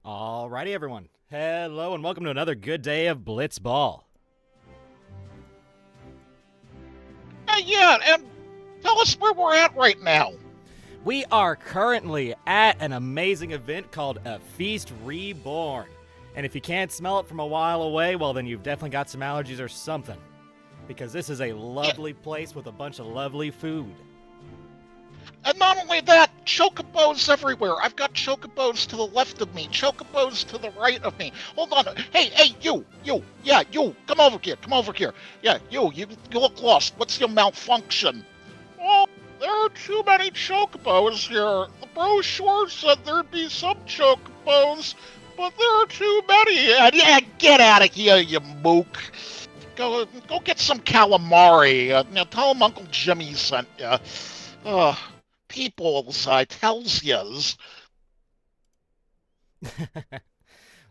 Alrighty, everyone. Hello, and welcome to another good day of Blitzball. Yeah, and tell us where we're at right now. We are currently at an amazing event called a Feast Reborn. And if you can't smell it from a while away, well, then you've definitely got some allergies or something. Because this is a lovely place with a bunch of lovely food. And not only that, Chocobos everywhere. I've got Chocobos to the left of me, Chocobos to the right of me. Hold on. Hey, you. Yeah, you. Come over here. Yeah, you look lost. What's your malfunction? Well, there are too many Chocobos here. The brochure said there'd be some Chocobos, but there are too many. Yeah, get out of here, you mook. Go get some calamari. Tell him Uncle Jimmy sent you. Peoples, I tells yous.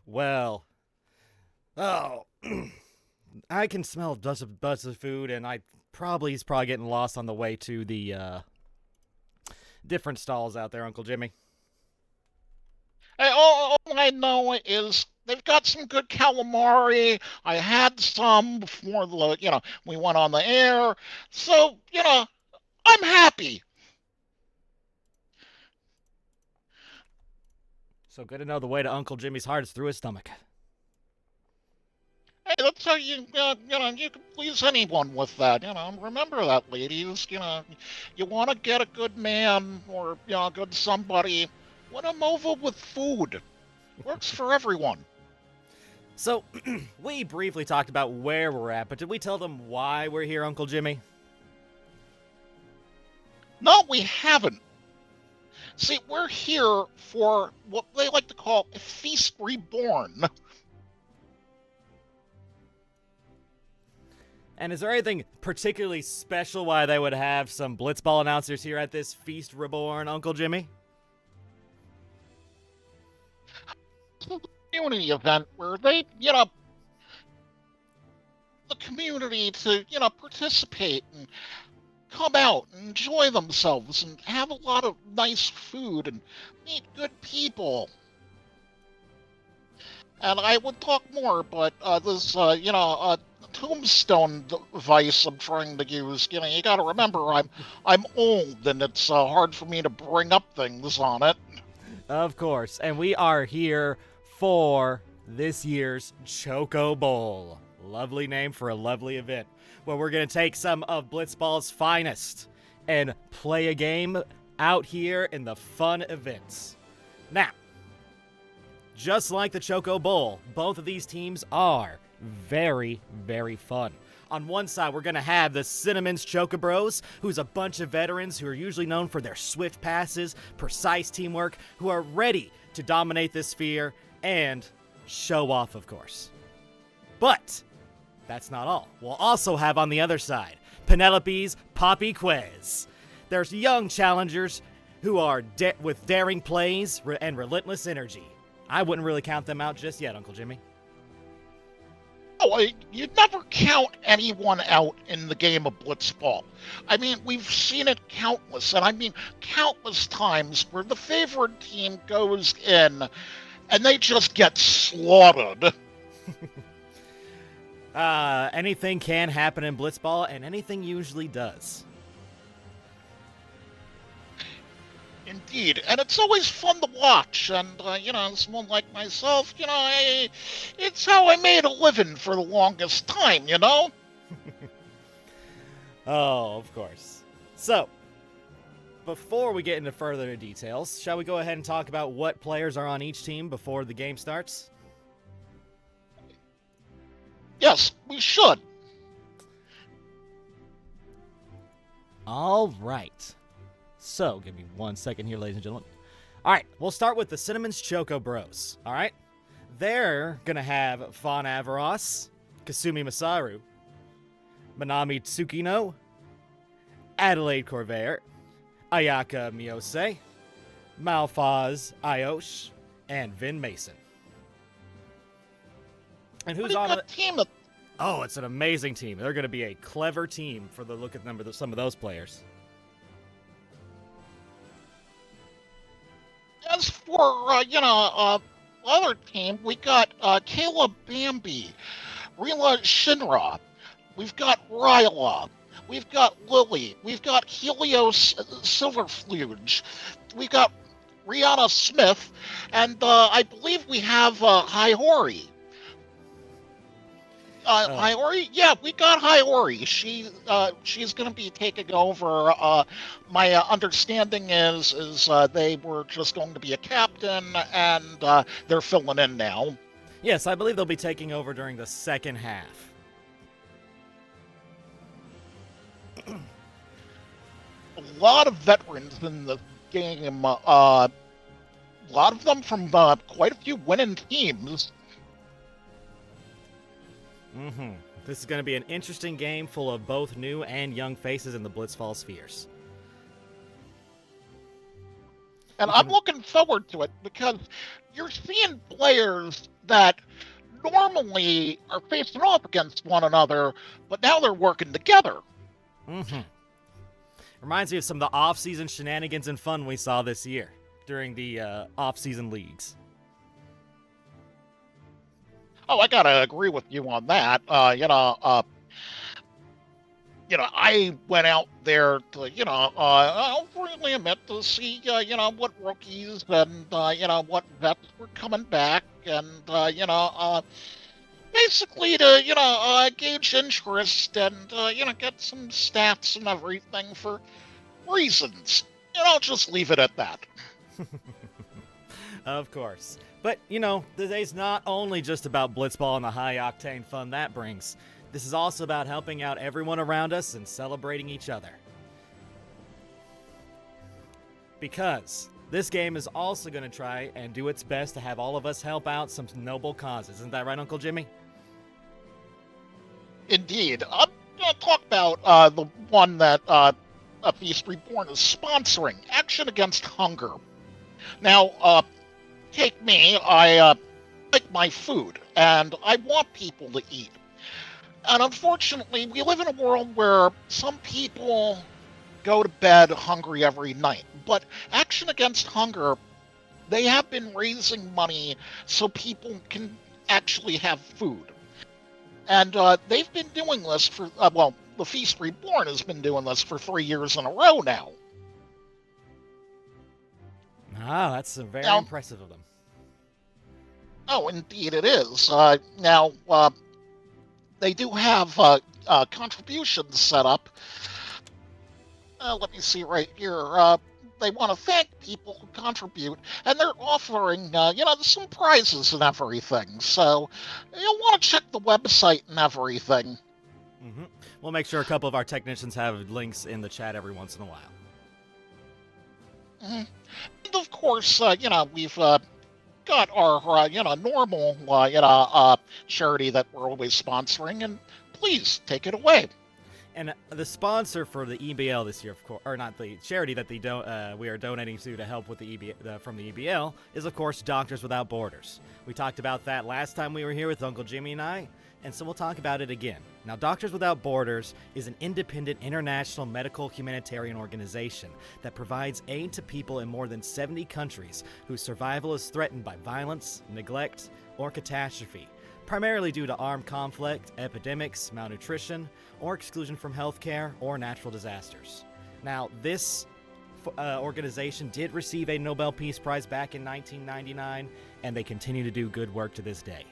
Well, I can smell dust of food, and he's probably getting lost on the way to the different stalls out there, Uncle Jimmy. Hey, all I know is they've got some good calamari. I had some before we went on the air. So, I'm happy. So good to know the way to Uncle Jimmy's heart is through his stomach. Hey, that's how you can please anyone with that. Remember that, ladies. You want to get a good man or, a good somebody, win him over with food. Works for everyone. So, we briefly talked about where we're at, but did we tell them why we're here, Uncle Jimmy? No, we haven't. See, we're here for what they like to call a Feast Reborn. And is there anything particularly special why they would have some Blitzball announcers here at this Feast Reborn, Uncle Jimmy? Community event where they, the community to, participate and come out and enjoy themselves and have a lot of nice food and meet good people. And I would talk more, but this, tombstone device I'm trying to use, you got to remember I'm old and it's hard for me to bring up things on it. Of course, and we are here for this year's Choco-Bowl. Lovely name for a lovely event, where we're going to take some of Blitzball's finest and play a game out here in the fun events. Now, just like the Choco-Bowl, both of these teams are very, very fun. On one side, we're going to have the Cinnamon's Chocobros, who's a bunch of veterans who are usually known for their swift passes, precise teamwork, who are ready to dominate this sphere and show off, of course. But that's not all. We'll also have on the other side Penelope's Poppy-Kwehs. There's young challengers who are with daring plays and relentless energy. I wouldn't really count them out just yet, Uncle Jimmy. Oh, you'd never count anyone out in the game of Blitzball. I mean, we've seen it countless times where the favored team goes in and they just get slaughtered. Anything can happen in Blitzball, and anything usually does. Indeed, and it's always fun to watch, and, someone like myself, it's how I made a living for the longest time, Oh, of course. So, before we get into further details, shall we go ahead and talk about what players are on each team before the game starts? Yes, we should. All right. So, give me 1 second here, ladies and gentlemen. All right, we'll start with the Cinnamon's Chocobros. All right? They're going to have Fawn Avaros, Kasumi Masaru, Manami Tsukino, Adelaide Corvair, Ayaka Miyose, Malfaz Ayosh, and Vin Mason. And who's on it? Team. Oh, it's an amazing team. They're going to be a clever team for the look at some of those players. As for, other team, we got Caleb Bambi, Rila Shinra, we've got Ryla, we've got Lily, we've got Helios Silverfluge, we've got Rihanna Smith, and I believe we have Haiori. Haiori? Yeah, we got Haiori. She's going to be taking over. My understanding is they were just going to be a captain, and they're filling in now. Yes, I believe they'll be taking over during the second half. A lot of veterans in the game. A lot of them from quite a few winning teams. This is going to be an interesting game full of both new and young faces in the Blitzball spheres. And I'm looking forward to it because you're seeing players that normally are facing off against one another, but now they're working together. Reminds me of some of the off-season shenanigans and fun we saw this year during the off-season leagues. Oh, I gotta agree with you on that. I went out there to, I'll freely admit to see, what rookies and, what vets were coming back and, basically to, gauge interest and, get some stats and everything for reasons. I'll just leave it at that. Of course. But, the day's not only just about Blitzball and the high-octane fun that brings. This is also about helping out everyone around us and celebrating each other. Because this game is also going to try and do its best to have all of us help out some noble causes. Isn't that right, Uncle Jimmy? Indeed. I'm going to talk about the one that Feast Reborn is sponsoring, Action Against Hunger. Now, take me, I like my food, and I want people to eat. And unfortunately, we live in a world where some people go to bed hungry every night. But Action Against Hunger, they have been raising money so people can actually have food. And they've been doing this for, the Feast Reborn has been doing this for 3 years in a row now. Ah, that's very impressive of them. Oh, indeed it is. Now, they do have contributions set up. Let me see right here. They want to thank people who contribute, and they're offering, some prizes and everything. So you'll want to check the website and everything. We'll make sure a couple of our technicians have links in the chat every once in a while. And of course, we've got our, normal, charity that we're always sponsoring, and please take it away. And the sponsor for the EBL this year, of course, or not the charity that we are donating to help with the from the EBL, is of course Doctors Without Borders. We talked about that last time we were here with Uncle Jimmy and I, and so we'll talk about it again. Now, Doctors Without Borders is an independent international medical humanitarian organization that provides aid to people in more than 70 countries whose survival is threatened by violence, neglect, or catastrophe, primarily due to armed conflict, epidemics, malnutrition, or exclusion from healthcare or natural disasters. Now, this organization did receive a Nobel Peace Prize back in 1999, and they continue to do good work to this day.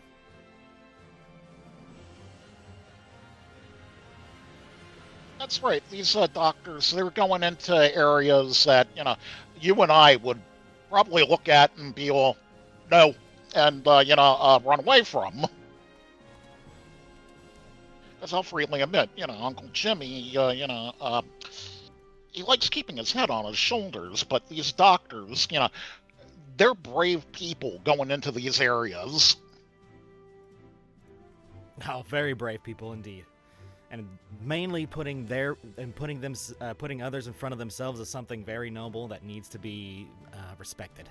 That's right. These doctors, they're going into areas that, you and I would probably look at and be all, no, and, run away from. Because I'll freely admit, Uncle Jimmy, he likes keeping his head on his shoulders, but these doctors, they're brave people going into these areas. Oh, very brave people indeed. And mainly putting others in front of themselves is something very noble that needs to be respected.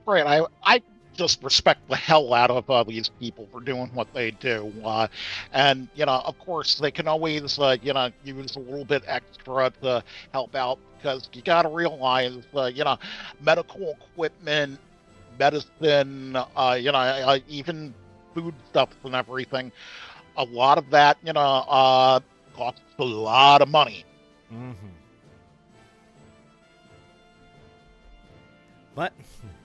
Right. I just respect the hell out of these people for doing what they do. And, of course, they can always, use a little bit extra to help out, because you got to realize, medical equipment, medicine, even foodstuffs and everything, a lot of that, costs a lot of money. Mm-hmm. But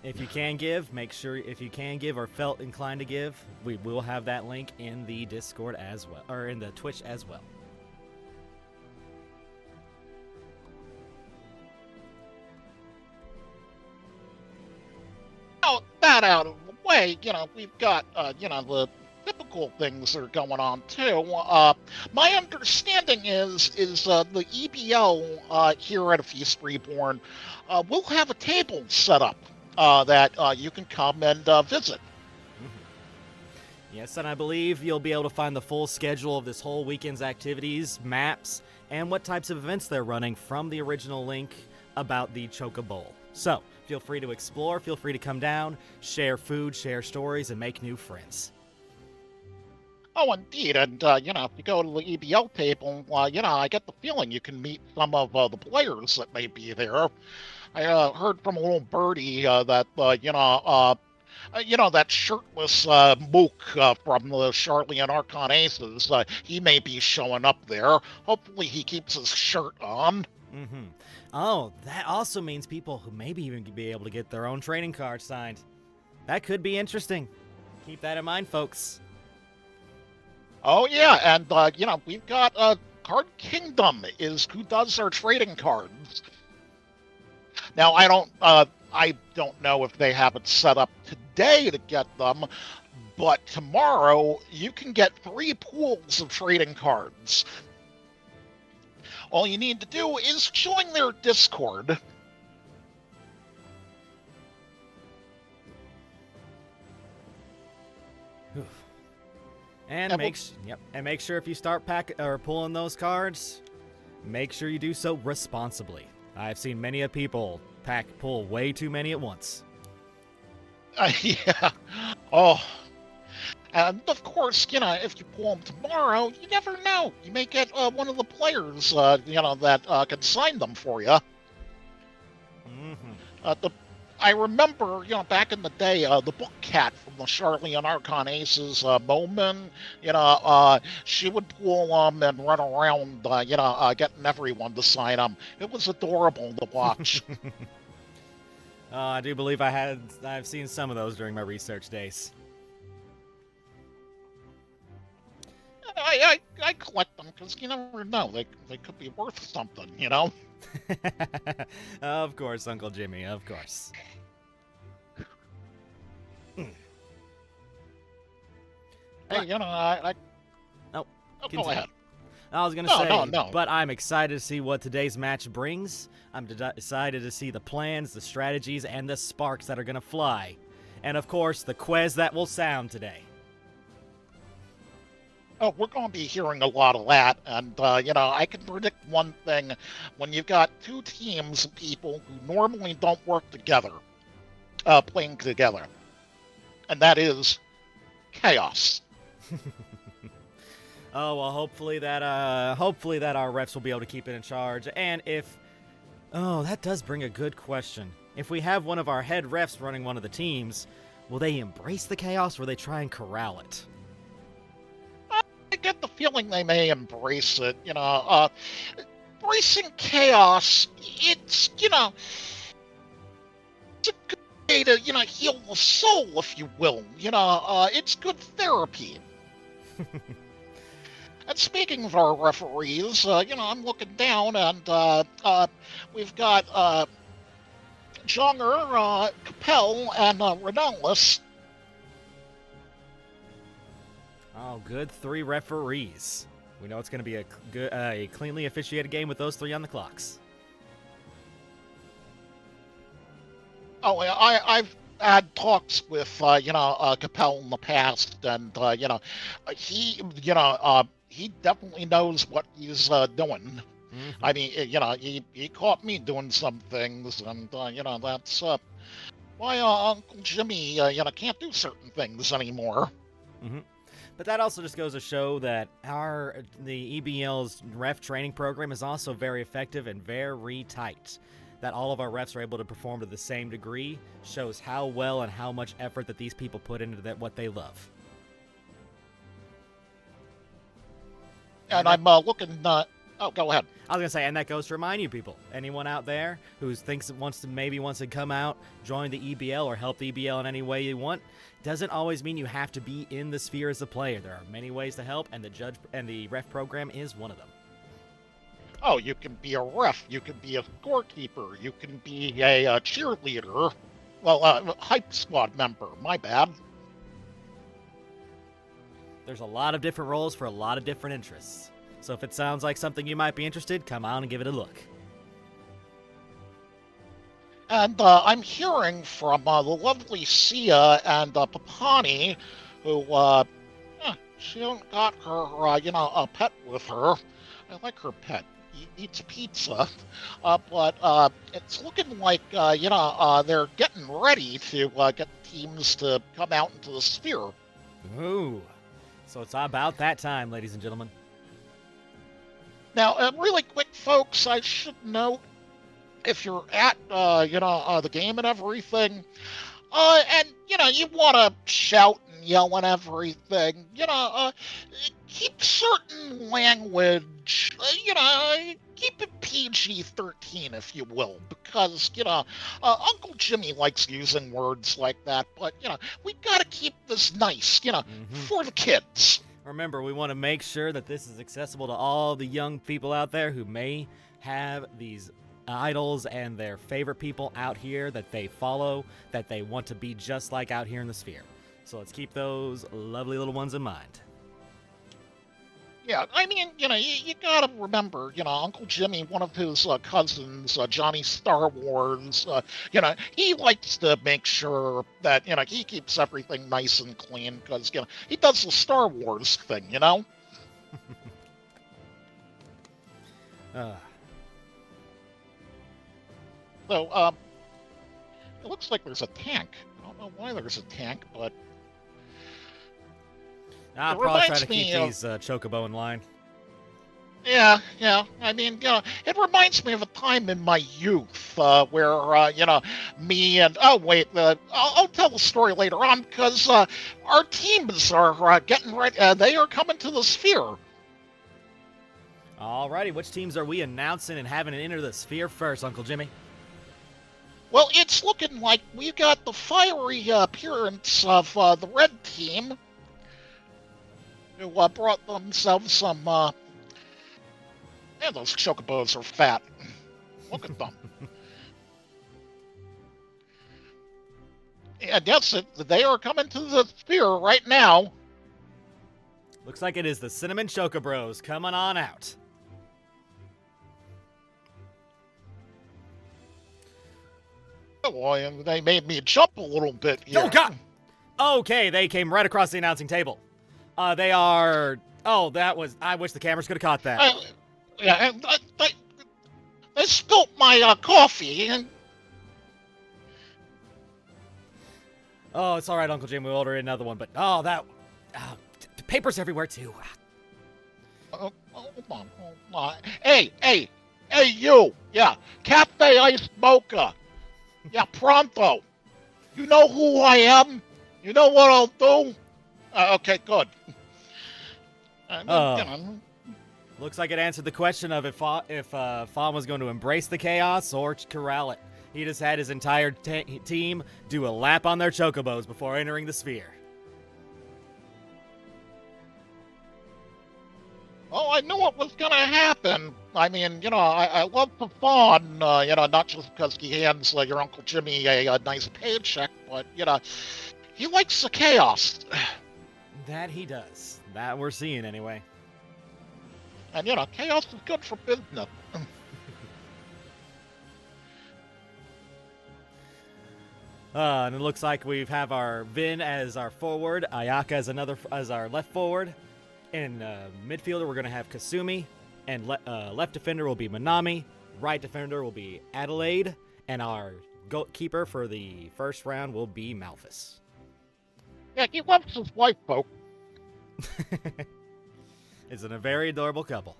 if you can give, make sure if you can give or felt inclined to give, we will have that link in the Discord as well, or in the Twitch as well. Now, that out of the way, we've got, the typical things that are going on too. My understanding is the EBL here at Feast Reborn will have a table set up that you can come and visit. Mm-hmm. Yes, and I believe you'll be able to find the full schedule of this whole weekend's activities, maps, and what types of events they're running from the original link about the Choco-Bowl. So, feel free to explore, feel free to come down, share food, share stories, and make new friends. Oh, indeed, and, if you go to the EBL table, I get the feeling you can meet some of the players that may be there. I heard from a little birdie that, that shirtless mook from the Charlie and Archon Aces, he may be showing up there. Hopefully he keeps his shirt on. Mm-hmm. Oh, that also means people who maybe even be able to get their own trading card signed. That could be interesting. Keep that in mind, folks. Oh, yeah, and, we've got Card Kingdom is who does our trading cards. Now, I don't know if they have it set up today to get them, but tomorrow you can get 3 pools of trading cards. All you need to do is join their Discord. And make sure if you start pulling those cards, make sure you do so responsibly. I've seen many of people pull way too many at once. Yeah. Oh. And of course, if you pull them tomorrow, you never know. You may get one of the players, that can sign them for you. Mm-hmm. I remember, back in the day, the book cat from the Charlie and Archon Aces, Bowman, she would pull them and run around, getting everyone to sign them. It was adorable to watch. I do believe I've seen some of those during my research days. I collect them because you never know. They could be worth something, Of course, Uncle Jimmy, of course. Hey, Oh, go ahead. I was going to say, no. But I'm excited to see what today's match brings. I'm excited to see the plans, the strategies, and the sparks that are going to fly. And, of course, the quiz that will sound today. Oh, we're going to be hearing a lot of that, and, I can predict one thing. When you've got 2 teams of people who normally don't work together, playing together, and that is chaos. Oh, well, hopefully that our refs will be able to keep it in charge, and that does bring a good question. If we have one of our head refs running one of the teams, will they embrace the chaos, or will they try and corral it? I get the feeling they may embrace it, embracing chaos, it's, it's a good way to, heal the soul, if you will, it's good therapy. And speaking of our referees, I'm looking down and, we've got, Jonger, Capel, and, Renalus. Oh, good 3 referees. We know it's going to be a cleanly officiated game with those 3 on the clocks. Oh, I've had talks with, Capel in the past, and, he definitely knows what he's doing. Mm-hmm. I mean, he caught me doing some things, and, that's, why Uncle Jimmy, can't do certain things anymore. Hmm. But that also just goes to show that the EBL's ref training program is also very effective and very tight. That all of our refs are able to perform to the same degree shows how well and how much effort that these people put into what they love. And I'm looking. Oh, go ahead. I was gonna say, and that goes to remind you people, anyone out there who thinks it wants to come out, join the EBL or help the EBL in any way you want, doesn't always mean you have to be in the sphere as a player. There are many ways to help, and the ref program is one of them. Oh, you can be a ref, you can be a scorekeeper, you can be a cheerleader. Well, a hype squad member. My bad. There's a lot of different roles for a lot of different interests. So if it sounds like something you might be interested, come on and give it a look. And I'm hearing from the lovely Sia and Papani, who, she got her, a pet with her. I like her pet. He eats pizza. But it's looking like, they're getting ready to get teams to come out into the sphere. Ooh. So it's about that time, ladies and gentlemen. Now, really quick, folks, I should note, if you're at, the game and everything, and, you want to shout and yell and everything, keep certain language, keep it PG-13, if you will, because, Uncle Jimmy likes using words like that, but, we got to keep this nice, for the kids. Remember, we want to make sure that this is accessible to all the young people out there who may have these idols and their favorite people out here that they follow, that they want to be just like out here in the sphere. So let's keep those lovely little ones in mind. Yeah, I mean, you gotta remember, Uncle Jimmy, one of his cousins, Johnny Star Wars, he likes to make sure that, he keeps everything nice and clean, because, he does the Star Wars thing, So, it looks like there's a tank. I don't know why there's a tank, but... I'll probably try to keep these Choco-Bowl in line. Yeah. I mean, it reminds me of a time in my youth where, me and... Oh, wait, I'll tell the story later on, because our teams are getting ready. They are coming to the sphere. Alrighty, which teams are we announcing and having to enter the sphere first, Uncle Jimmy? Well, it's looking like we got the fiery appearance of the red team, who brought themselves some, those Chocobos are fat. Look at them. And yes, they are coming to the sphere right now. Looks like it is the Cinnamon Chocobros coming on out. Well, they made me jump a little bit here. Oh, God! Okay, they came right across the announcing table. They are... Oh, that was... I wish the cameras could have caught that. They spilt my coffee. And... Oh, it's all right, Uncle Jim. We'll order another one. But, oh, that... papers everywhere, too. Hold on. Hey, you. Yeah, Cafe Ice Mocha. Yeah, pronto. You know who I am? You know what I'll do? Okay, good. Looks like it answered the question of if Fawn was going to embrace the chaos or corral it. He just had his entire team do a lap on their Chocobos before entering the sphere. Oh, I knew it was going to happen. I mean, I love the Fawn, not just because he hands your Uncle Jimmy a nice paycheck, but, he likes the chaos. That he does. That we're seeing, anyway. And, chaos is good for business. And it looks like we have our Vin as our forward, Ayaka as our left forward. In midfielder, we're going to have Kasumi, and left defender will be Manami, right defender will be Adelaide, and our keeper for the first round will be Malphus. Yeah, he loves his wife, folk. It's a very adorable couple.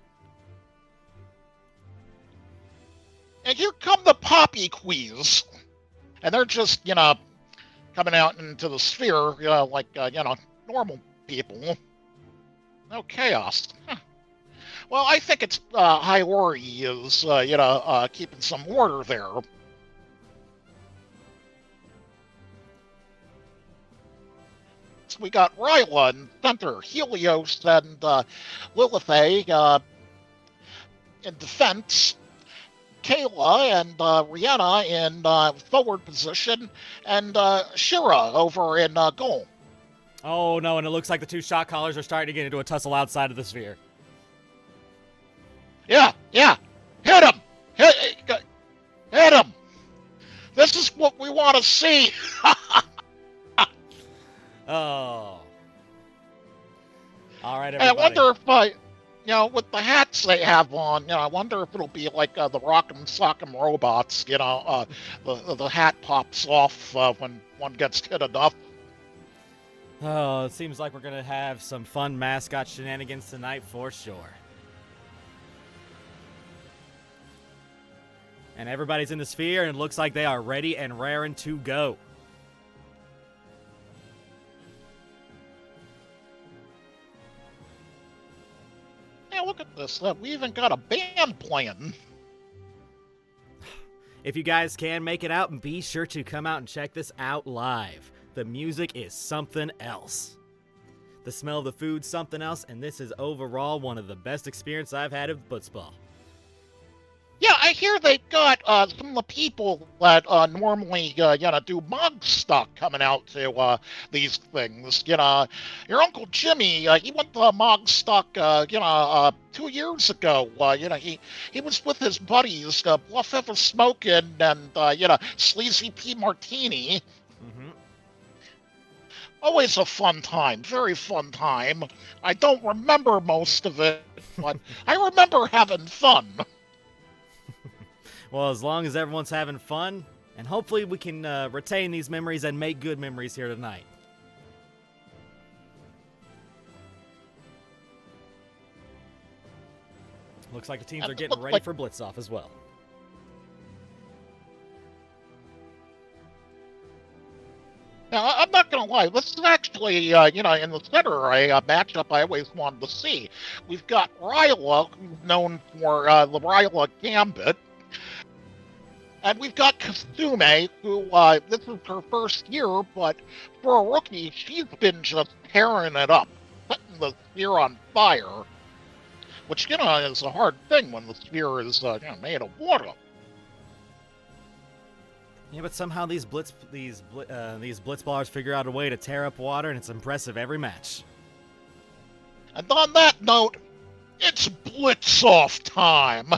And here come the Poppy-Kweh. And they're just, coming out into the sphere, like, normal people. No chaos. Huh. Well, I think it's High-Ori is, keeping some order there. So we got Ryla in center, Helios and Lilith in defense, Kayla and Rihanna in forward position, and Shira over in goal. Oh, no, and it looks like the two shot callers are starting to get into a tussle outside of the sphere. Yeah. Hit him! Hit him! This is what we want to see! Oh. All right, everybody. I wonder if, with the hats they have on, I wonder if it'll be like the Rock'em Sock'em robots, the hat pops off when one gets hit enough. Oh, it seems like we're going to have some fun mascot shenanigans tonight for sure. And everybody's in the sphere, and it looks like they are ready and raring to go. Yeah, look at this. We even got a band playing. If you guys can make it out, be sure to come out and check this out live. The music is something else. The smell of the food, something else, and this is overall one of the best experiences I've had of Blitzball. Yeah, I hear they got some of the people that normally, do mug stock coming out to these things. Your Uncle Jimmy, he went to mug stock, 2 years ago. He was with his buddies, Bluff Ever Smoking and, Sleazy P. Martini. Mm-hmm. Always a fun time, very fun time. I don't remember most of it, but I remember having fun. Well, as long as everyone's having fun, and hopefully we can retain these memories and make good memories here tonight. Looks like the teams are getting ready for Blitz-Off as well. Now, I'm not going to lie. This is actually, in the center, a matchup I always wanted to see. We've got Ryla, who's known for the Ryla Gambit. And we've got Kasume, who, this is her first year, but for a rookie, she's been just tearing it up, setting the sphere on fire, which, is a hard thing when the sphere is, made of water. Yeah, but somehow these Blitzballers figure out a way to tear up water, and it's impressive every match. And on that note, it's Blitz-Off time!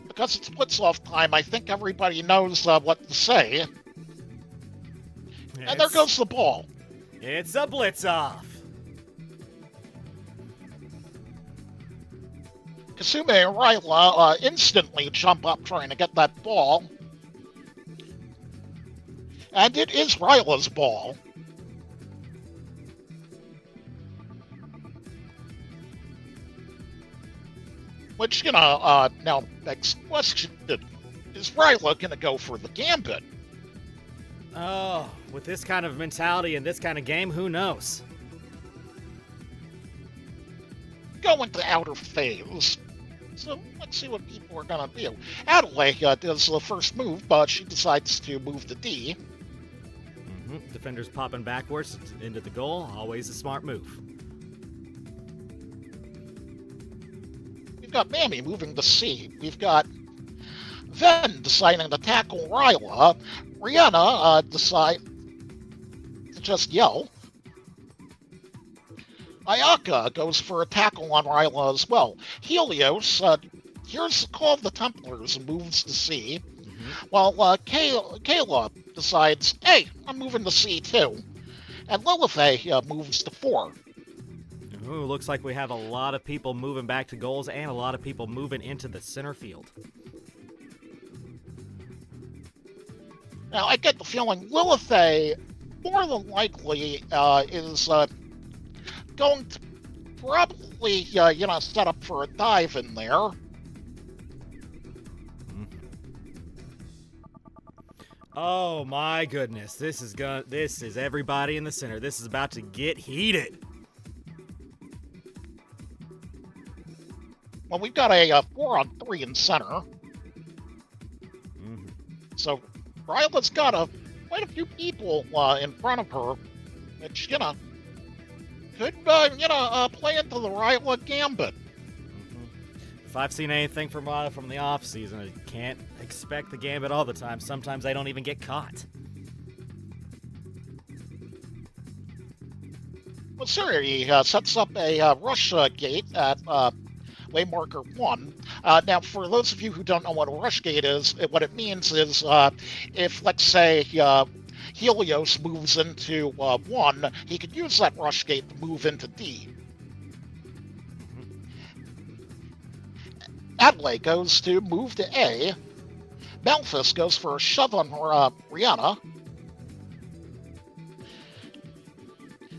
Because it's Blitz-Off time, I think everybody knows what to say. And there goes the ball. It's a Blitz-Off. Kasume and Ryla instantly jump up trying to get that ball. And it is Ryla's ball. Which, now begs the question, is Ryla going to go for the gambit? Oh, with this kind of mentality and this kind of game, who knows? Go into outer phase. So let's see what people are going to do. Adelaide does the first move, but she decides to move to D. Mm-hmm. Defenders popping backwards into the goal, always a smart move. We've got Mammy moving to C. We've got Ven deciding to tackle Ryla. Rihanna decide to just yell. Ayaka goes for a tackle on Ryla as well. Helios, here's the call of the Templars, and moves to C. Mm-hmm. While Kayla decides, hey, I'm moving to C too. And Lilith moves to 4. Ooh, looks like we have a lot of people moving back to goals and a lot of people moving into the center field. Now, I get the feeling Lilith more than likely is going to probably, set up for a dive in there. Oh my goodness, this is everybody in the center. This is about to get heated. Well, we've got a 4-on-3 in center. So Ryla's got quite a few people in front of her, which, could, play into the Ryla gambit. If I've seen anything from Ryla from the off season, I can't expect the gambit all the time. Sometimes they don't even get caught. Well, Siri sets up a rush gate at waymarker 1. Now, for those of you who don't know what a rush gate is, what it means is if, let's say, Helios moves into 1, he could use that rush gate to move into D. Adelaide goes to move to A. Malthus goes for a shove on Rihanna.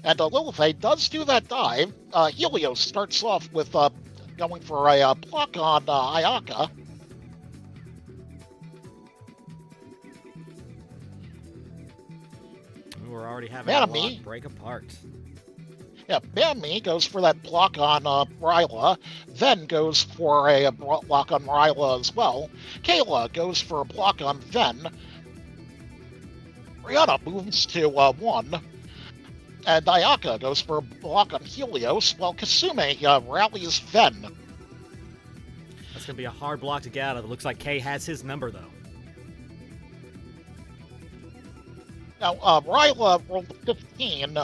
And Lilith does do that dive. Helios starts off with going for a block on Ayaka. We're already having a lot break apart. Yeah, Bammy goes for that block on Ryla, then goes for a block on Ryla as well. Kayla goes for a block on Ven. Rihanna moves to 1. And Ayaka goes for a block on Helios, while Kasume rallies Ven. That's going to be a hard block to get out of. It looks like Kay has his number, though. Now, Ryla rolled 15,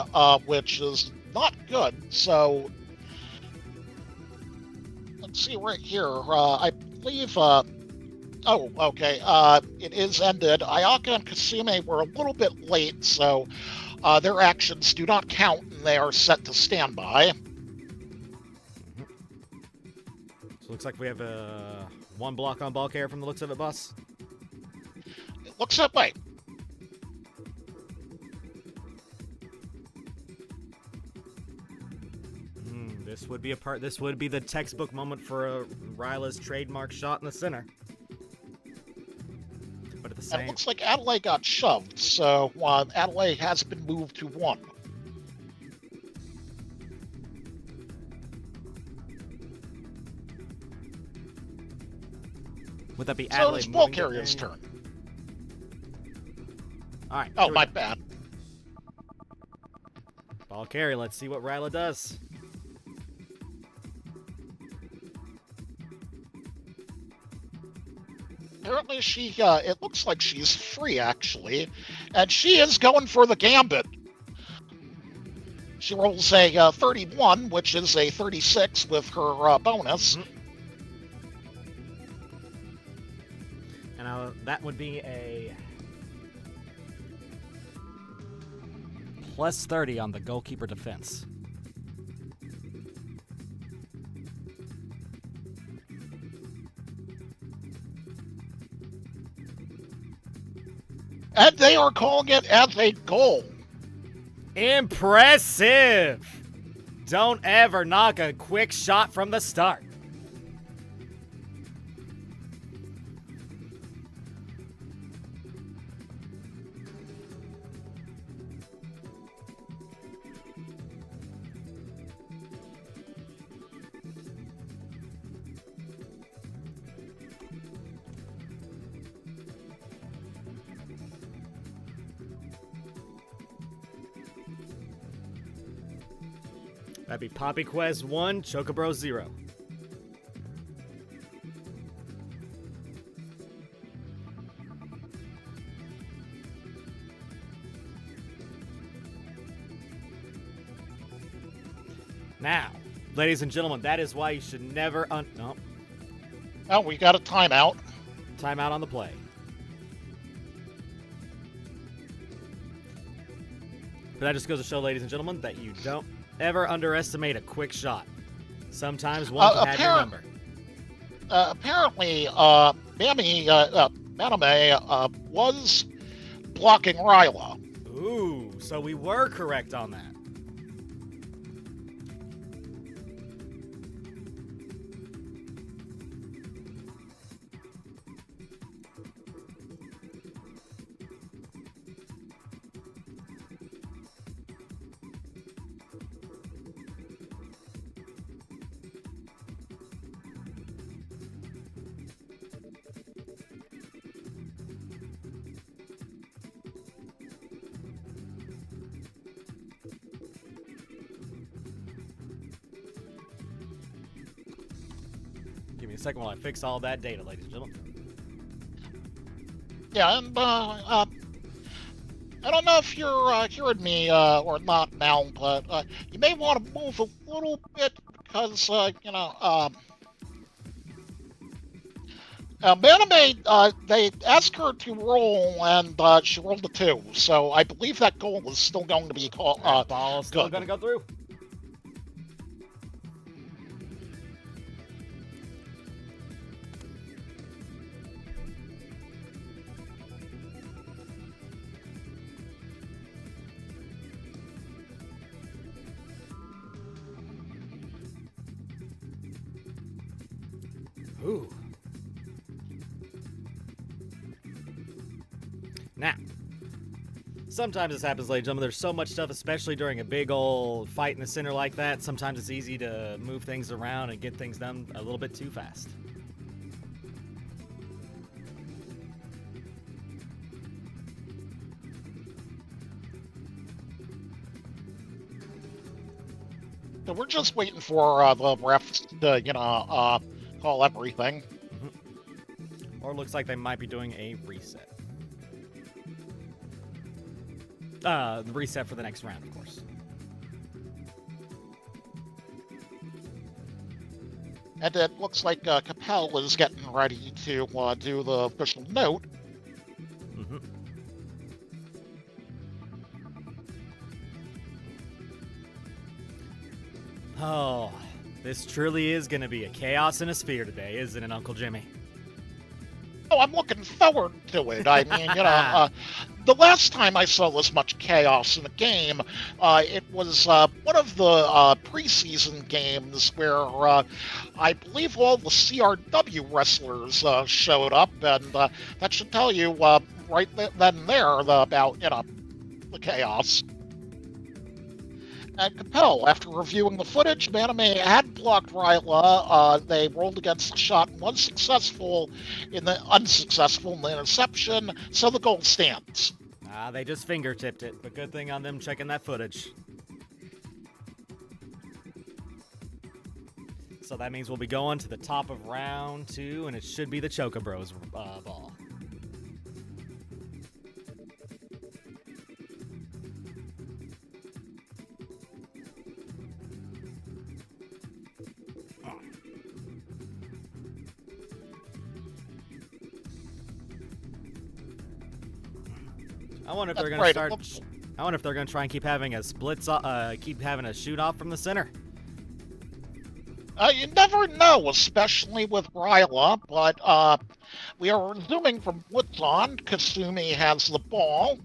which is not good, so let's see right here. I believe, okay, it is ended. Ayaka and Kasume were a little bit late, so their actions do not count, and they are set to standby. So it looks like we have one block on ball carrier from the looks of it, boss. It looks that way. This would be This would be the textbook moment for Ryla's trademark shot in the center. But at the same, it looks like Adelaide got shoved, so Adelaide has been moved to 1. Would that be So Adelaide? it's ball carrier's turn. All right. Oh, my bad. Ball carrier. Let's see what Ryla does. Apparently it looks like she's free, actually. And she is going for the gambit. She rolls a 31, which is a 36 with her bonus. And that would be a plus 30 on the goalkeeper defense. And they are calling it as a goal. Impressive! Don't ever knock a quick shot from the start. That'd be Poppy-Kweh 1, Chocobros 0. Now, ladies and gentlemen, that is why you should never no. Oh, we got a timeout. Timeout on the play. But that just goes to show, ladies and gentlemen, that you don't ever underestimate a quick shot. Sometimes one can have your number. Apparently, Maname was blocking Ryla. Ooh, so we were correct on that. Give me a second while I fix all that data, ladies and gentlemen. Yeah, and I don't know if you're hearing me or not now, but you may want to move a little bit because, Maname, they asked her to roll, and she rolled a 2, so I believe that goal is still going to be called. Ball's still good. going to go through. Ooh. Now, sometimes this happens, ladies and gentlemen. There's so much stuff, especially during a big old fight in the center like that. Sometimes it's easy to move things around and get things done a little bit too fast. So we're just waiting for the refs to, call everything. Or it looks like they might be doing a reset. The reset for the next round, of course. And it looks like Capel is getting ready to do the official note. Mm-hmm. Oh, this truly is going to be a chaos in a sphere today, isn't it, Uncle Jimmy? Oh, I'm looking forward to it. I mean, the last time I saw this much chaos in a game, it was one of the preseason games where I believe all the CRW wrestlers showed up, and that should tell you right then and there about, the chaos. And Capel, after reviewing the footage, Maname had blocked Ryla. They rolled against the shot and was unsuccessful in the interception, so the goal stands. They just fingertipped it, but good thing on them checking that footage. So that means we'll be going to the top of round 2, and it should be the Chocobros ball. I wonder if they're going to start. I wonder if they're going to try and keep having a keep having a shoot off from the center. You never know, especially with Ryla, but we are resuming from Blitz on. Kasumi has the ball.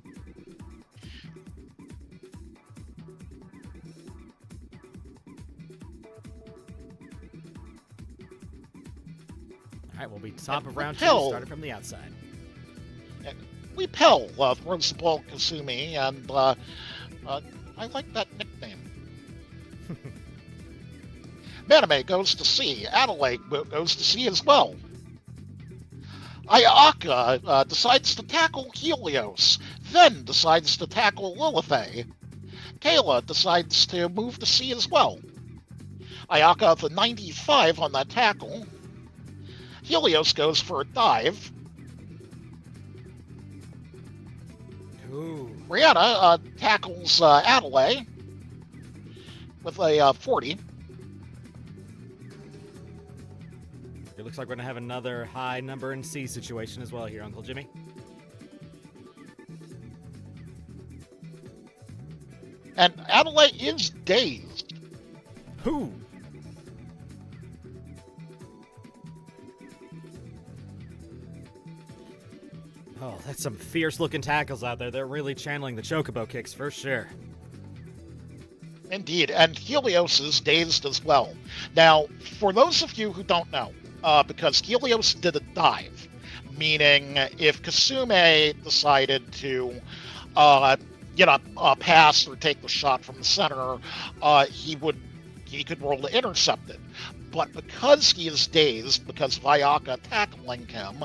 All right, we'll be top of round 2, starting from the outside. Pell throws the ball at Kasumi, and I like that nickname. Maname goes to C. Adelaide goes to C as well. Ayaka decides to tackle Helios, then decides to tackle Lilith. Kayla decides to move to C as well. Ayaka the 95 on that tackle. Helios goes for a dive. Ooh. Brianna tackles Adelaide with a 40. It looks like we're going to have another high number in C situation as well here, Uncle Jimmy. And Adelaide is dazed. Who? Oh, that's some fierce-looking tackles out there. They're really channeling the Chocobo kicks for sure. Indeed, and Helios is dazed as well. Now, for those of you who don't know, because Helios did a dive, meaning if Kasume decided to, pass or take the shot from the center, he could roll to intercept it. But because he is dazed, because of Ayaka tackling him,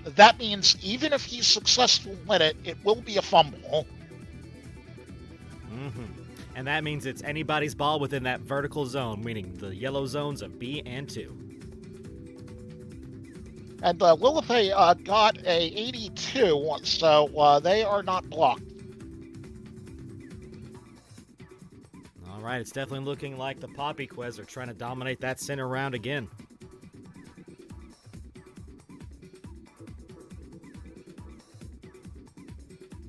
that means even if he's successful in it, it will be a fumble. Mm-hmm. And that means it's anybody's ball within that vertical zone, meaning the yellow zones of B and 2. And Lilith got a 82, so they are not blocked. All right, it's definitely looking like the Poppy-Kwehs are trying to dominate that center round again.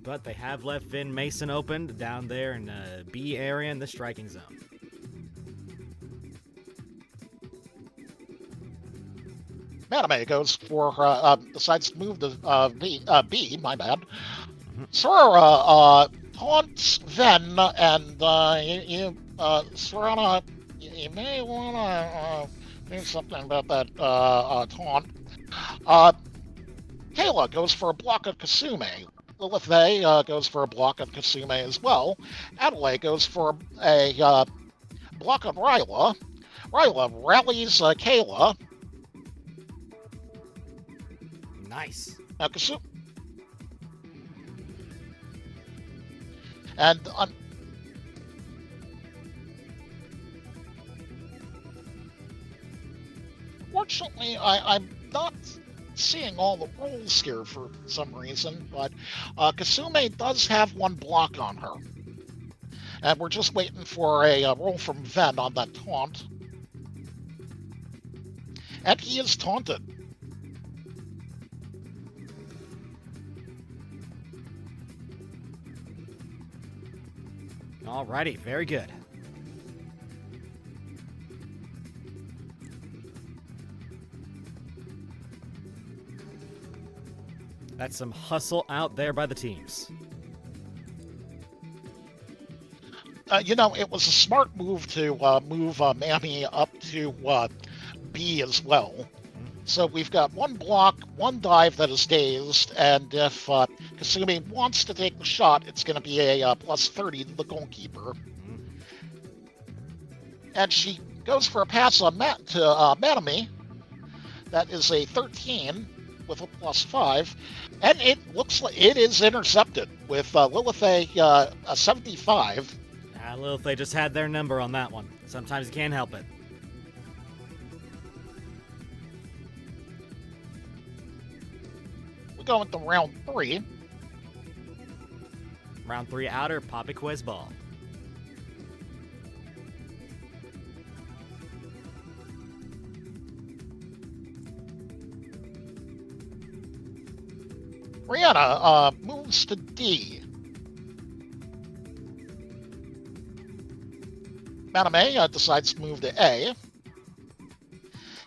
But they have left Vin Mason open down there in the B area in the striking zone. Penelope goes for, decides to move to B, my bad. Sorara taunts Ven, and Sorana, you may want to do something about that taunt. Kayla goes for a block of Kasume. Lilith goes for a block of Kasume as well. Adelaide goes for a block of Ryla. Ryla rallies Kayla. Nice. Kasume. And unfortunately, I'm not seeing all the rolls here for some reason, but Kasume does have one block on her. And we're just waiting for a roll from Ven on that taunt. And he is taunted. Alrighty, very good. That's some hustle out there by the teams. It was a smart move to move Mammy up to B as well. So we've got one block, one dive that is dazed, and if Kasumi wants to take the shot, it's going to be a plus 30 to the goalkeeper. And she goes for a pass on to Manami. That is a 13 with a plus 5. And it looks like it is intercepted with Lilith a 75. Lilith, they just had their number on that one. Sometimes you can't help it. We go into round 3. Round 3 outer, Poppy-Kweh's ball. Rihanna moves to D. Maname decides to move to A.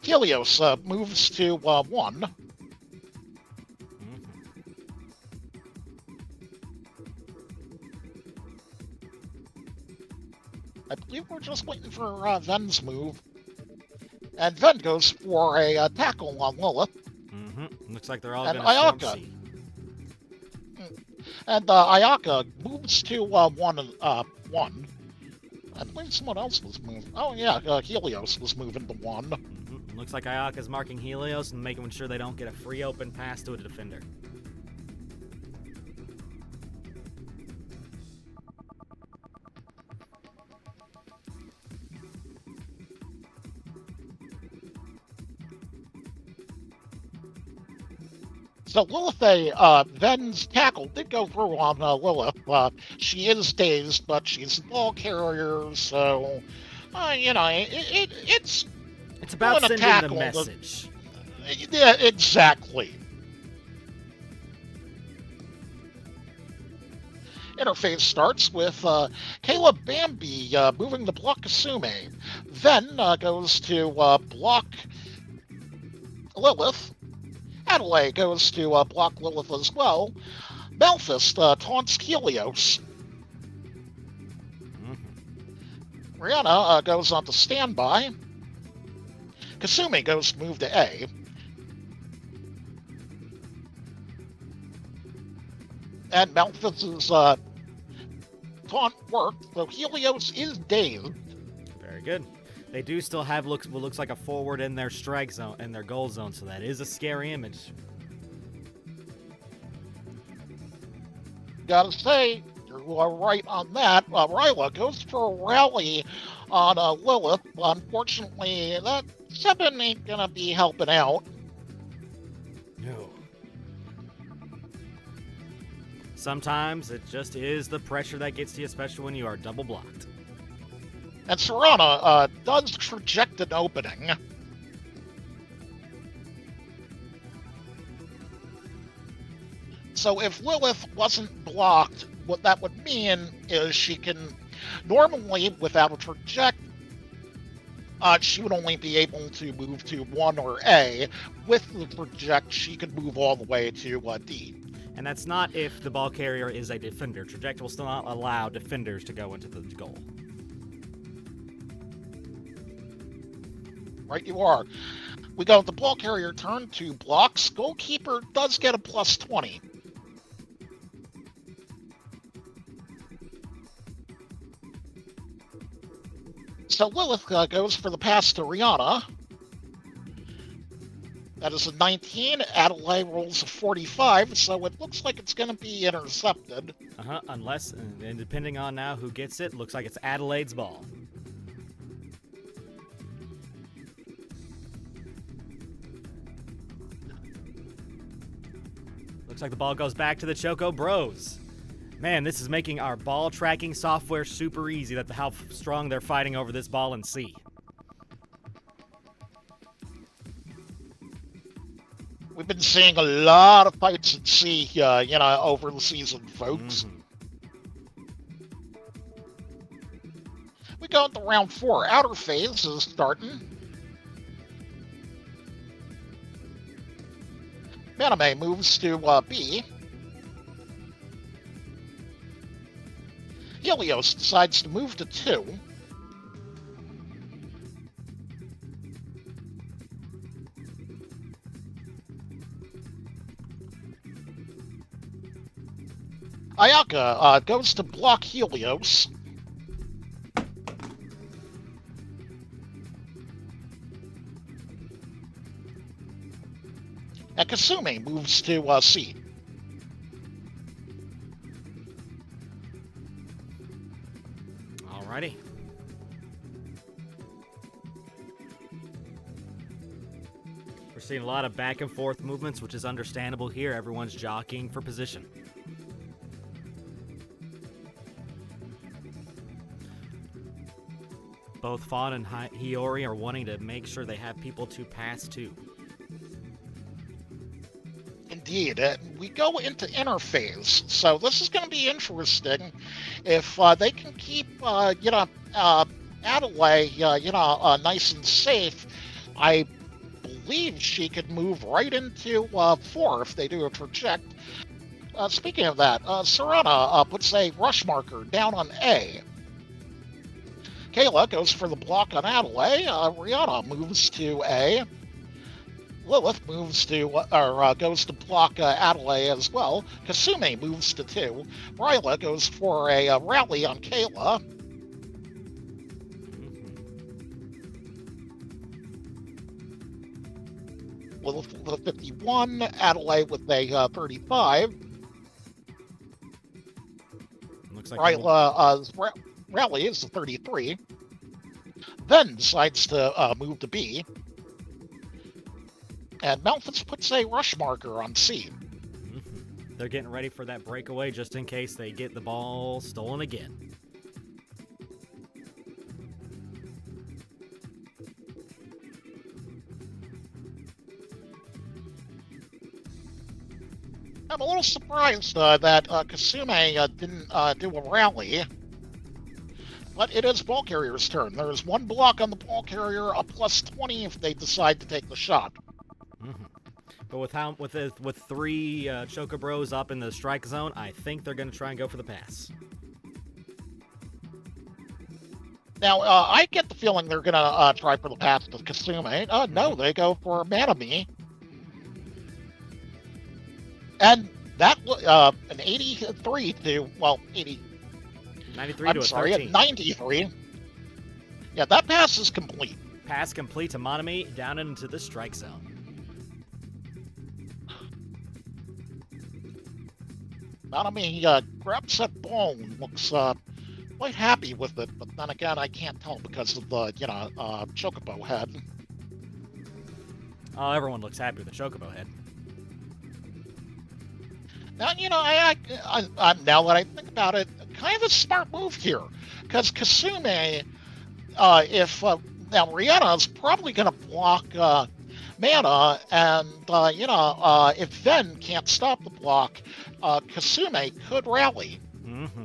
Helios moves to 1. I believe we're just waiting for Ven's move. And Ven goes for a tackle on Lilith. Looks like they're all and going to storm Ayaka. C. And Ayaka moves to 1. I believe someone else was moving. Oh, yeah, Helios was moving to 1. Looks like Ayaka's marking Helios and making sure they don't get a free open pass to a defender. So Lilith, Ven's tackle did go through on Lilith. She is dazed, but she's a ball carrier, so, it's about going to sending tackle the message. Yeah, exactly. Interface starts with Kayla Bambi moving to block Kasumi. Then goes to block Lilith. Adelaide goes to block Lilith as well. Malphus taunts Helios. Rihanna goes on to standby. Kasumi goes to move to A. And Malphus's taunt worked, though Helios is dazed. Very good. They do still have what looks like a forward in their strike zone, in their goal zone, so that is a scary image. Gotta say, you are right on that. Ryla goes for a rally on Lilith. Unfortunately, that 7 ain't gonna be helping out. No. Sometimes it just is the pressure that gets to you, especially when you are double blocked. And Serana does traject an opening. So if Lilith wasn't blocked, what that would mean is she can, normally without a traject, she would only be able to move to 1 or A. With the traject, she could move all the way to D. And that's not if the ball carrier is a defender. Traject will still not allow defenders to go into the goal. Right you are. We go the ball carrier turn, 2 blocks. Goalkeeper does get a plus 20. So Lilith goes for the pass to Rihanna. That is a 19. Adelaide rolls a 45, so it looks like it's going to be intercepted. Unless, and depending on now who gets it, looks like it's Adelaide's ball. Looks like the ball goes back to the Chocobros. Man, this is making our ball tracking software super easy. That's how strong they're fighting over this ball in C. We've been seeing a lot of fights in C, over the season, folks. We go into round 4. Outer phase is starting. Penelope moves to B. Helios decides to move to 2. Ayaka goes to block Helios. And Kasumi moves to C. Alrighty. We're seeing a lot of back and forth movements, which is understandable here. Everyone's jockeying for position. Both Fawn and Hiyori are wanting to make sure they have people to pass to. Indeed. We go into interphase, so this is going to be interesting. If they can keep, Adelaide, nice and safe, I believe she could move right into 4 if they do a traject. Speaking of that, Serana puts a rush marker down on A. Kayla goes for the block on Adelaide. Rihanna moves to A. Lilith moves to, goes to block Adelaide as well. Kasumi moves to 2. Ryla goes for a rally on Kayla. Lilith with a 51. Adelaide with a 35. Looks like Ryla's rally is a 33. Then decides to move to B. And Malphus puts a rush marker on C. They're getting ready for that breakaway just in case they get the ball stolen again. I'm a little surprised that Kasume didn't do a rally. But it is ball carrier's turn. There is one block on the ball carrier, a +20 if they decide to take the shot. Mm-hmm. But with 3 Chocobros up in the strike zone, I think they're going to try and go for the pass. Now, I get the feeling they're going to try for the pass to Kasume. No, they go for Manami. And that an 83 to, well, 80. 93 I'm to a sorry, 13. 93. Yeah, that pass is complete. Pass complete to Manami down into the strike zone. Manami grabs that ball and looks quite happy with it, but then again, I can't tell because of the, Chocobo head. Oh, everyone looks happy with the Chocobo head. Now, now that I think about it, kind of a smart move here, because Kasume, now Rihanna's probably going to block Mana, and, if Ven can't stop the block, Kasume could rally. Mm-hmm.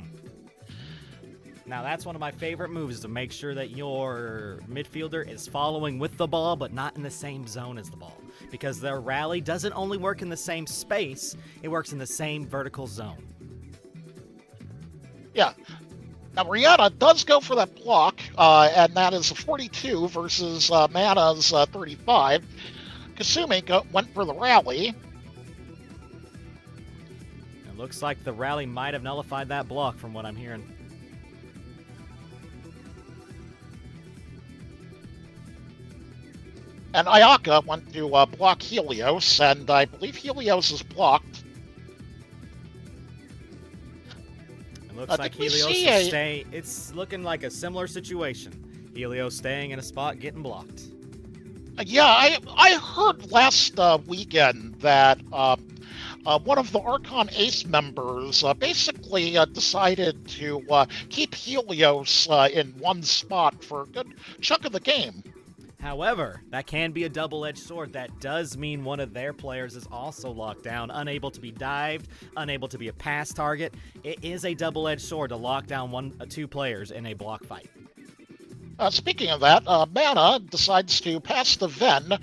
Now, that's one of my favorite moves, to make sure that your midfielder is following with the ball, but not in the same zone as the ball. Because their rally doesn't only work in the same space, it works in the same vertical zone. Yeah. Now, Rihanna does go for that block, and that is a 42 versus Mana's 35. Kasume went for the rally. It looks like the rally might have nullified that block from what I'm hearing. And Ayaka went to block Helios, and I believe Helios is blocked. It looks like Helios is staying. It's looking like a similar situation. Helios staying in a spot, getting blocked. Yeah, I heard last weekend that one of the Archon Ace members basically decided to keep Helios in one spot for a good chunk of the game. However, that can be a double-edged sword. That does mean one of their players is also locked down, unable to be dived, unable to be a pass target. It is a double-edged sword to lock down 2 players in a block fight. Speaking of that, Mana decides to pass to Ven,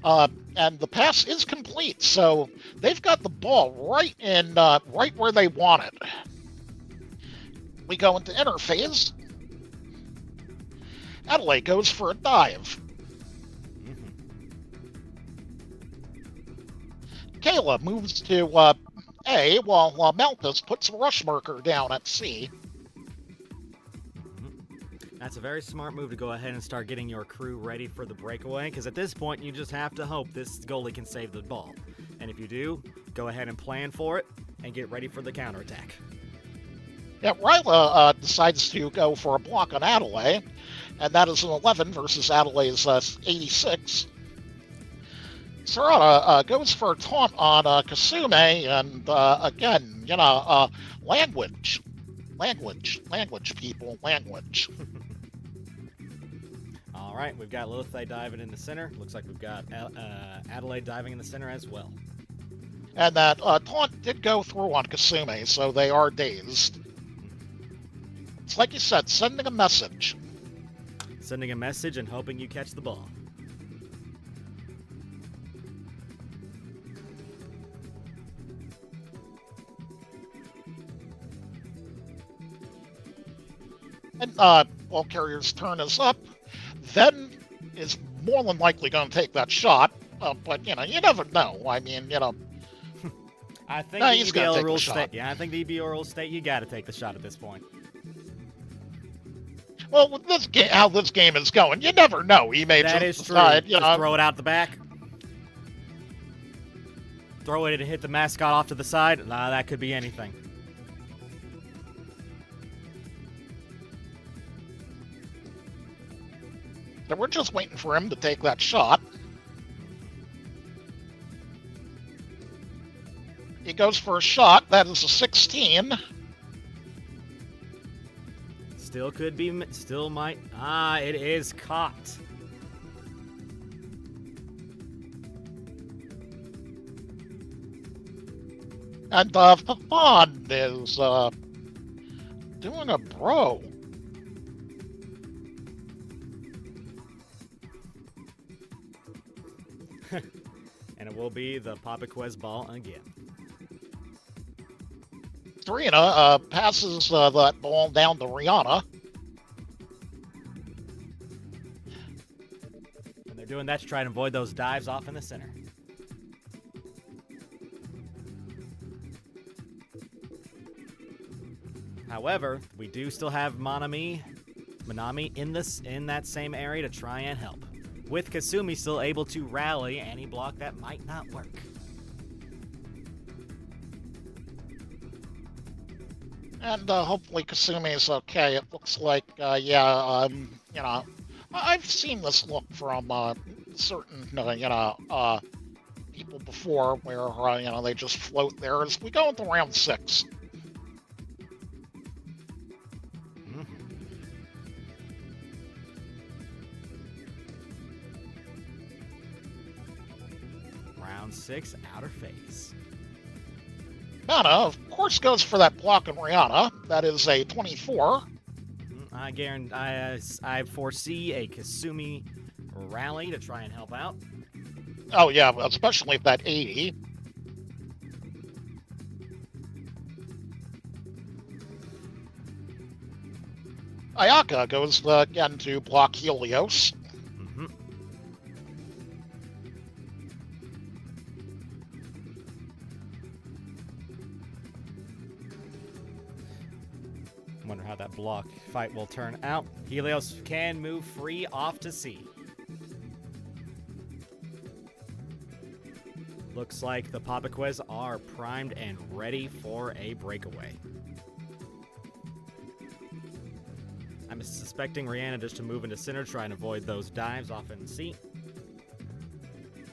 and the pass is complete. So they've got the ball right where they want it. We go into interphase. Adelaide goes for a dive. Kayla moves to A, while Malthus puts a rush marker down at C. That's a very smart move to go ahead and start getting your crew ready for the breakaway, because at this point, you just have to hope this goalie can save the ball. And if you do, go ahead and plan for it and get ready for the counterattack. Yeah, Ryla decides to go for a block on Adelaide, and that is an 11 versus Adelaide's 86. Sarada goes for a taunt on Kasume, and again, language, people, language. All right, we've got Lilithai diving in the center. Looks like we've got Adelaide diving in the center as well. And that taunt did go through on Kasume, so they are dazed. It's like you said, sending a message. Sending a message and hoping you catch the ball. And ball carrier's turn is up. Then is more than likely going to take that shot. But, you never know. I mean, I think the EBL rules state. Yeah, I think the EBL rules state you got to take the shot at this point. Well, with this game, how this game is going, you never know. He may that just is true. decide, Just throw it out the back. Throw it and hit the mascot off to the side. Nah, that could be anything. So we're just waiting for him to take that shot. He goes for a shot. That is a 16. Still could be, still might. Ah, it is caught. And Fafan is doing a bro. And it will be the Poppy-Kweh's ball again. Serena passes that ball down to Rihanna. And they're doing that to try and avoid those dives off in the center. However, we do still have Manami in that same area to try and help. With Kasumi still able to rally any block that might not work. And hopefully Kasumi's okay. It looks like, you know, I've seen this look from certain, people before where, they just float there as we go into round 6. Round 6, outer phase. Mana, of course, goes for that block on Rihanna. That is a 24. I guarantee, I foresee a Kasumi rally to try and help out. Oh, yeah, especially if that 80. Ayaka goes again to block Helios. Wonder how that block fight will turn out. Helios can move free off to C. Looks like the Poppy-Kwehs are primed and ready for a breakaway. I'm suspecting Rihanna just to move into center, try and avoid those dives off in C.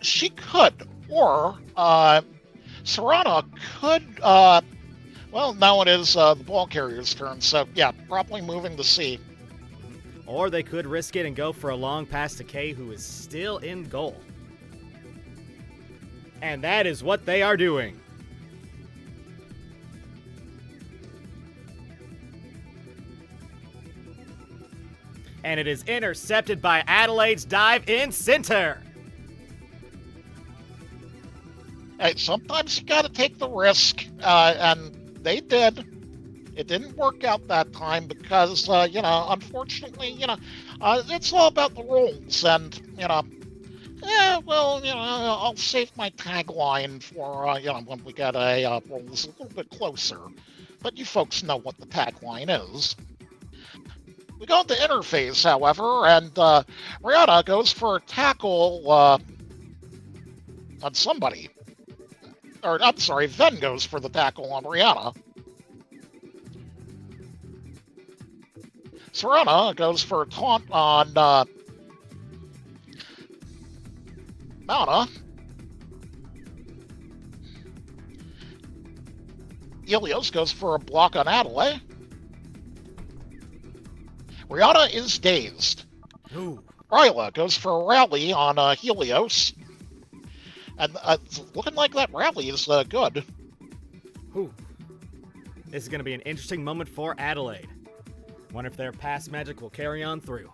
She could, or Serrano could. Well, now it is the ball carrier's turn, so yeah, probably moving to C. Or they could risk it and go for a long pass to K, who is still in goal. And that is what they are doing. And it is intercepted by Adelaide's dive in center. Hey, sometimes you gotta take the risk, and they did. It didn't work out that time because, unfortunately, it's all about the rules, and, I'll save my tagline for, when we get a rules a little bit closer. But you folks know what the tagline is. We go into interface, however, and Rihanna goes for a tackle on somebody. Or, I'm sorry, Ven goes for the tackle on Rihanna. Serena goes for a taunt on Mauna. Helios goes for a block on Adelaide. Rihanna is dazed. Ooh. Ryla goes for a rally on Helios. And it's looking like that rally is good. Ooh. This is going to be an interesting moment for Adelaide. Wonder if their pass magic will carry on through.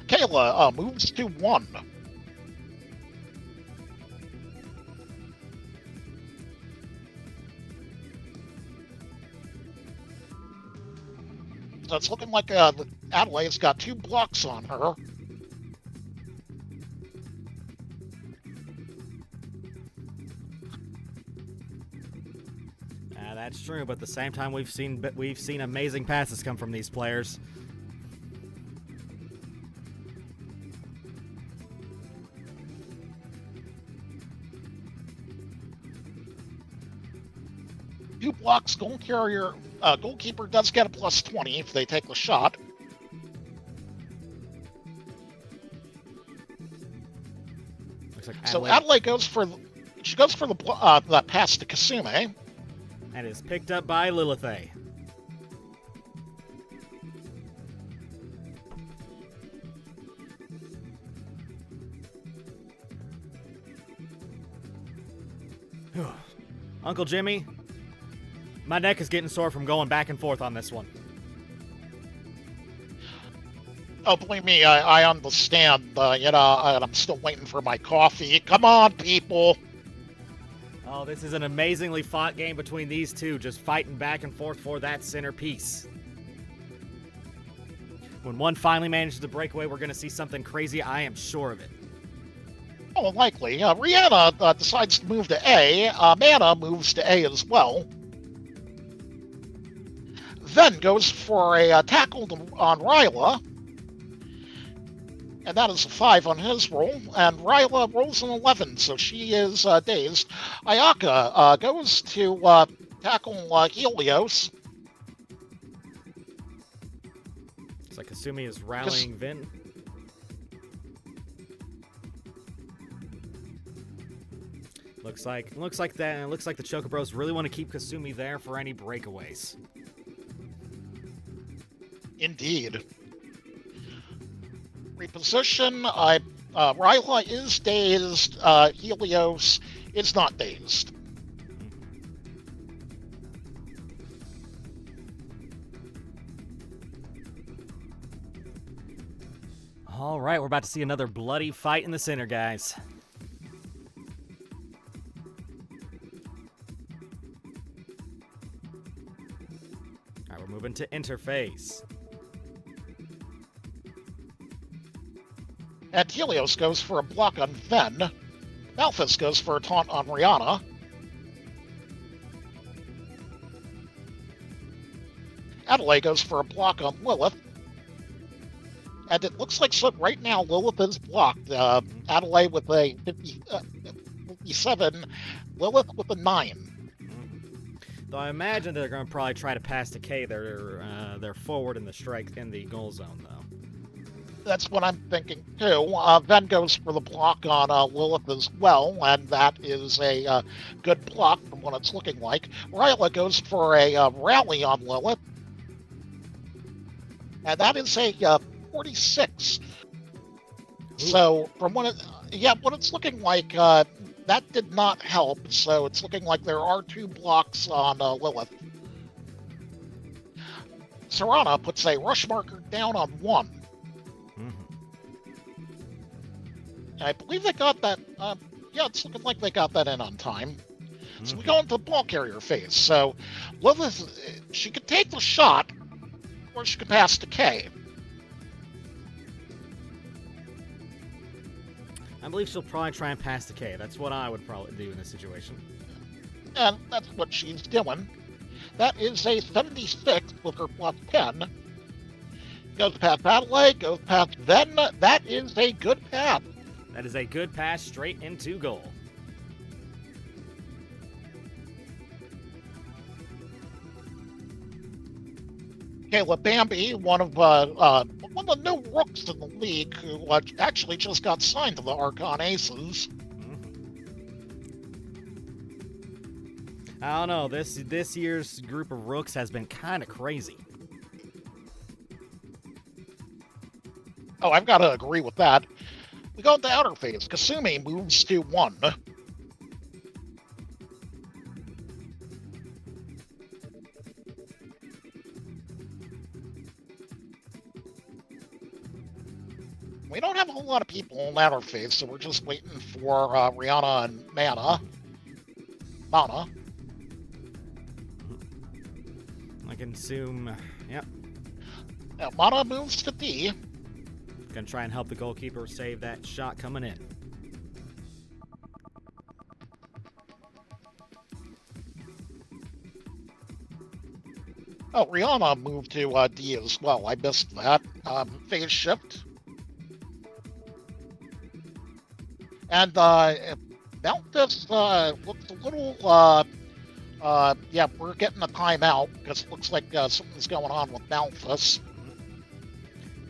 Kayla moves to 1. So it's looking like Adelaide's got 2 blocks on her. That's true, but at the same time, we've seen amazing passes come from these players. Two blocks, goalkeeper does get a +20 if they take the shot. Looks like So Adelaide goes for the pass to Kasume. And is picked up by Lilithé. Uncle Jimmy, my neck is getting sore from going back and forth on this one. Oh, believe me, I understand. And I'm still waiting for my coffee. Come on, people. Oh, this is an amazingly fought game between these two, just fighting back and forth for that centerpiece. When one finally manages to break away, we're going to see something crazy. I am sure of it. Oh, likely. Rihanna decides to move to A. Mana moves to A as well. Then goes for a tackle on Ryla. And that is a 5 on his roll. And Ryla rolls an 11, so she is dazed. Ayaka goes to tackle Helios. Looks like Kasumi is rallying Vin. Looks like the Chocobros really want to keep Kasumi there for any breakaways. Indeed. Reposition. Ryla is dazed. Helios is not dazed. All right, we're about to see another bloody fight in the center, guys. All right, we're moving to interface. And Helios goes for a block on Ven. Malphus goes for a taunt on Rihanna. Adelaide goes for a block on Lilith. And it looks like right now Lilith is blocked. Adelaide with a 57, Lilith with a 9. Though I imagine they're going to probably try to pass to K. They're forward in the strike in the goal zone, though. That's what I'm thinking, too. Ven goes for the block on Lilith as well, and that is a good block from what it's looking like. Ryla goes for a rally on Lilith, and that is a 46. So, from what it's looking like, that did not help, so it's looking like there are 2 blocks on Lilith. Serana puts a rush marker down on 1. I believe they got that, it's looking like they got that in on time. So we go into the ball carrier phase. So Lilith, she could take the shot, or she could pass to K. I believe she'll probably try and pass to K. That's what I would probably do in this situation. And that's what she's doing. That is a 76 with her plus 10. Goes past Adelaide, goes past Ven. That is a good pass. That is a good pass straight into goal. Caleb Bambi, one of the new rooks in the league, who actually just got signed to the Archon Aces. I don't know. This year's group of rooks has been kind of crazy. Oh, I've got to agree with that. We go into outer phase. Kasumi moves to 1. We don't have a whole lot of people in outer phase, so we're just waiting for Rihanna and Mana. I can assume, yep. Now, Mana moves to D. Gonna try and help the goalkeeper save that shot coming in. Oh, Rihanna moved to D as well. I missed that. Phase shift. And Malphus looks a little, we're getting a timeout because it looks like something's going on with Malphus.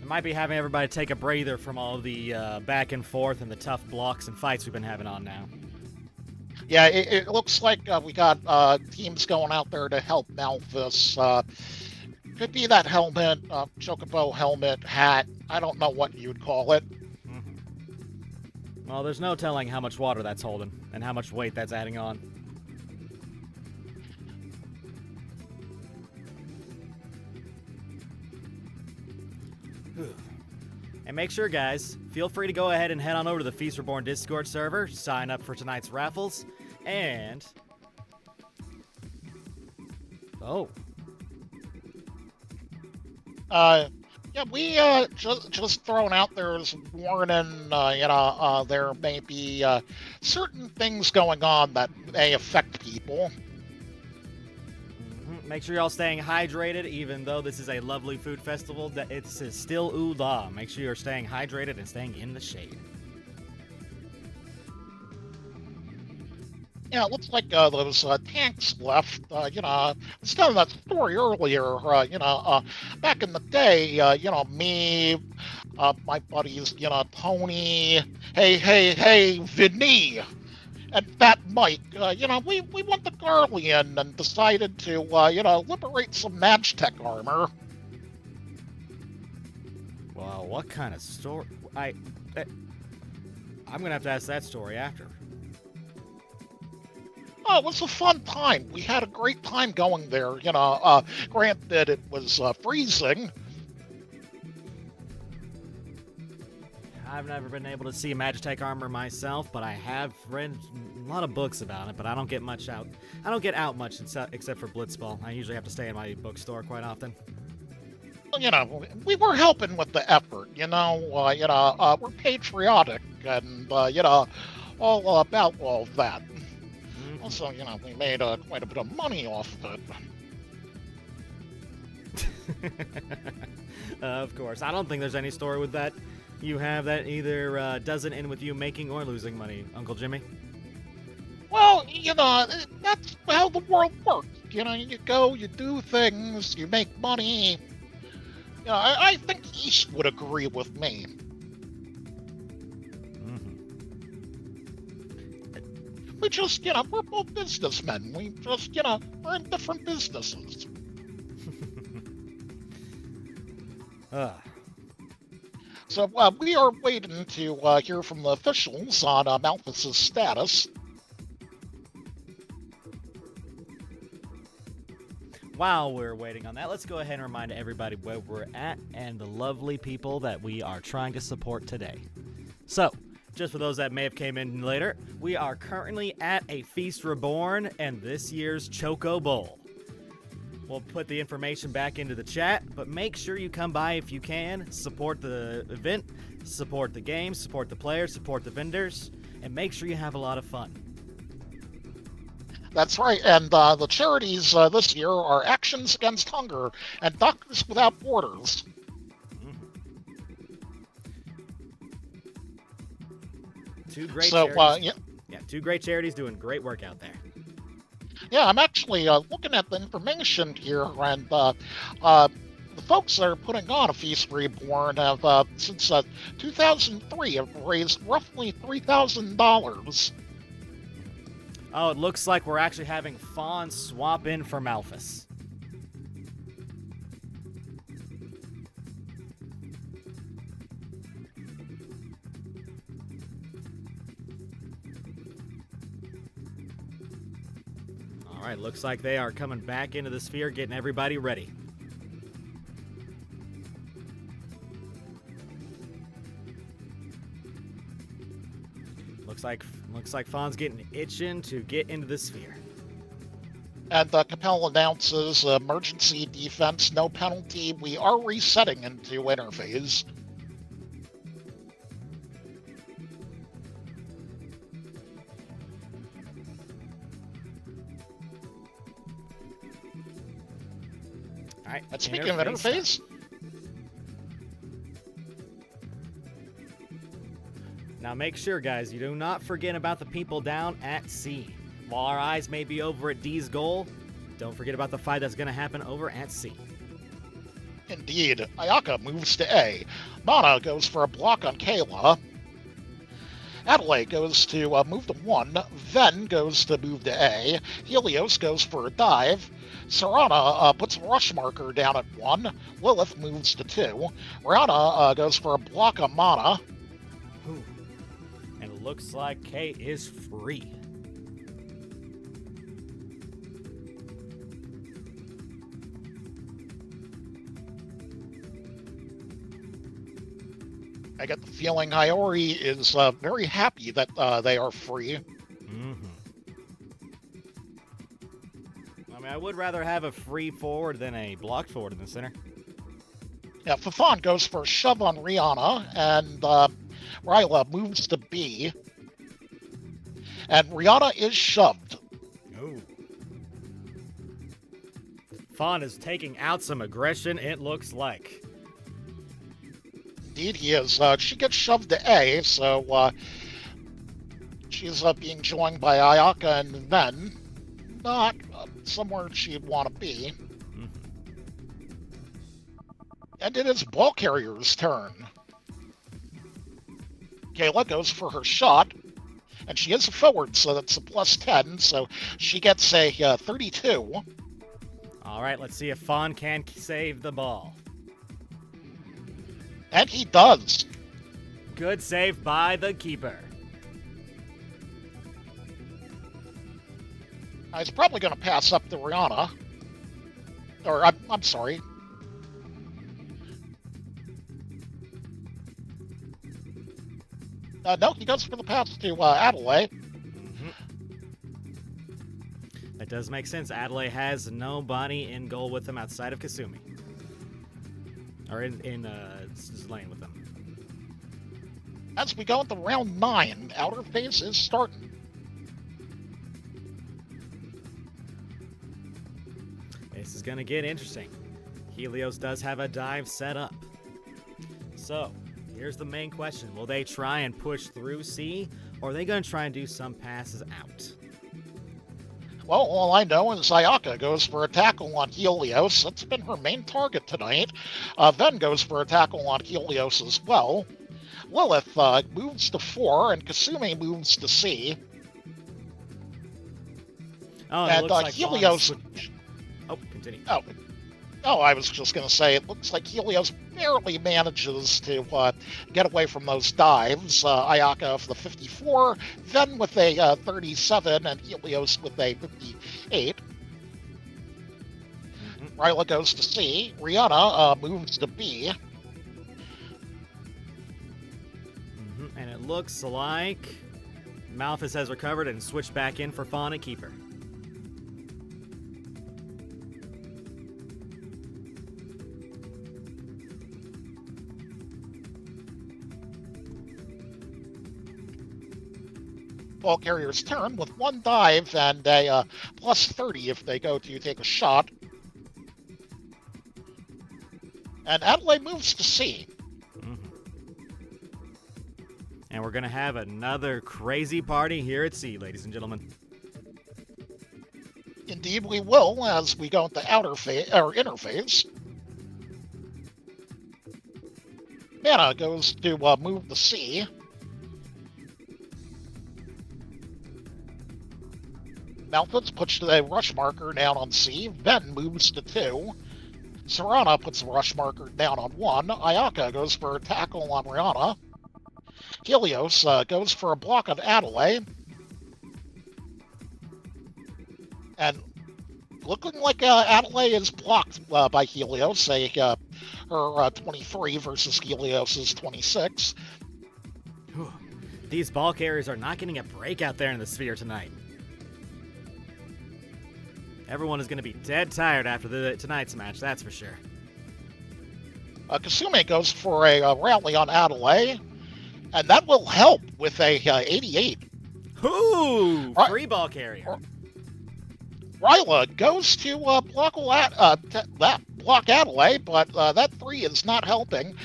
Might be having everybody take a breather from all the back and forth and the tough blocks and fights we've been having on now. Yeah, it looks like we got teams going out there to help Malphus. Could be that helmet, Choco-Bowl helmet, hat. I don't know what you'd call it. Well, there's no telling how much water that's holding and how much weight that's adding on. And make sure, guys, feel free to go ahead and head on over to the Feast Reborn Discord server, sign up for tonight's raffles, and... Oh. Yeah, we just thrown out there as a warning, there may be certain things going on that may affect people. Make sure you're all staying hydrated, even though this is a lovely food festival. That it's still ooh-la. Make sure you're staying hydrated and staying in the shade. Yeah, it looks like those tanks left. I was telling that story earlier. Back in the day, me, my buddies, Tony, hey, Vinny, and Fat Mike, we went to Garlean and decided to, liberate some Magtech armor. Well, what kind of story? I'm gonna have to ask that story after. Oh, it was a fun time. We had a great time going there. Granted, it was freezing. I've never been able to see Magitech armor myself, but I have read a lot of books about it, but I don't get much out. I don't get out much except for Blitzball. I usually have to stay in my bookstore quite often. We were helping with the effort, we're patriotic and, all about all that. Mm-hmm. Also, we made quite a bit of money off of it. Of course. I don't think there's any story with that you have that either doesn't end with you making or losing money, Uncle Jimmy. Well, that's how the world works. You go, you do things, you make money. I think East would agree with me. Mm-hmm. We just, we're both businessmen. We just, we're in different businesses. So we are waiting to hear from the officials on Malthus's status. While we're waiting on that, let's go ahead and remind everybody where we're at and the lovely people that we are trying to support today. So, just for those that may have came in later, we are currently at a Feast Reborn and this year's Choco-Bowl. We'll put the information back into the chat, but make sure you come by if you can, support the event, support the game, support the players, support the vendors, and make sure you have a lot of fun. That's right, and the charities this year are Actions Against Hunger and Doctors Without Borders. Two great charities. Yeah, two great charities doing great work out there. Yeah, I'm actually looking at the information here, and the folks that are putting on a Feast Reborn have, since 2003, have raised roughly $3,000. Oh, it looks like we're actually having Fawn swap in for Malthus. All right, looks like they are coming back into the sphere, getting everybody ready. Looks like Fawn's getting itching to get into the sphere. And Capel announces emergency defense, no penalty. We are resetting into interphase. All right. And speaking of interphase. Now make sure, guys, you do not forget about the people down at C. While our eyes may be over at D's goal, don't forget about the fight that's going to happen over at C. Indeed. Ayaka moves to A. Mana goes for a block on Kayla. Adelaide goes to move to 1. Ven goes to move to A. Helios goes for a dive. Serana puts a rush marker down at 1. Lilith moves to 2. Rihanna goes for a block on Mana. Ooh. And it looks like K is free. I get the feeling Iori is very happy that they are free. Mm-hmm. I mean, I would rather have a free forward than a blocked forward in the center. Yeah, Fafan goes for a shove on Rihanna, and Ryla moves to B. And Rihanna is shoved. Oh. Fawn is taking out some aggression, it looks like. Indeed, he is. She gets shoved to A, so she's being joined by Ayaka and Ven. Not somewhere she'd want to be. Mm-hmm. And it is ball carrier's turn. Kayla goes for her shot, and she is a forward, so that's a plus 10, so she gets a 32. All right, let's see if Fawn can save the ball. And he does. Good save by the keeper. He's probably going to pass up to Rihanna. Or, I'm sorry. No, he goes for the pass to Adelaide. Mm-hmm. That does make sense. Adelaide has nobody in goal with them outside of Kasumi. Or in lane with them. As we go into round 9, outer phase is starting. This is going to get interesting. Helios does have a dive set up. So, here's the main question. Will they try and push through C, or are they going to try and do some passes out? Well, all I know is Ayaka goes for a tackle on Helios. That's been her main target tonight. Then goes for a tackle on Helios as well. Lilith moves to 4, and Kasumi moves to C. Oh, and it looks like Helios... Oh, continue. Oh, I was just going to say, it looks like Helios barely manages to get away from those dives. Ayaka for the 54, then with a 37, and Helios with a 58. Mm-hmm. Ryla goes to C. Rihanna moves to B. Mm-hmm. And it looks like Malphus has recovered and switched back in for Fawn at keeper. Ball carrier's turn with 1 dive and a plus 30 if they go to take a shot. And Adelaide moves to C. Mm-hmm. And we're going to have another crazy party here at C, ladies and gentlemen. Indeed, we will as we go into outer phase or inner phase. Mana goes to move to C. Malphus puts the rush marker down on C. Ven moves to 2. Serana puts the rush marker down on 1. Ayaka goes for a tackle on Rihanna. Helios goes for a block on Adelaide. And looking like Adelaide is blocked by Helios, her 23 versus Helios's 26. These ball carriers are not getting a break out there in the sphere tonight. Everyone is going to be dead tired after tonight's match, that's for sure. Kasumi goes for a rally on Adelaide, and that will help with a 88. Ooh, free ball carrier. Ryla goes to block Adelaide, but that 3 is not helping.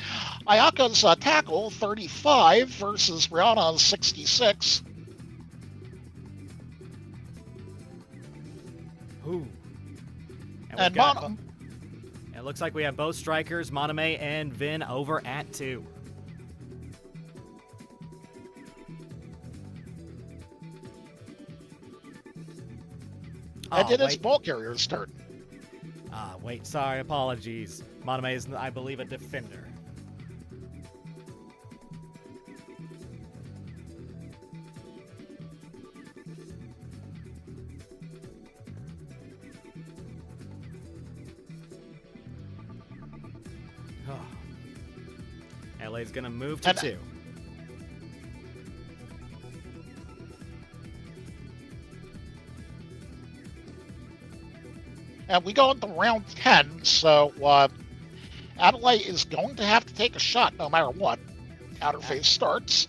Ayaka's tackle, 35 versus Rihanna's 66. Ooh. And it looks like we have both strikers, Moname and Vin, over at 2. And it is ball carrier's turn. Wait, sorry, apologies. Moname is, I believe, a defender. It Adelaide's going to move to 2. And we go into round 10, so Adelaide is going to have to take a shot no matter what. Outer phase starts.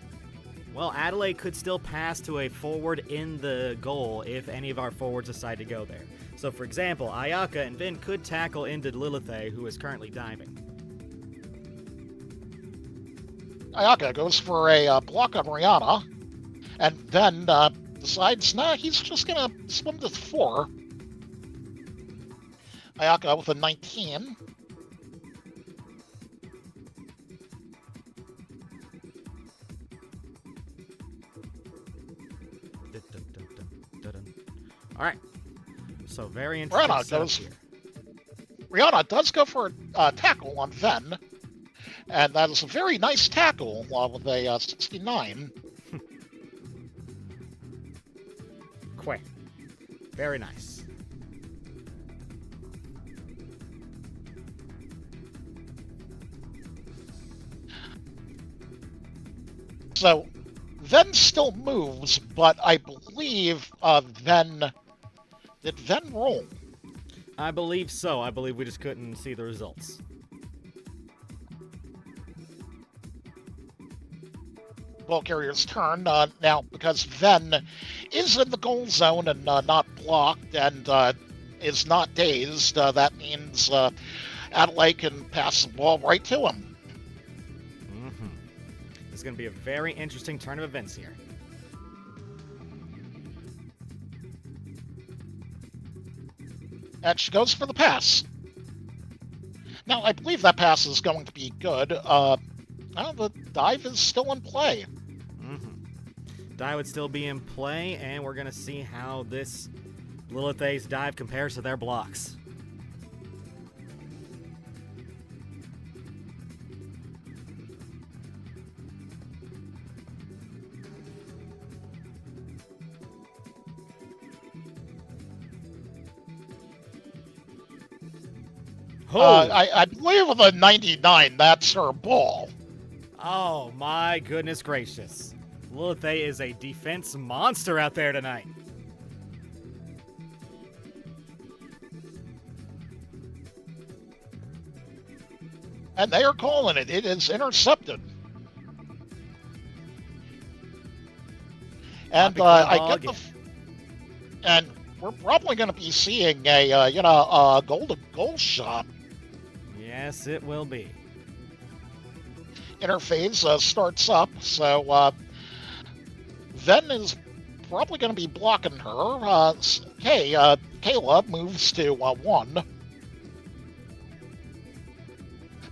Well, Adelaide could still pass to a forward in the goal if any of our forwards decide to go there. So, for example, Ayaka and Vin could tackle into Lilithé, who is currently diving. Ayaka goes for a block on Rihanna, and then decides, nah, he's just going to swim to 4. Ayaka with a 19. All right. So very interesting. Rihanna does go for a tackle on Ven, and that is a very nice tackle with a 69. Kweh. Very nice. So Ven still moves, but I believe did Ven roll? I believe so. I believe we just couldn't see the results. Ball carrier's turn now, because Ven is in the goal zone and not blocked and is not dazed. That means Adelaide can pass the ball right to him. This is going to be a very interesting turn of events here. And she goes for the pass. Now, I believe that pass is going to be good. The dive is still in play. Dive would still be in play, and we're going to see how this Lilithay's dive compares to their blocks. I believe with a 99, that's her ball. Oh, my goodness gracious. Lilithé is a defense monster out there tonight. And they are calling it. It is intercepted. And and we're probably going to be seeing a goal shot. Yes, it will be. Interphase starts up, so Ven is probably going to be blocking her. Kayla moves to 1.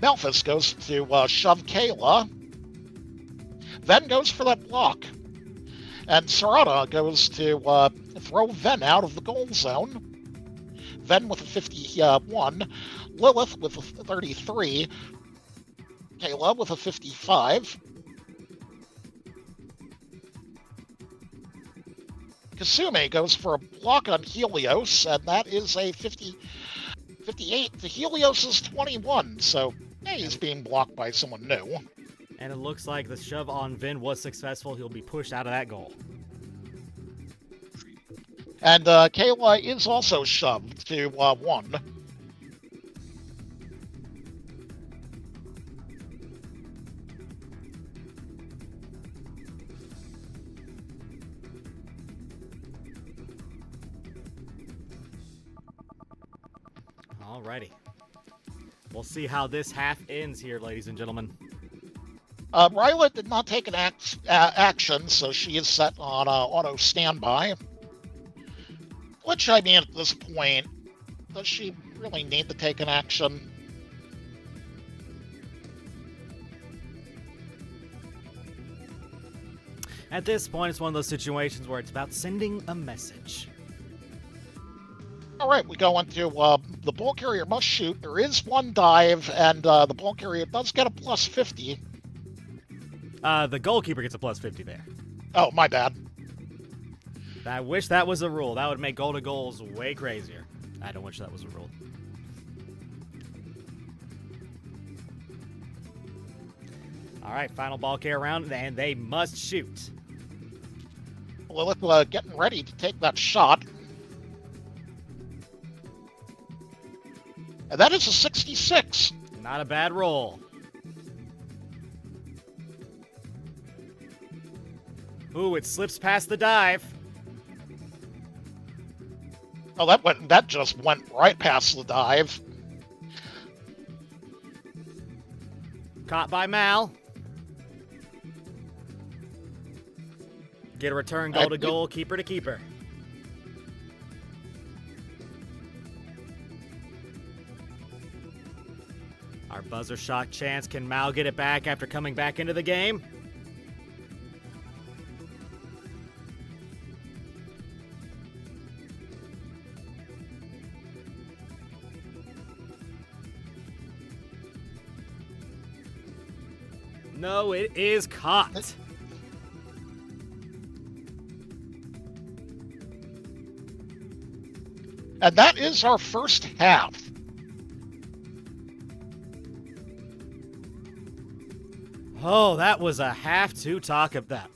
Malphus goes to shove Kayla. Ven goes for that block. And Sarada goes to throw Ven out of the goal zone. Ven with a 51. Lilith with a 33. Kayla with a 55. Kasume goes for a block on Helios, and that is a 58 to Helios' 21, so he's being blocked by someone new. And it looks like the shove on Vin was successful. He'll be pushed out of that goal. And Kayla is also shoved to 1. Alrighty. We'll see how this half ends here, ladies and gentlemen. Ryla did not take an action, so she is set on auto standby. Which, I mean, at this point, does she really need to take an action? At this point, it's one of those situations where it's about sending a message. All right, we go into the ball carrier must shoot. There is one dive, and the ball carrier does get a plus 50. The goalkeeper gets a plus 50 there. Oh, my bad. I wish that was a rule. That would make goal-to-goals way crazier. I don't wish that was a rule. All right, final ball carrier round, and they must shoot. Lilith getting ready to take that shot. And that is a 66. Not a bad roll. Ooh, it slips past the dive. Oh, that just went right past the dive. Caught by Mal. Get a return, goal to goal, keeper to keeper. Our buzzer shot chance. Can Mal get it back after coming back into the game? No, it is caught. And that is our first half. Oh, that was a half to talk about.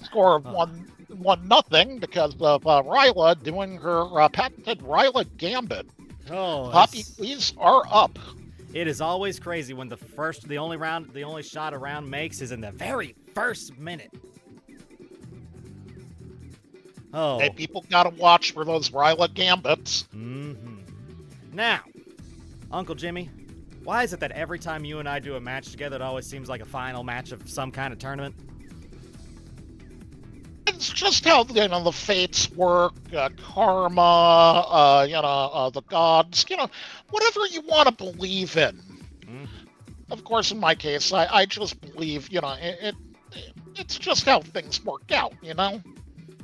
Score of 1-0 because of Ryla doing her patented Ryla Gambit. Oh, Poppy-Kwehs are up. It is always crazy when the only shot a round makes is in the very first minute. Oh. Hey, people gotta watch for those Ryla Gambits. Mm-hmm. Now, Uncle Jimmy, why is it that every time you and I do a match together, it always seems like a final match of some kind of tournament? It's just how the fates work, karma, the gods, whatever you want to believe in. Mm-hmm. Of course, in my case, I just believe, it's just how things work out,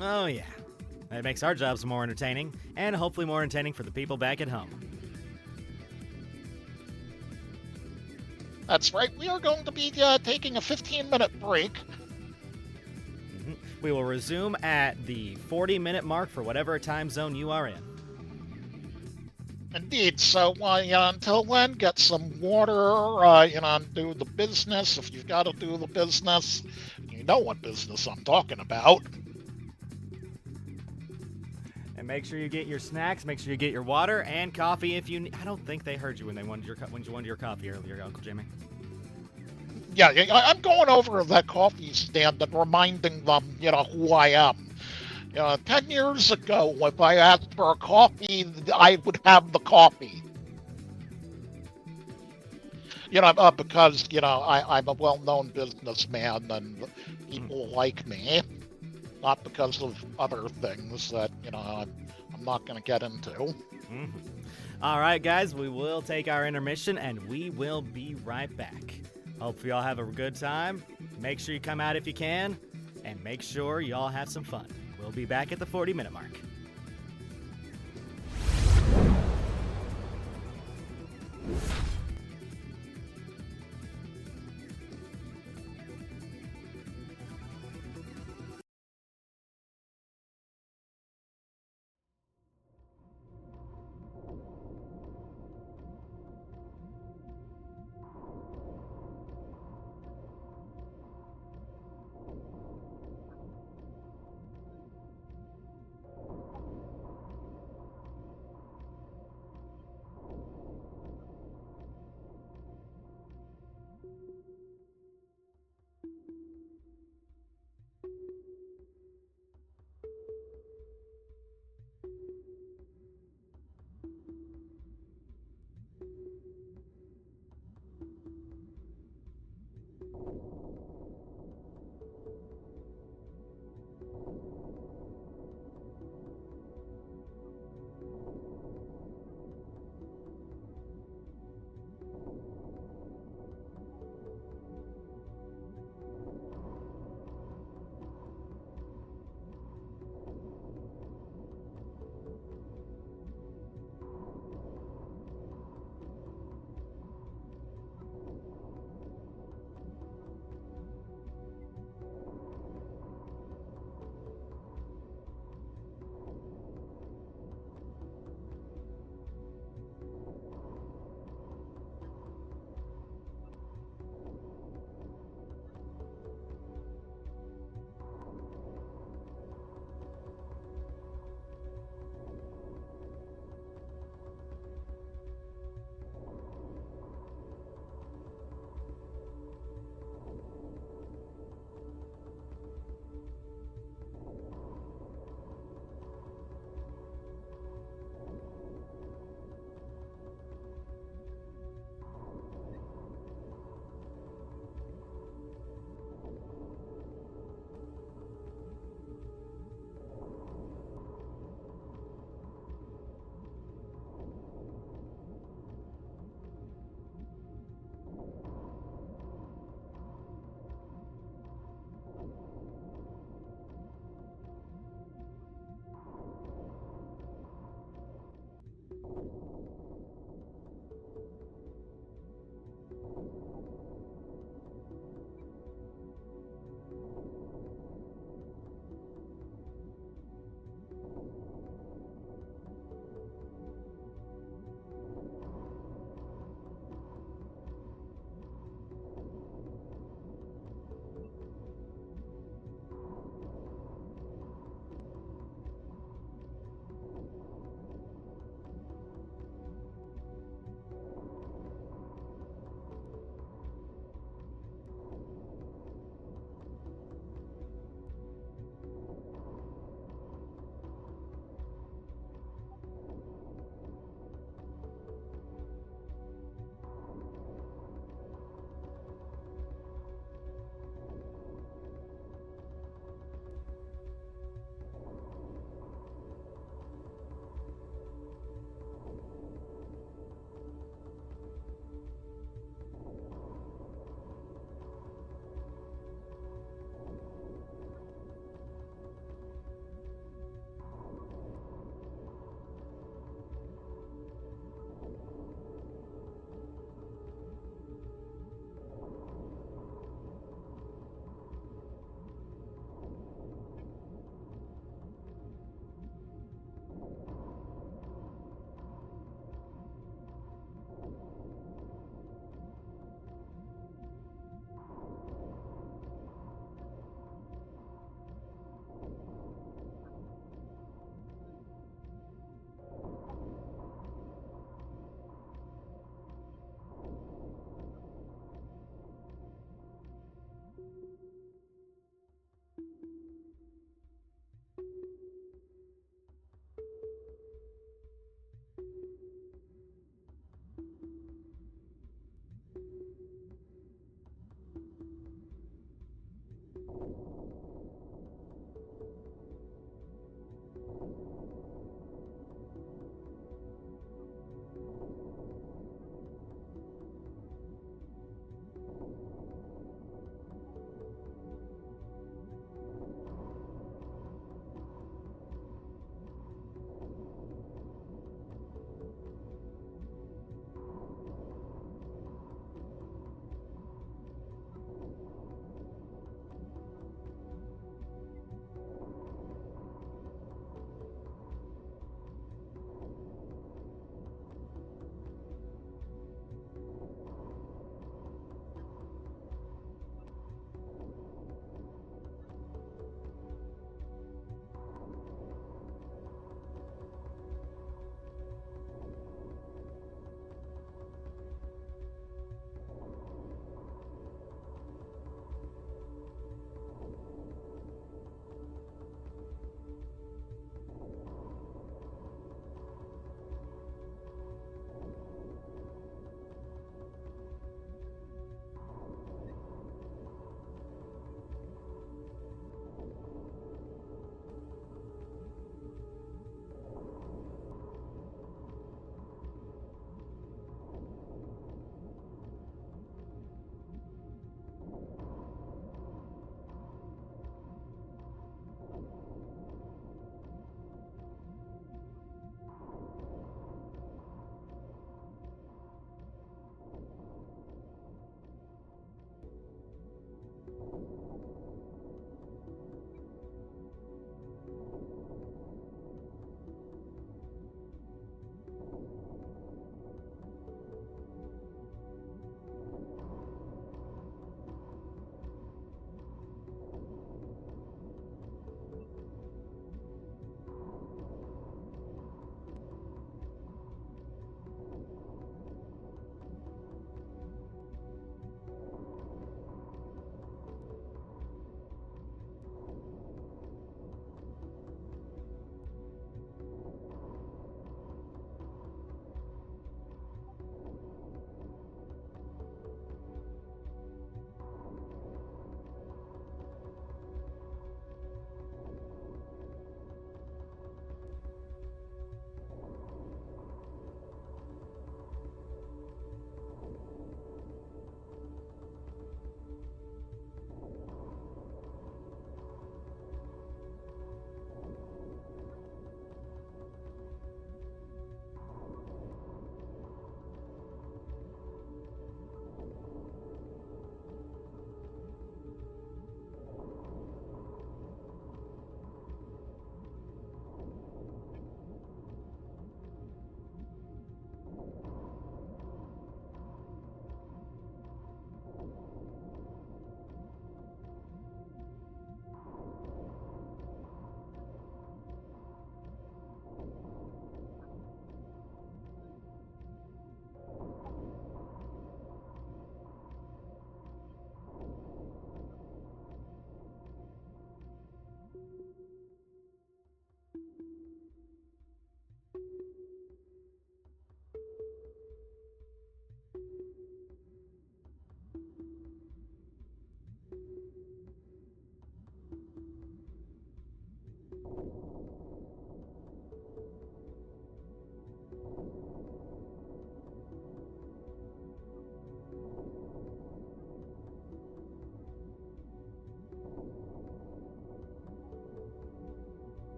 Oh yeah, that makes our jobs more entertaining, and hopefully more entertaining for the people back at home. That's right. We are going to be taking a 15-minute break. We will resume at the 40-minute mark for whatever time zone you are in. Indeed. So until then, get some water, do the business. If you've got to do the business, you know what business I'm talking about. And make sure you get your snacks, make sure you get your water and coffee if you I don't think they heard you when you wanted your coffee earlier, Uncle Jimmy. Yeah, I'm going over that coffee stand and reminding them, who I am. 10 years ago, if I asked for a coffee, I would have the coffee. Because, I'm a well-known businessman and people like me. Not because of other things that, I'm not going to get into. Mm-hmm. All right, guys, we will take our intermission, and we will be right back. Hope you all have a good time. Make sure you come out if you can, and make sure you all have some fun. We'll be back at the 40-minute mark.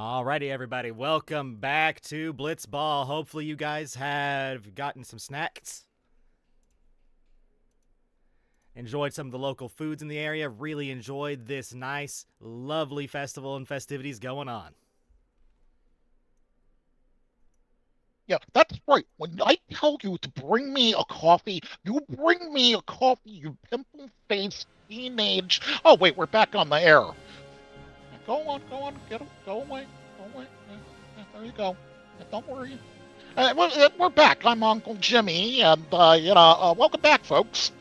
Alrighty, everybody, welcome back to Blitzball. Hopefully you guys have gotten some snacks, enjoyed some of the local foods in the area, really enjoyed this nice, lovely festival and festivities going on. Yeah, that's right. When I tell you to bring me a coffee, you bring me a coffee, you pimple-faced teenage... Oh, wait, we're back on the air. Go on, go away. There you go. Don't worry. We're back. I'm Uncle Jimmy, and, welcome back, folks.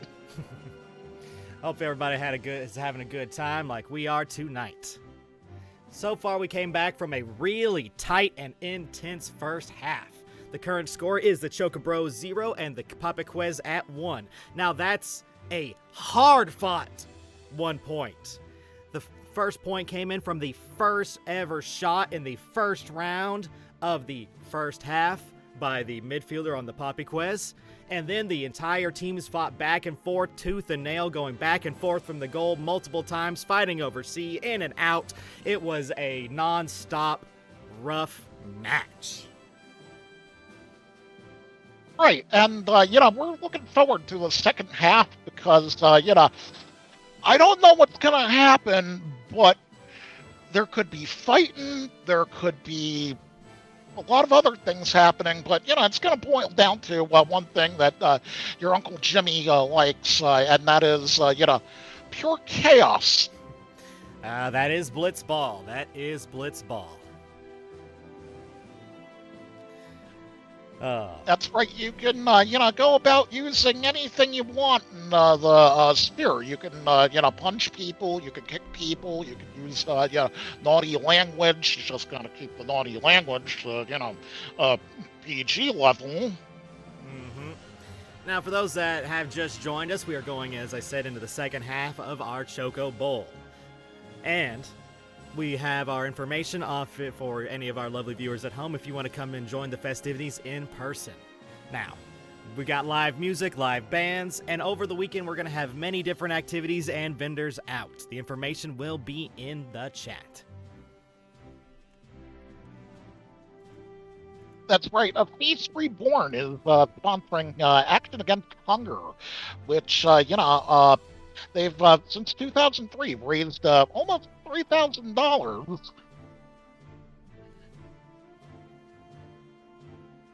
Hope everybody is having a good time like we are tonight. So far, we came back from a really tight and intense first half. The current score is the Chocobros 0 and the Poppy-Kweh at 1. Now, that's a hard-fought 1 point. The first point came in from the first ever shot in the first round of the first half by the midfielder on the Poppy-Kweh. And then the entire teams fought back and forth, tooth and nail, going back and forth from the goal multiple times, fighting over C, in and out. It was a non-stop, rough match. Right, and, we're looking forward to the second half because, I don't know what's going to happen, but there could be fighting, there could be a lot of other things happening, but, it's going to boil down to one thing that your Uncle Jimmy likes, and that is, pure chaos. That is Blitzball. That is Blitzball. That's right. You can, go about using anything you want in the sphere. You can, punch people. You can kick people. You can use, naughty language. You just got to keep the naughty language, PG level. Mm-hmm. Now, for those that have just joined us, we are going, as I said, into the second half of our Choco-Bowl. And we have our information off it for any of our lovely viewers at home if you want to come and join the festivities in person. Now, we got live music, live bands, and over the weekend we're going to have many different activities and vendors out. The information will be in the chat. That's right. Feast Reborn is sponsoring Action Against Hunger, which, they've, since 2003, raised almost $3,000.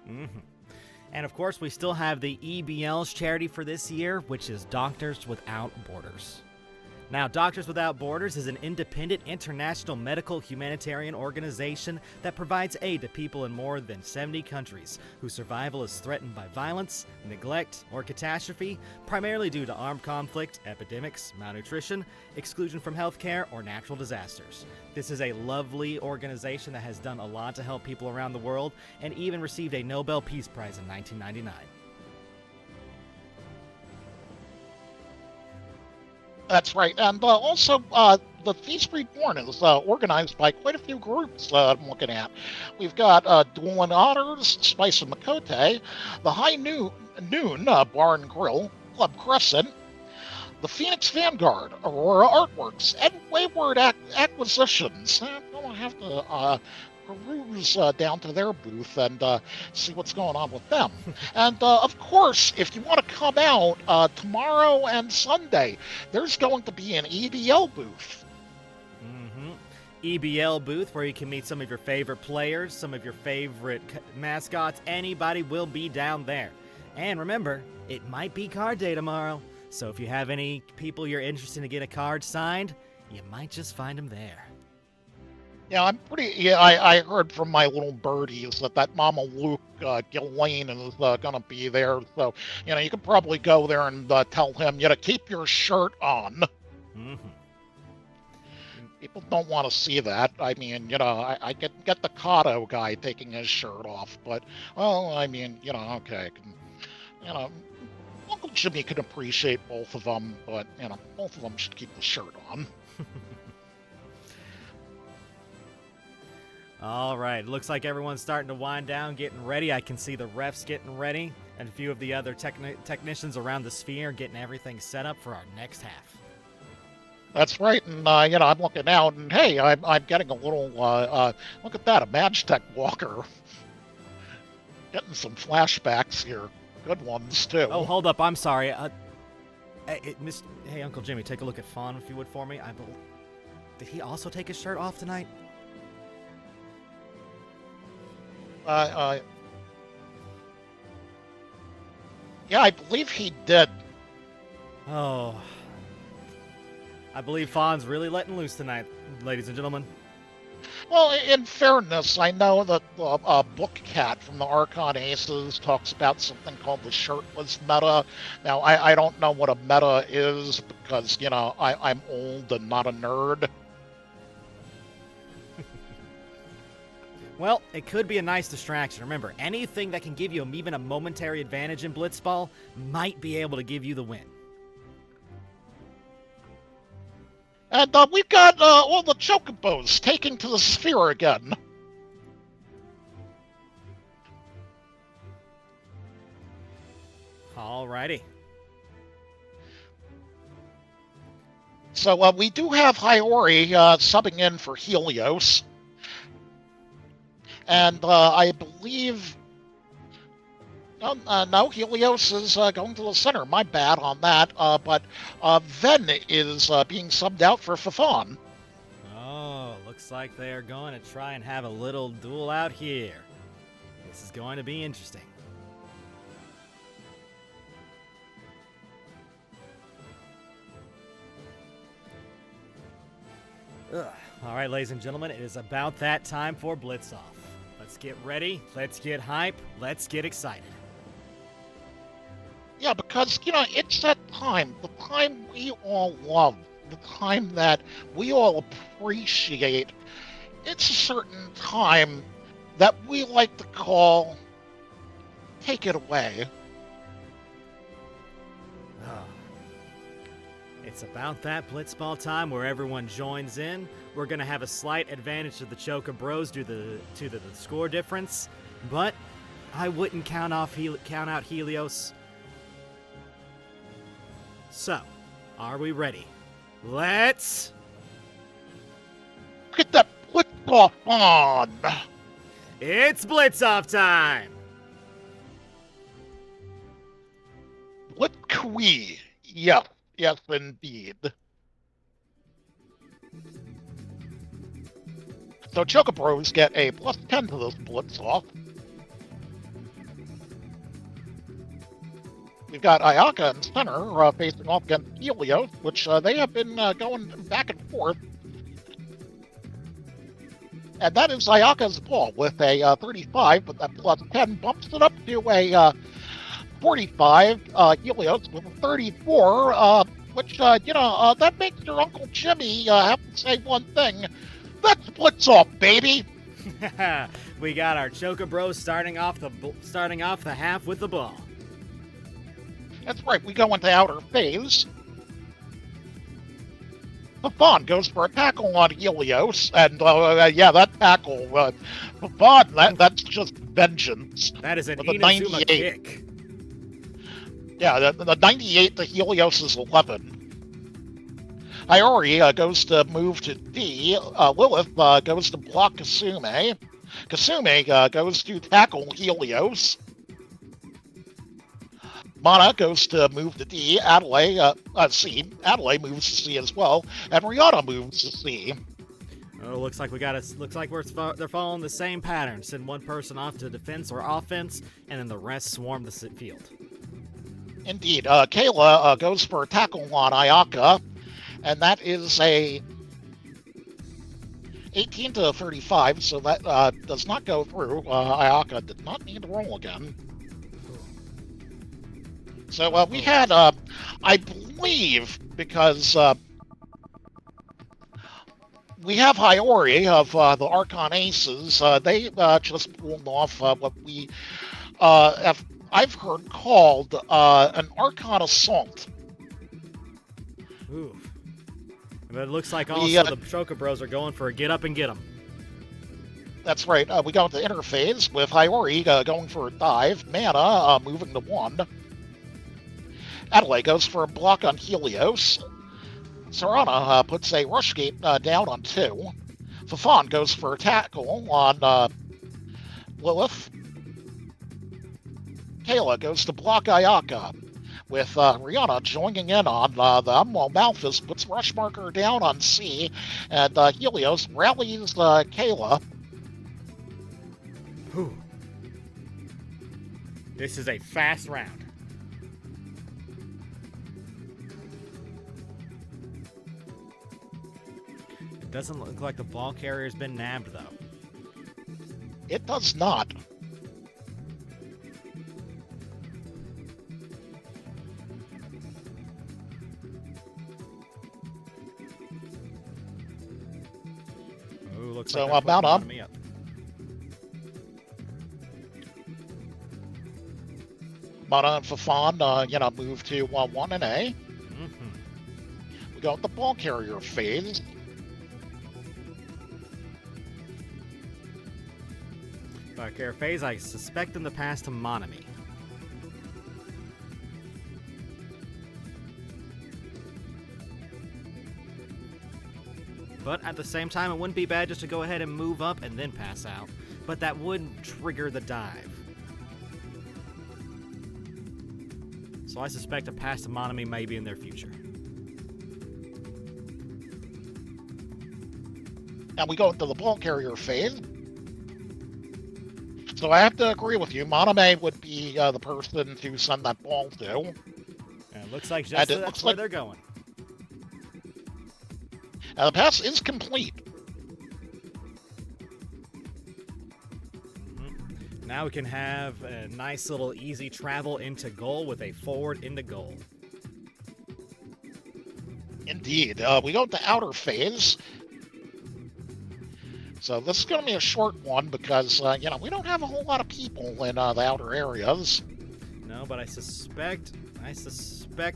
Mm-hmm. And of course, we still have the EBL's charity for this year, which is Doctors Without Borders. Now, Doctors Without Borders is an independent international medical humanitarian organization that provides aid to people in more than 70 countries whose survival is threatened by violence, neglect, or catastrophe, primarily due to armed conflict, epidemics, malnutrition, exclusion from healthcare, or natural disasters. This is a lovely organization that has done a lot to help people around the world and even received a Nobel Peace Prize in 1999. That's right. And also, the Feast Reborn is organized by quite a few groups I'm looking at. We've got Dueling Otters, Spice and Makote, the High Noon Bar and Grill, Club Crescent, the Phoenix Vanguard, Aurora Artworks, and Wayward Acquisitions. I'm going to have to peruse down to their booth and see what's going on with them. And of course, if you want to come out tomorrow and Sunday, there's going to be an EBL booth. Mm-hmm. EBL booth where you can meet some of your favorite players, some of your favorite mascots. Anybody will be down there. And remember, it might be card day tomorrow. So if you have any people you're interested to get a card signed, you might just find them there. Yeah, I heard from my little birdies that Mama Luke Gillane is going to be there. So, you could probably go there and tell him, keep your shirt on. Mm-hmm. People don't want to see that. I mean, I get the Cotto guy taking his shirt off. But, well, I mean, okay. Uncle Jimmy can appreciate both of them. But, both of them should keep the shirt on. All right, looks like everyone's starting to wind down, getting ready. I can see the refs getting ready, and a few of the other technicians around the sphere getting everything set up for our next half. That's right, and I'm looking out, and hey, I'm getting a little. Look at that, a Magitech Walker. Getting some flashbacks here, good ones too. Oh, hold up, I'm sorry. Hey, Uncle Jimmy, take a look at Fawn if you would for me. Did he also take his shirt off tonight? Yeah, I believe he did. Oh. I believe Fawn's really letting loose tonight, ladies and gentlemen. Well, in fairness, I know that Book Cat from the Archon Aces talks about something called the shirtless meta. Now, I don't know what a meta is because, I'm old and not a nerd. Well, it could be a nice distraction. Remember, anything that can give you even a momentary advantage in Blitzball might be able to give you the win. And we've got all the Chocobos taking to the sphere again. Alrighty. So we do have Hiyori subbing in for Helios. And I believe... no, Helios is going to the center. My bad on that. But Ven is being subbed out for Fafon. Oh, looks like they are going to try and have a little duel out here. This is going to be interesting. Ugh. All right, ladies and gentlemen, it is about that time for Blitz Off. Let's get ready, let's get hype, let's get excited. Yeah, because, it's that time, the time we all love, the time that we all appreciate. It's a certain time that we like to call, take it away. It's about that Blitzball time where everyone joins in. We're going to have a slight advantage to the Chocobros due to the score difference, but I wouldn't count out Helios. So, are we ready? Let's Get that Blitzball on! It's Blitz Off time! Blitzball. Yep. Yes, indeed. So Chocobros get a +10 to this Blitz Off. We've got Ayaka in center facing off against Helios, which they have been going back and forth. And that is Ayaka's ball with a 35, but that +10 bumps it up to a 45. Helios with a 34, which, that makes your Uncle Jimmy have to say one thing. That's Blitz Off, baby! We got our Chocobros starting off the half with the ball. That's right, we go into outer phase. Fafon goes for a tackle on Helios, and yeah, that tackle, Fafon, that's just vengeance. That is an with a Inazuma 98. kick. Yeah, the 98 to Helios' 11. Hiyori goes to move to D. Lilith goes to block Kasume. Kasume goes to tackle Helios. Mana goes to move to D. Adelaide, C. Adelaide moves to C as well, and Rihanna moves to C. Oh, looks like they're following the same pattern. Send one person off to defense or offense, and then the rest swarm the field. Indeed. Kayla goes for a tackle on Ayaka, and that is a 18 to 35, so that does not go through. Ayaka did not need to roll again. So we had, I believe, because we have Hiyori of the Archon Aces, they just pulled off what we I've heard called an Archon Assault. Ooh. But it looks like also the Chocobros are going for a get up and get 'em. That's right. We go into interphase with Hiyori going for a dive. Mana moving to 1. Adelaide goes for a block on Helios. Serana puts a rush gate down on 2. Fafon goes for a tackle on Lilith. Kayla goes to block Ayaka, with Rihanna joining in on them, while Malphus puts rush marker down on C, and Helios rallies Kayla. Whew. This is a fast round. It doesn't look like the ball carrier's been nabbed, though. It does not. Ooh, looks So like about up. Me up. Mana and Fafon, move to 1 and A. Mm-hmm. We got the ball carrier phase. Ball carrier phase, I suspect them to pass to Monami. But at the same time, it wouldn't be bad just to go ahead and move up and then pass out. But that would trigger the dive. So I suspect a pass to Monami may be in their future. And we go into the ball carrier phase. So I have to agree with you. Moname would be the person to send that ball to. And it looks like just that's where they're going. The pass is complete. Mm-hmm. Now we can have a nice little easy travel into goal with a forward into goal. Indeed. We go to outer phase. So this is going to be a short one because, we don't have a whole lot of people in the outer areas. No, but I suspect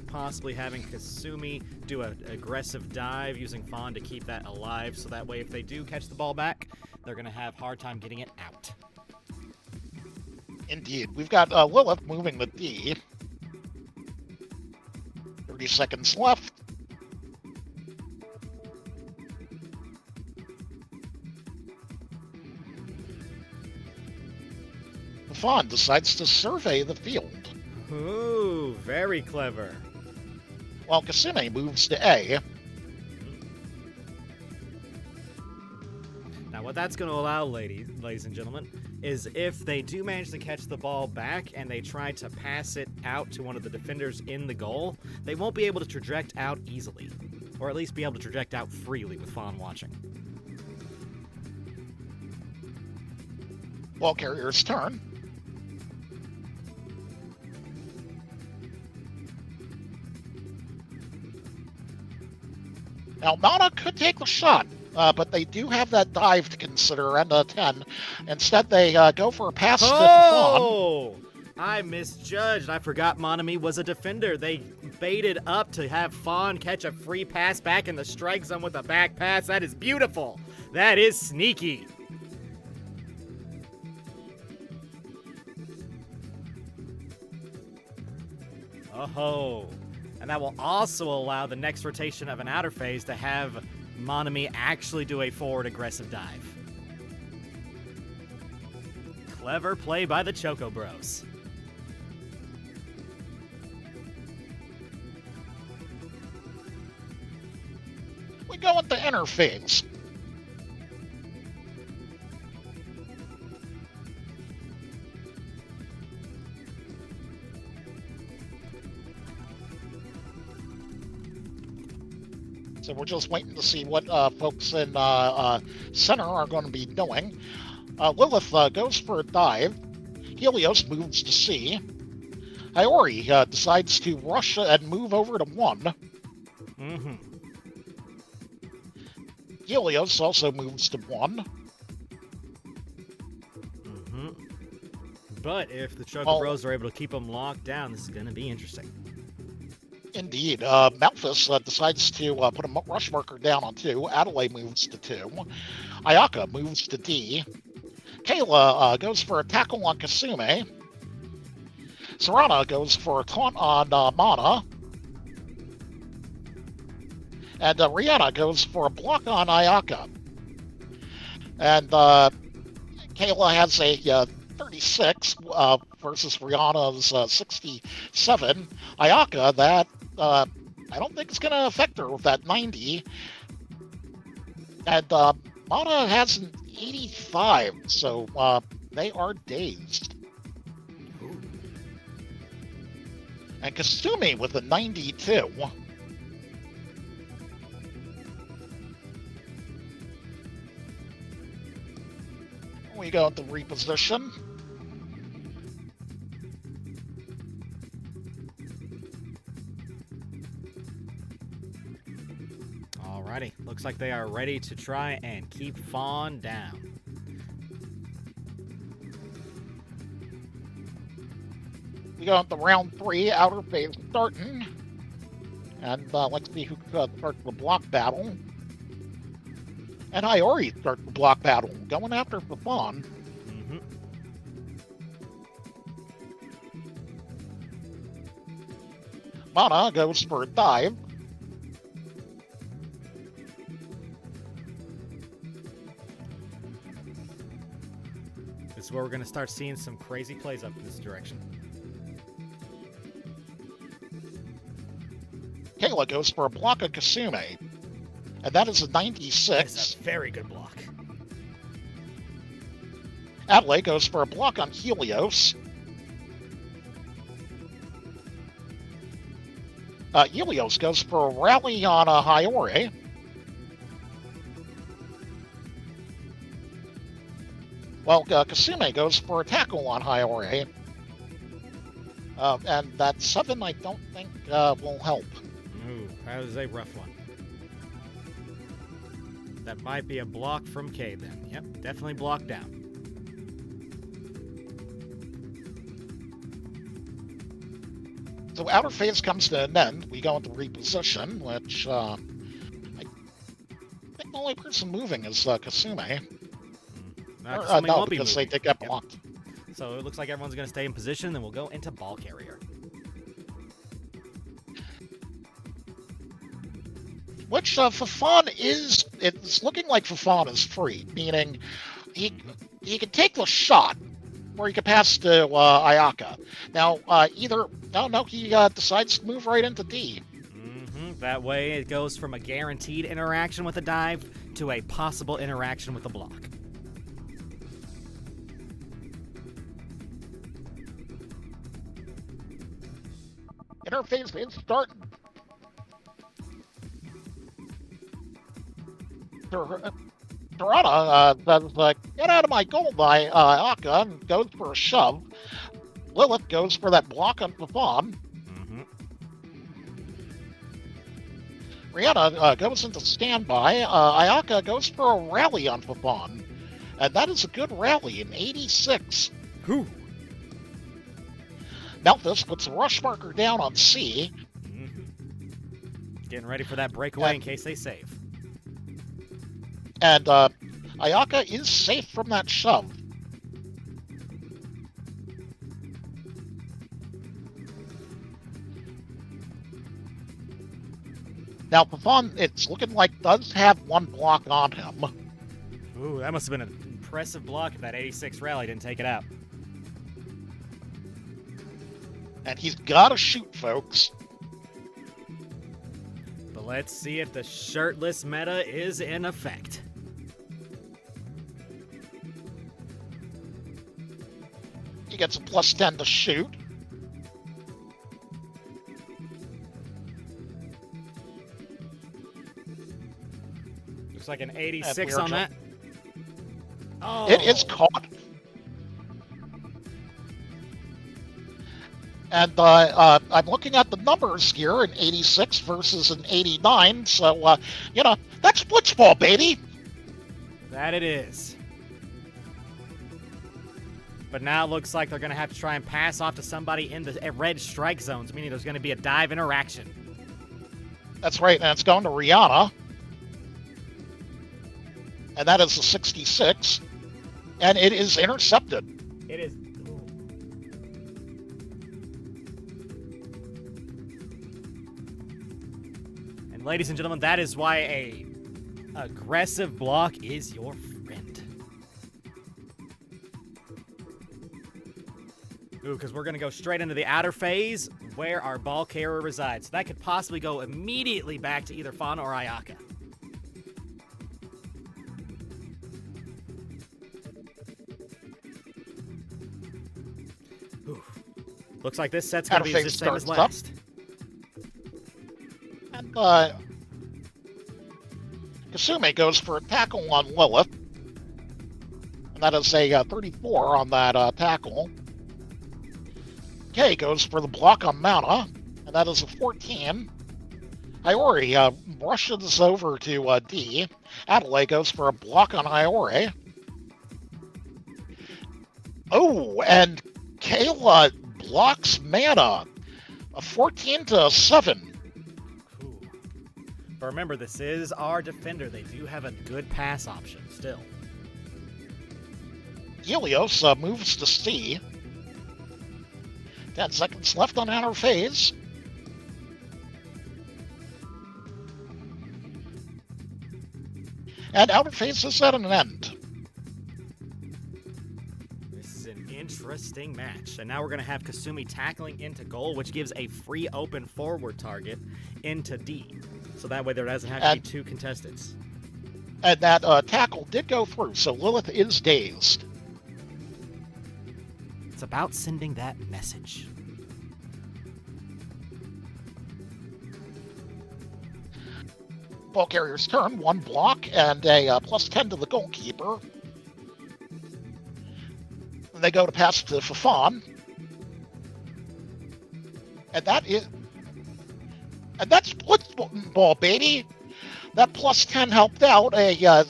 possibly having Kasumi do an aggressive dive using Fawn to keep that alive, so that way if they do catch the ball back, they're going to have a hard time getting it out. Indeed. We've got Lilith moving the D. 30 seconds left. Fawn decides to survey the field. Ooh, very clever. While Kasumi moves to A. Now, what that's going to allow, ladies and gentlemen, is if they do manage to catch the ball back and they try to pass it out to one of the defenders in the goal, they won't be able to traject out easily. Or at least be able to traject out freely with Fawn watching. Ball carrier's turn. Now, Mana could take the shot, but they do have that dive to consider and a 10. Instead, they go for a pass to Fawn. Oh! I misjudged. I forgot Monami was a defender. They baited up to have Fawn catch a free pass back in the strike zone with a back pass. That is beautiful. That is sneaky. Oh. And that will also allow the next rotation of an outer phase to have Monami actually do a forward aggressive dive. Clever play by the Chocobros. We go with the inner phase. So we're just waiting to see what folks in center are going to be doing. Lilith goes for a dive. Helios moves to C. Iori decides to rush and move over to 1. Mm-hmm. Helios also moves to 1. Mm-hmm. But if the Chocobros are able to keep them locked down, this is going to be interesting. Indeed. Malphus decides to put a rush marker down on 2. Adelaide moves to 2. Ayaka moves to D. Kayla goes for a tackle on Kasumi. Serana goes for a taunt on Mana. And Rihanna goes for a block on Ayaka. And Kayla has a 36 versus Rihanna's 67. Ayaka, that I don't think it's going to affect her with that 90. And Mana has an 85, so they are dazed. And Kasumi with a 92. We go into reposition. Alrighty, looks like they are ready to try and keep Fawn down. We go into round 3, outer phase starting. And let's see who starts the block battle. And Iori starts the block battle, going after Fawn. Mm-hmm. Mana goes for a dive. This is where we're going to start seeing some crazy plays up in this direction. Kayla goes for a block of Kasumi. And that is a 96. That's a very good block. Adelaide goes for a block on Helios. Helios goes for a rally on Hiyori. Well, Kasumi goes for a tackle on Hiyori. And that 7 I don't think will help. Ooh, that was a rough one. That might be a block from K then. Yep, definitely blocked down. So outer phase comes to an end. We go into reposition, which I think the only person moving is Kasumi. Kasumi No, won't be because moving. they did get Yep. blocked. So it looks like everyone's going to stay in position, then we'll go into ball carrier. Which Fafan is, it's looking like Fafan is free, meaning he can take the shot, or he can pass to Ayaka. Now, he decides to move right into D. Mm-hmm. That way it goes from a guaranteed interaction with a dive to a possible interaction with a block. Interface is starting. Dorada says, get out of my goal by Ayaka, and goes for a shove. Lilith goes for that block on Fafan. Mm-hmm. Rihanna goes into standby. Ayaka goes for a rally on Fafan. And that is a good rally, an 86. Whew. Melphis puts a rush marker down on C. Mm-hmm. Getting ready for that breakaway in case they save. And Ayaka is safe from that shove. Now, Fafan, it's looking like does have one block on him. Ooh, that must have been an impressive block if that 86 rally didn't take it out. And he's got to shoot, folks. But let's see if the shirtless meta is in effect. He gets a +10 to shoot. Looks like an 86 on that. Oh. It is caught. And I'm looking at the numbers here, an 86 versus an 89. So, that's Blitzball, baby. That it is. But now it looks like they're going to have to try and pass off to somebody in the red strike zones, meaning there's going to be a dive interaction. That's right, and it's going to Rihanna. And that is a 66. And it is intercepted. It is. And And ladies and gentlemen, that is why a aggressive block is your friend. Ooh, because we're going to go straight into the outer phase where our ball carrier resides. So that could possibly go immediately back to either Fawn or Ayaka. Ooh. Looks like this set's going to be the same as last. And Kasume goes for a tackle on Lilith. And that is a 34 on that tackle. Kay goes for the block on Mana, and that is a 14. Iori rushes over to D. Adelaide goes for a block on Iori. Oh, and Kayla blocks Mana, a 14-7. Ooh. But remember, this is our defender. They do have a good pass option still. Helios moves to C. 10 seconds left on outer phase. And outer phase is at an end. This is an interesting match. And now we're going to have Kasumi tackling into goal, which gives a free open forward target into D. So that way there doesn't have to be two contestants. And that tackle did go through, so Lilith is dazed. It's about sending that message. Ball carrier's turn, one block and a +10 to the goalkeeper. And they go to pass to Fafan. And that's Blitzball, baby. That +10 helped out. A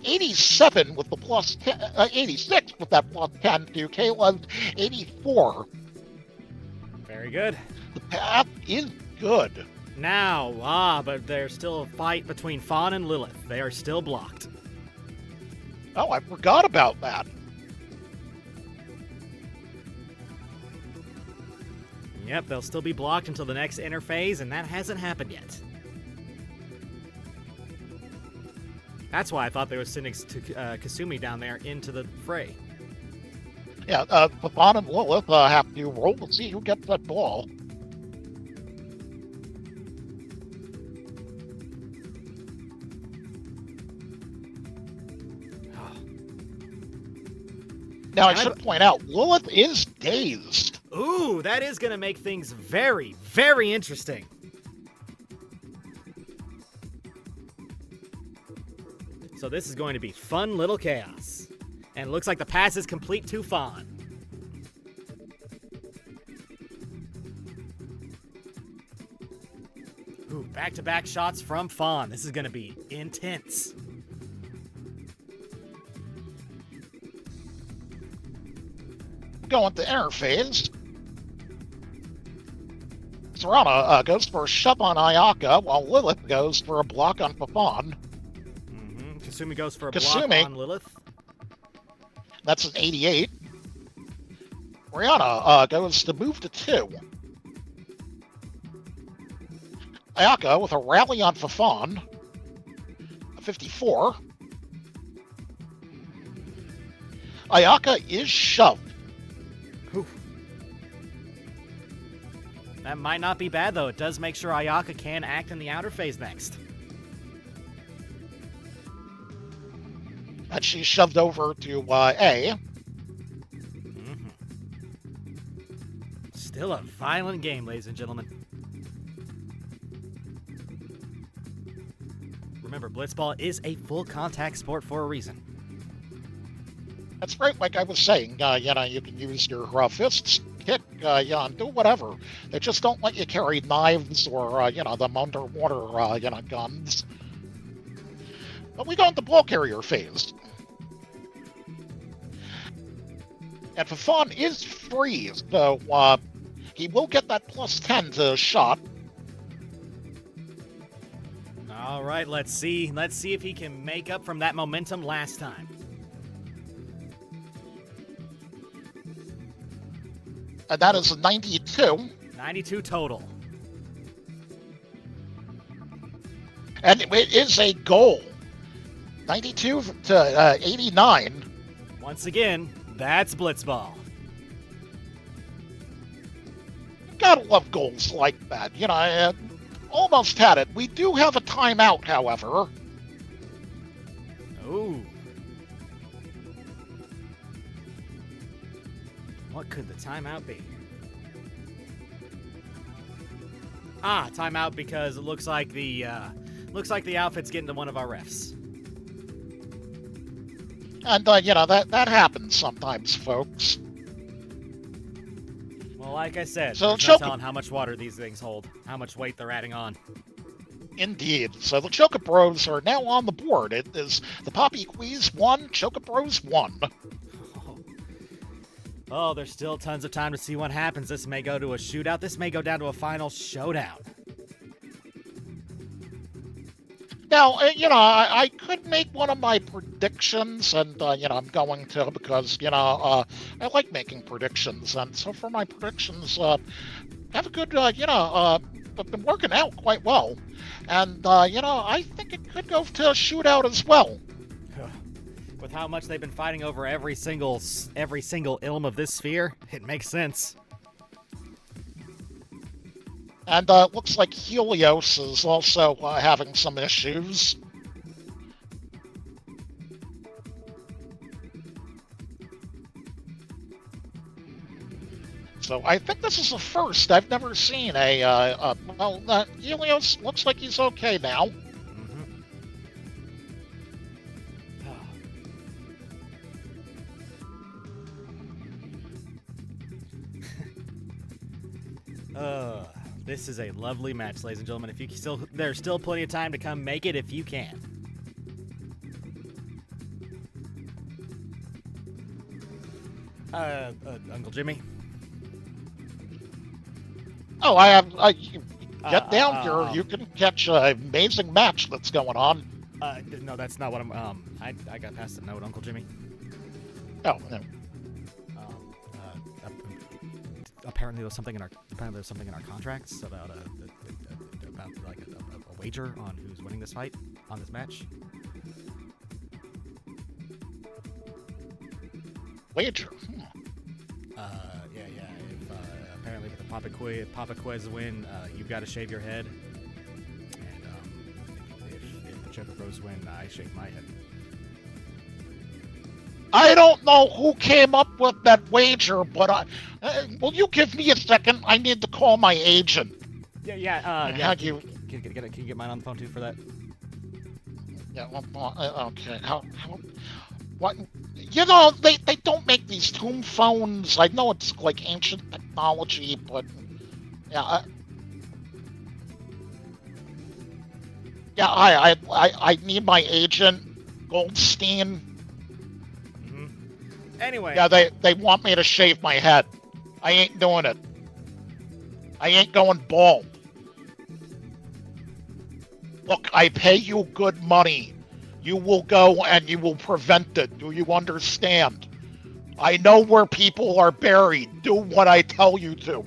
87 with the +10, 86 with that +10 to Kayla's 84. Very good. The path is good. Now, but there's still a fight between Fawn and Lilith. They are still blocked. Oh, I forgot about that. Yep, they'll still be blocked until the next interphase, and that hasn't happened yet. That's why I thought they were sending Kasumi down there into the fray. Yeah, Fafan and Lilith have to roll to see who gets that ball. Now, I should point out, Lilith is dazed. Ooh, that is going to make things very, very interesting. So this is going to be fun little chaos. And it looks like the pass is complete to Fawn. Ooh, back-to-back shots from Fawn. This is going to be intense. Going to interphase. Serrana goes for a shove on Ayaka, while Lilith goes for a block on Fafan. Kasumi goes for a block on Lilith. That's an 88. Rihanna goes to move to 2. Ayaka with a rally on Fafan. 54. Ayaka is shoved. Whew. That might not be bad, though. It does make sure Ayaka can act in the outer phase next. And she's shoved over to A. Still a violent game, ladies and gentlemen. Remember, Blitzball is a full contact sport for a reason. That's right, like I was saying, you can use your fists, kick, and do whatever. They just don't let you carry knives or, them underwater, guns. But we go into ball carrier phase. And Fafan is free, so he will get that +10 to shot. All right, let's see. Let's see if he can make up from that momentum last time. And that is a 92. 92 total. And it is a goal. 92 to 89. Once again, that's Blitzball. Gotta love goals like that. You know, I almost had it. We do have a timeout, however. Ooh. What could the timeout be? Ah, timeout because it looks like the outfit's getting to one of our refs. And, you know, that happens sometimes, folks. Well, like I said, So there's no telling how much water these things hold, how much weight they're adding on. Indeed. So the Chocobros are now on the board. It is the Poppy-Kweh 1, Chocobros 1. Oh, there's still tons of time to see what happens. This may go to a shootout. This may go down to a final showdown. Now, you know, I could make one of my predictions, and, you know, I'm going to because, you know, I like making predictions. And so for my predictions, have a good, you know, I've been working out quite well. And, you know, I think it could go to a shootout as well. With how much they've been fighting over every single ilm of this sphere, it makes sense. And looks like Helios is also having some issues. So I think this is the first. I've never seen Helios looks like he's okay now. This is a lovely match, ladies and gentlemen. If you there's still plenty of time to come make it if you can. Uncle Jimmy. Oh, get down here. You can catch an amazing match that's going on. No, that's not what I'm. I got past the note, Uncle Jimmy. Oh, no. Apparently there's something in our contracts about like a wager on who's winning this fight on this match. Wager. Yeah. If, apparently with the Poppy-Kweh's win, you've got to shave your head, and if the Chocobros win, I shave my head. I don't know who came up with that wager, but will you give me a second? I need to call my agent. Yeah. Can you get mine on the phone too for that? Yeah. Okay. What? You know, they don't make these tomb phones. I know it's like ancient technology, but yeah. I need my agent, Goldstein. Anyway. Yeah, they want me to shave my head. I ain't doing it. I ain't going bald. Look, I pay you good money. You will go and you will prevent it. Do you understand? I know where people are buried. Do what I tell you to.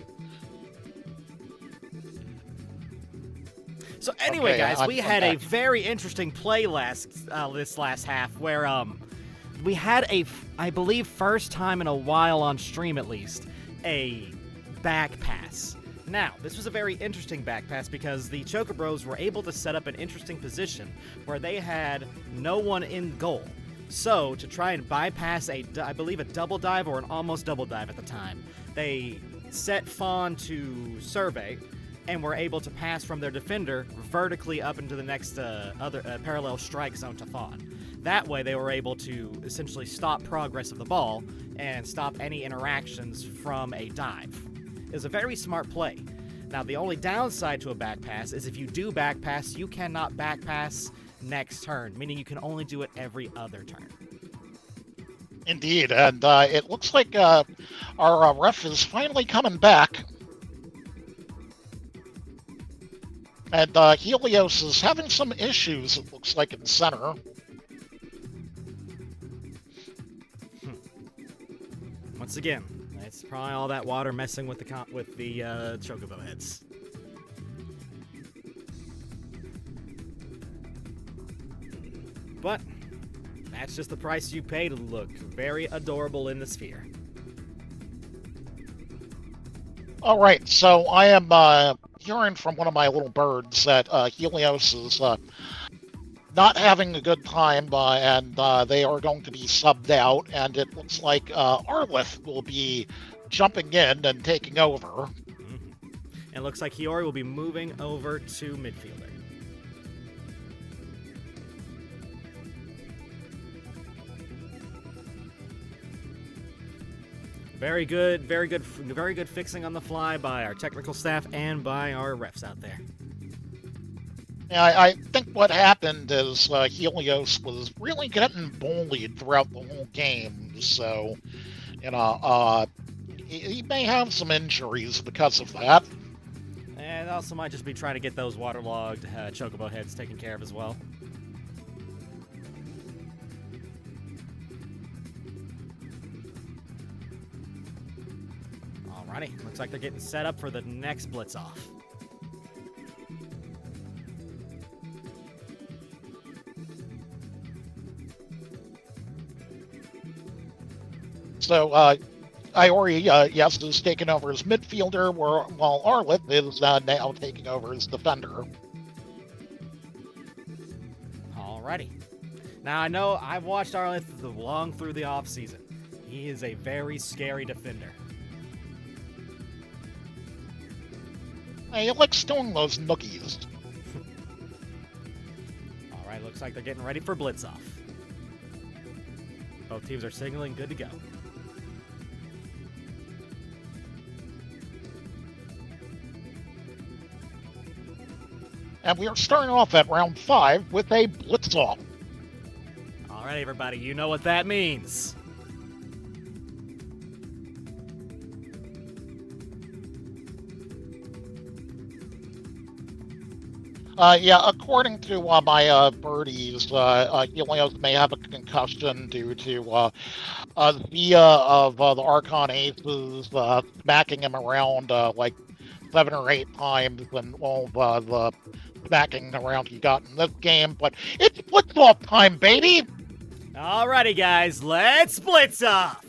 So anyway, guys, we had a very interesting play this last half where we had I believe first time in a while on stream at least, a back pass. Now, this was a very interesting back pass because the Chocobros were able to set up an interesting position where they had no one in goal. So, to try and bypass I believe a double dive or an almost double dive at the time, they set Fawn to survey and were able to pass from their defender vertically up into the next parallel strike zone to Fawn. That way, they were able to essentially stop progress of the ball and stop any interactions from a dive. It was a very smart play. Now, the only downside to a back pass is if you do back pass, you cannot back pass next turn, meaning you can only do it every other turn. Indeed, and it looks like our ref is finally coming back. And Helios is having some issues, it looks like, in center. Once again, it's probably all that water messing with the Chocobo heads. But that's just the price you pay to look very adorable in the sphere. All right, so I am hearing from one of my little birds that Helios is not having a good time, and they are going to be subbed out, and it looks like Arlith will be jumping in and taking over. Mm-hmm. And it looks like Hiyori will be moving over to midfielder. Very good fixing on the fly by our technical staff and by our refs out there. Yeah, I think what happened is Helios was really getting bullied throughout the whole game, so, he may have some injuries because of that. And also might just be trying to get those waterlogged Chocobo heads taken care of as well. Alrighty, looks like they're getting set up for the next blitz off. So, Iori, yes, is taking over as midfielder, while Arlith is now taking over as defender. Alrighty. Now, I know I've watched Arlith long through the offseason. He is a very scary defender. He likes doing those noogies. Alright, looks like they're getting ready for blitz off. Both teams are signaling good to go. And we are starting off at round 5 with a blitz off. All right, everybody, you know what that means. According to my birdies, Helios may have a concussion due to Zia of the Archon Aces smacking him around like 7 or 8 times, and all the smacking around he got in this game. But it's blitz off time, baby! Alrighty, guys, let's blitz off!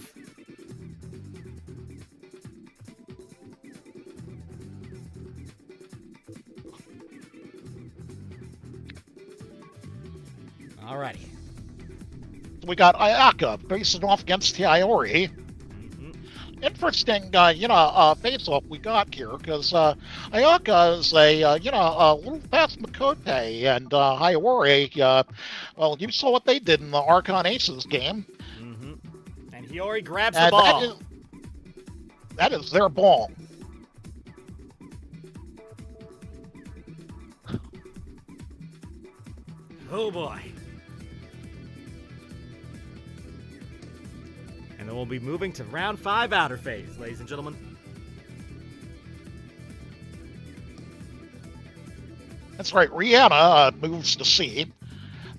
Alrighty. We got Ayaka facing off against Hiyori. Interesting, face-off we got here, because Ayaka is a little fast Makote, and Hiyori, well, you saw what they did in the Archon Aces game. Mm-hmm. And Hiyori grabs the ball. That is their ball. Oh, boy. And then we'll be moving to round 5 outer phase, ladies and gentlemen. That's right. Rihanna moves to C.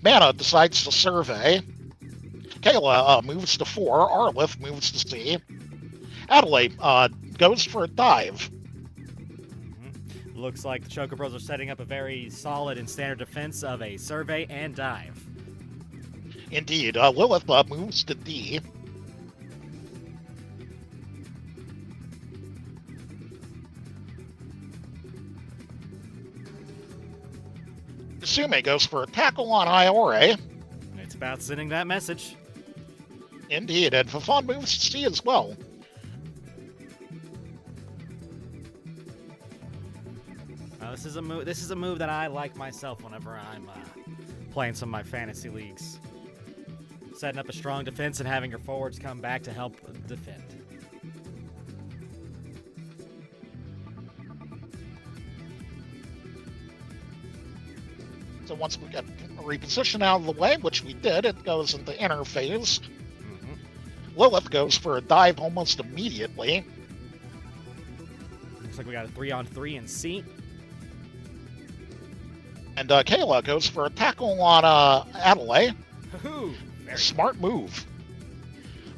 Mana decides to survey. Kayla moves to 4. Arlith moves to C. Adelaide goes for a dive. Mm-hmm. Looks like the Chocobros are setting up a very solid and standard defense of a survey and dive. Indeed. Lilith moves to D. Sume goes for a tackle on Iore. It's about sending that message. Indeed, and Fafon moves to C as well. This is a move that I like myself whenever I'm playing some of my fantasy leagues. Setting up a strong defense and having your forwards come back to help defend. So once we get reposition out of the way, which we did, it goes into inner phase. Mm-hmm. Lilith goes for a dive almost immediately. Looks like we got a 3-on-3 in C. And Kayla goes for a tackle on Adelaide. Smart move.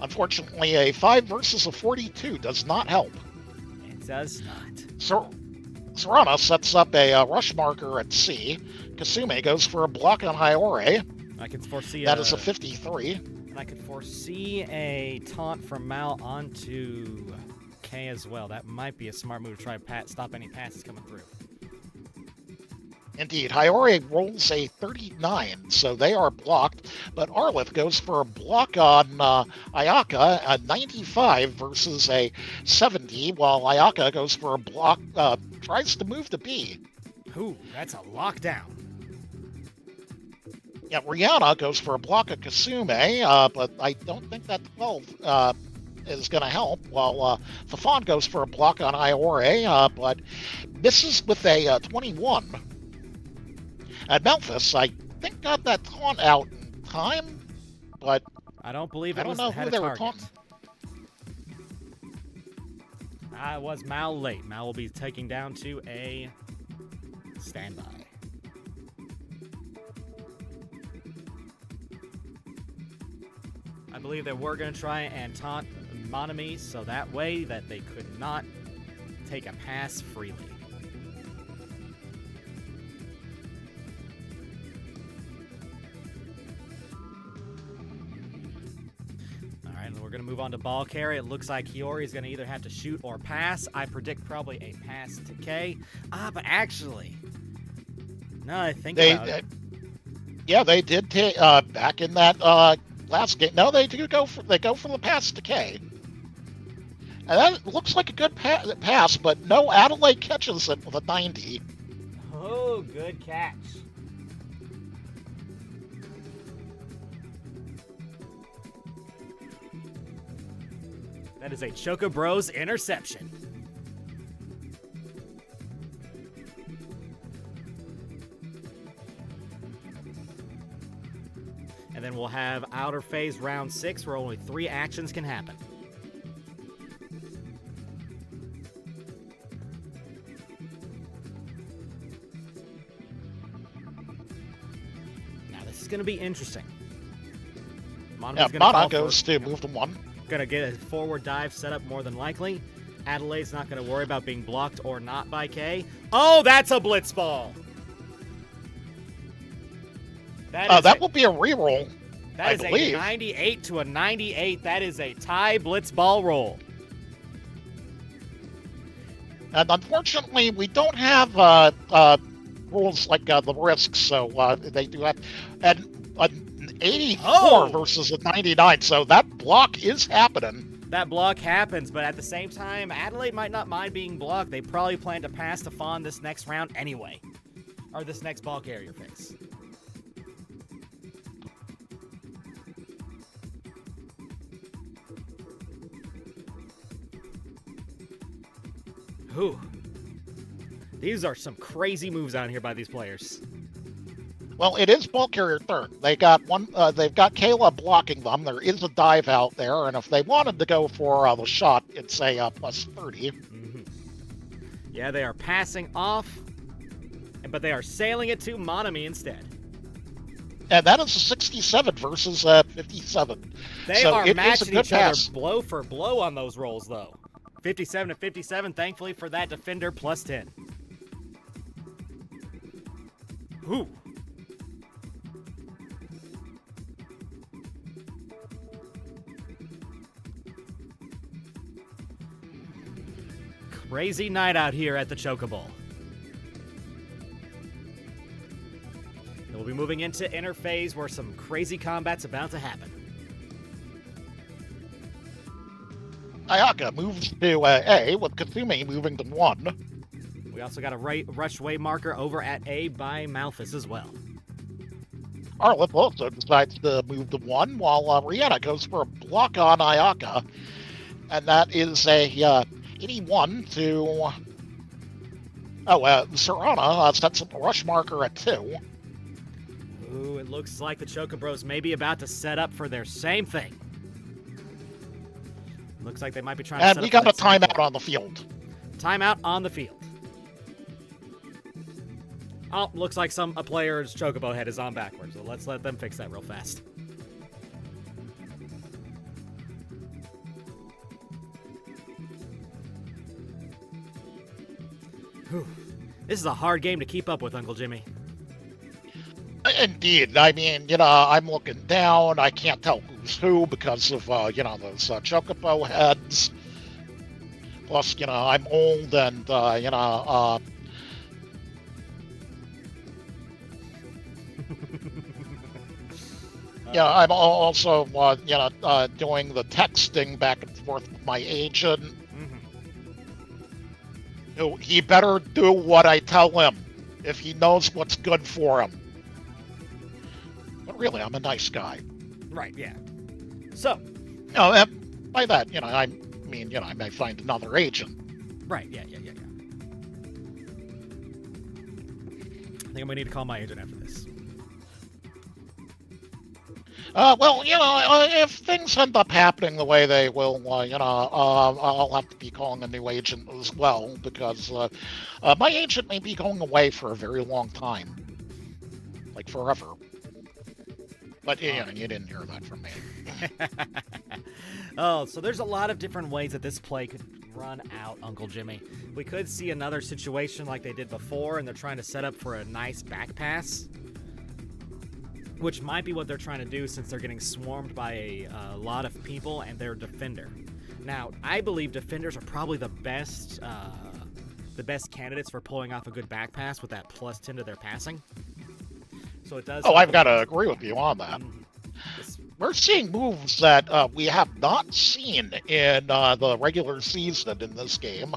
Unfortunately, a 5 versus a 42 does not help. It does not. Serana sets up a rush marker at C. Kasume goes for a block on Hiyori. I can foresee That is a 53. And I could foresee a taunt from Mal onto K as well. That might be a smart move to try to stop any passes coming through. Indeed, Hiyori rolls a 39, so they are blocked. But Arlith goes for a block on Ayaka, a 95 versus a 70, while Ayaka goes for a block, tries to move to B. Ooh, that's a lockdown. Yeah, Rihanna goes for a block of Kasume, but I don't think that 12 is going to help, while Fafan goes for a block on Iore, but misses with a 21. And Memphis, I think, got that taunt out in time, but I don't believe it I don't was know had who a they were target. taunting. It was Mal late. Mal will be taking down to a standby. I believe that we're going to try and taunt Monami so that way that they could not take a pass freely. Alright, we're going to move on to ball carry. It looks like Hiyori is going to either have to shoot or pass. I predict probably a pass to K. But actually, no, I think about it. Yeah, they did take back in that last game. No, they do go for the pass to K. And that looks like a good pass, but no, Adelaide catches it with a 90. Oh, good catch. That is a Chocobros interception. And then we'll have outer phase round 6 where only 3 actions can happen. Now this is going to be interesting. Mana goes to move to 1. Going to get a forward dive set up more than likely. Adelaide's not going to worry about being blocked or not by K. Oh, that's a Blitzball! That will be a reroll. That is a 98 to a 98. That is a tie Blitzball roll. And unfortunately, we don't have rules like the risks, so they do have an 84 versus a 99. So that block is happening. That block happens, but at the same time, Adelaide might not mind being blocked. They probably plan to pass to Fawn this next round anyway, or this next ball carrier phase. Ooh. These are some crazy moves out here by these players. Well, it is ball carrier turn. They got one. They've got Kayla blocking them. There is a dive out there, and if they wanted to go for the shot, it's a plus 30. Mm-hmm. Yeah, they are passing off, but they are sailing it to Monami instead. And that is a 67 versus 57. They are matching each other blow for blow on those rolls, though. 57 to 57, thankfully for that defender, plus 10. Ooh. Crazy night out here at the Choco-Bowl. We'll be moving into inner phase where some crazy combat's about to happen. Ayaka moves to A, with Katsumi moving to 1. We also got a rush wave marker over at A by Malthus as well. Arlith also decides to move to 1, while Rihanna goes for a block on Ayaka. And that is a 81 to... Serrana sets up a rush marker at 2. Ooh, it looks like the Chocobros may be about to set up for their same thing. Looks like they might be trying to set up. And we got a timeout on the field. Timeout on the field. Oh, looks like a player's Chocobo head is on backwards, so let's let them fix that real fast. Whew. This is a hard game to keep up with, Uncle Jimmy. Indeed. I mean, I'm looking down. I can't tell who's who because of, those Choco-Bowl heads. Plus, I'm old and, I'm also, doing the texting back and forth with my agent. Mm-hmm. He better do what I tell him if he knows what's good for him. But really, I'm a nice guy. Right, yeah. So. By that, I may find another agent. Right, yeah. I think I'm going to need to call my agent after this. Well, if things end up happening the way they will, I'll have to be calling a new agent as well, because my agent may be going away for a very long time. Like forever. But, you didn't hear that from me. Oh, so there's a lot of different ways that this play could run out, Uncle Jimmy. We could see another situation like they did before, and they're trying to set up for a nice back pass, which might be what they're trying to do since they're getting swarmed by a lot of people and their defender. Now, I believe defenders are probably the best candidates for pulling off a good back pass with that +10 to their passing. So it does. Oh, I've got to agree with you on that. We're seeing moves that we have not seen in the regular season in this game.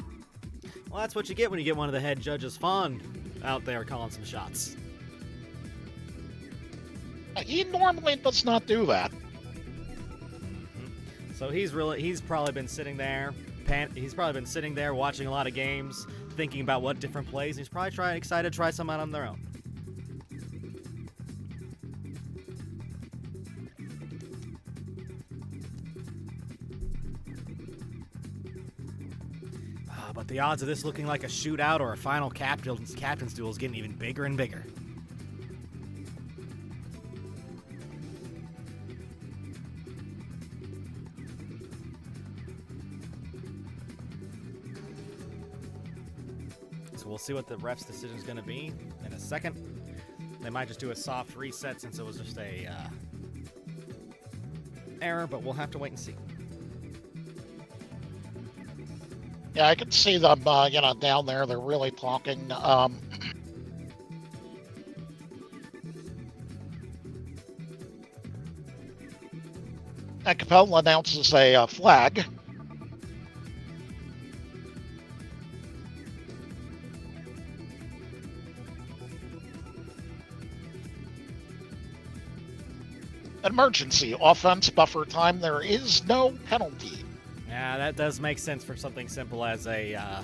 Well, that's what you get when you get one of the head judges, Fawn, out there calling some shots. He normally does not do that. Mm-hmm. So he's probably been sitting there. He's probably been sitting there watching a lot of games, thinking about what different plays. He's probably excited to try some out on their own. But the odds of this looking like a shootout or a final captain's duel is getting even bigger and bigger. So we'll see what the ref's decision is going to be in a second. They might just do a soft reset since it was just a error, but we'll have to wait and see. Yeah, I can see them, down there. They're really talking. And Capella announces a flag. Emergency offense buffer time. There is no penalty. Yeah, that does make sense for something simple as the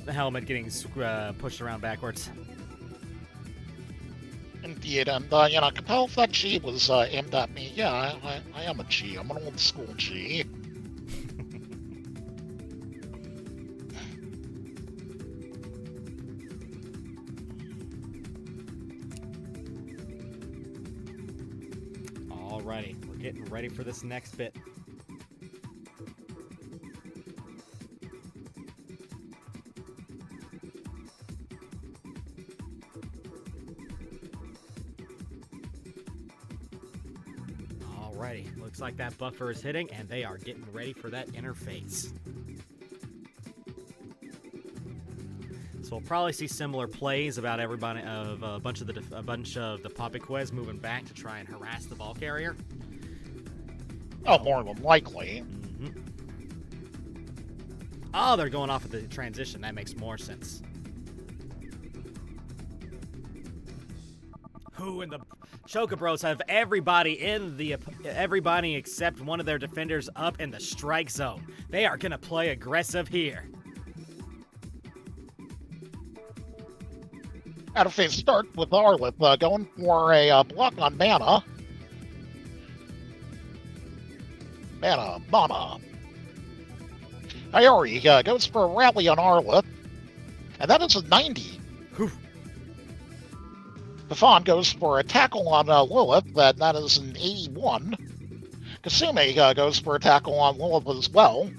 helmet getting pushed around backwards. Indeed, and, Capella, if that G was aimed at me, yeah, I am a G. I'm an old school G. Alrighty, we're getting ready for this next bit. Alrighty, looks like that buffer is hitting, and they are getting ready for that interface. So we'll probably see similar plays about everybody of a bunch of the Poppy-Kwehs moving back to try and harass the ball carrier. Oh, more than likely. Mm-hmm. Oh, they're going off of the transition. That makes more sense. Who in the Chocobros have everybody except one of their defenders up in the strike zone. They are gonna play aggressive here. Out of phase start with Arlith going for a block on Mana. Mana. Iori goes for a rally on Arlith. And that is a 90. Whew. Buffon goes for a tackle on Lilith. That is an 81. Kasumi goes for a tackle on Lilith as well.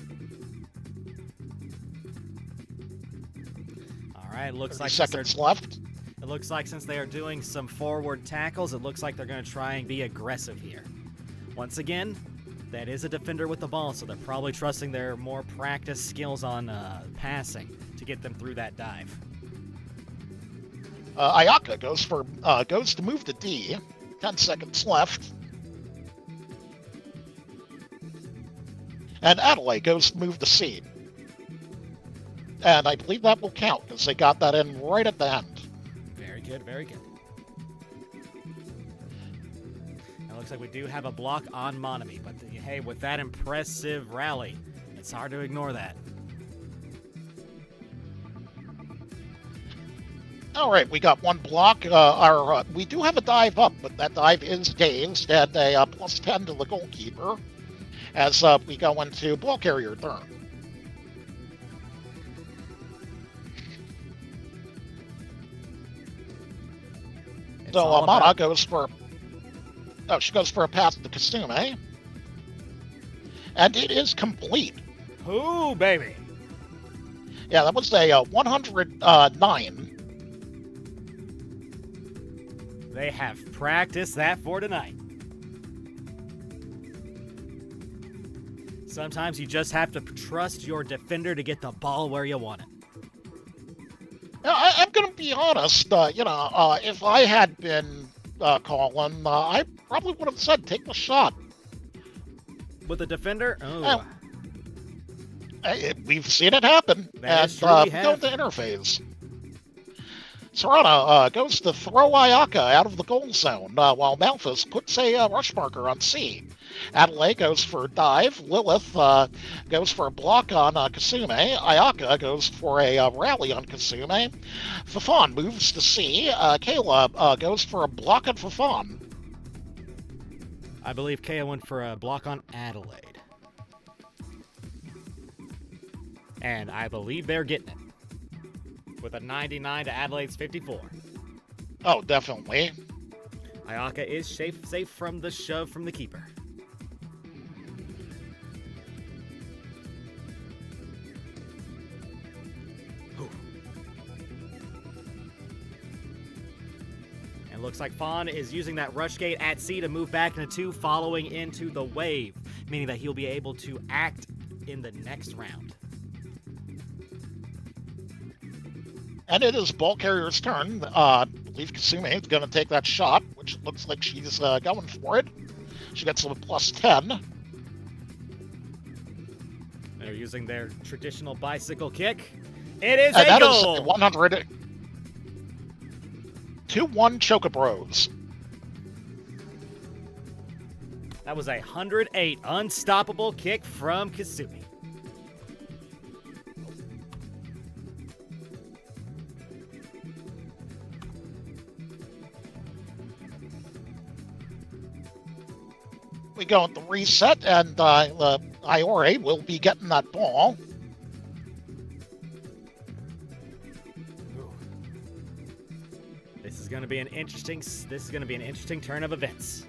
All right, looks like seconds left. It looks like since they are doing some forward tackles, it looks like they're going to try and be aggressive here. Once again, that is a defender with the ball, so they're probably trusting their more practiced skills on passing to get them through that dive. Ayaka goes to move to D. 10 seconds left. And Adelaide goes to move to C. And I believe that will count, because they got that in right at the end. Very good, very good. It looks like we do have a block on Monami, but hey, with that impressive rally, it's hard to ignore that. All right, we got one block. We do have a dive up, but that dive is dazed and a plus 10 to the goalkeeper as we go into ball carrier turn. So Amana goes for... Oh, she goes for a pass to Kasume. And it is complete. Ooh, baby. Yeah, that was a 109. They have practiced that for tonight. Sometimes you just have to trust your defender to get the ball where you want it. Now, I'm going to be honest. If I had been calling, I probably would have said take the shot. With the defender? Oh. We've seen it happen. That is true, we have. Go to interface. Serrano goes to throw Ayaka out of the goal zone, while Malthus puts a rush marker on C. Adelaide goes for dive. Lilith goes for a block on Kasume. Ayaka goes for a rally on Kasume. Fafan moves to C. Kayla goes for a block on Fafan. I believe Kayla went for a block on Adelaide. And I believe they're getting it. With a 99 to Adelaide's 54. Oh, definitely. Ayaka is safe from the shove from the keeper. Ooh. And looks like Fawn is using that rush gate at C to move back into 2, following into the wave, meaning that he'll be able to act in the next round. And it is ball carrier's turn. I believe Kasume is going to take that shot, which looks like she's going for it. She gets a plus 10. They're using their traditional bicycle kick. It is and a that goal! Is 100. 2-1 Chocobros. That was a 108 unstoppable kick from Kasumi. We go into reset, and Iore will be getting that ball. This is going to be an interesting turn of events.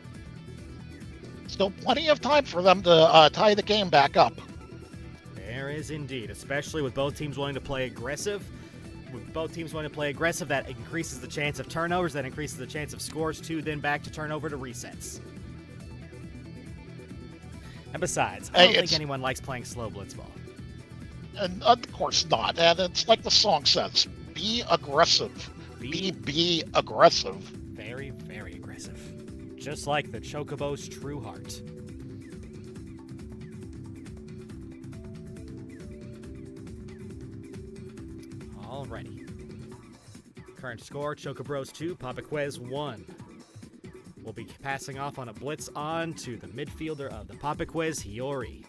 Still plenty of time for them to tie the game back up. There is indeed, especially with both teams wanting to play aggressive. With both teams wanting to play aggressive, that increases the chance of turnovers, that increases the chance of scores too, then back to turnover to resets. And besides, I don't think anyone likes playing slow blitzball. And of course not. And it's like the song says, be aggressive. Be aggressive. Very, very aggressive. Just like the Chocobo's true heart. Alrighty. Current score, Chocobros 2, Poppy-Kweh 1. We'll be passing off on a blitz on to the midfielder of the Poppy-Kweh, Hiyori.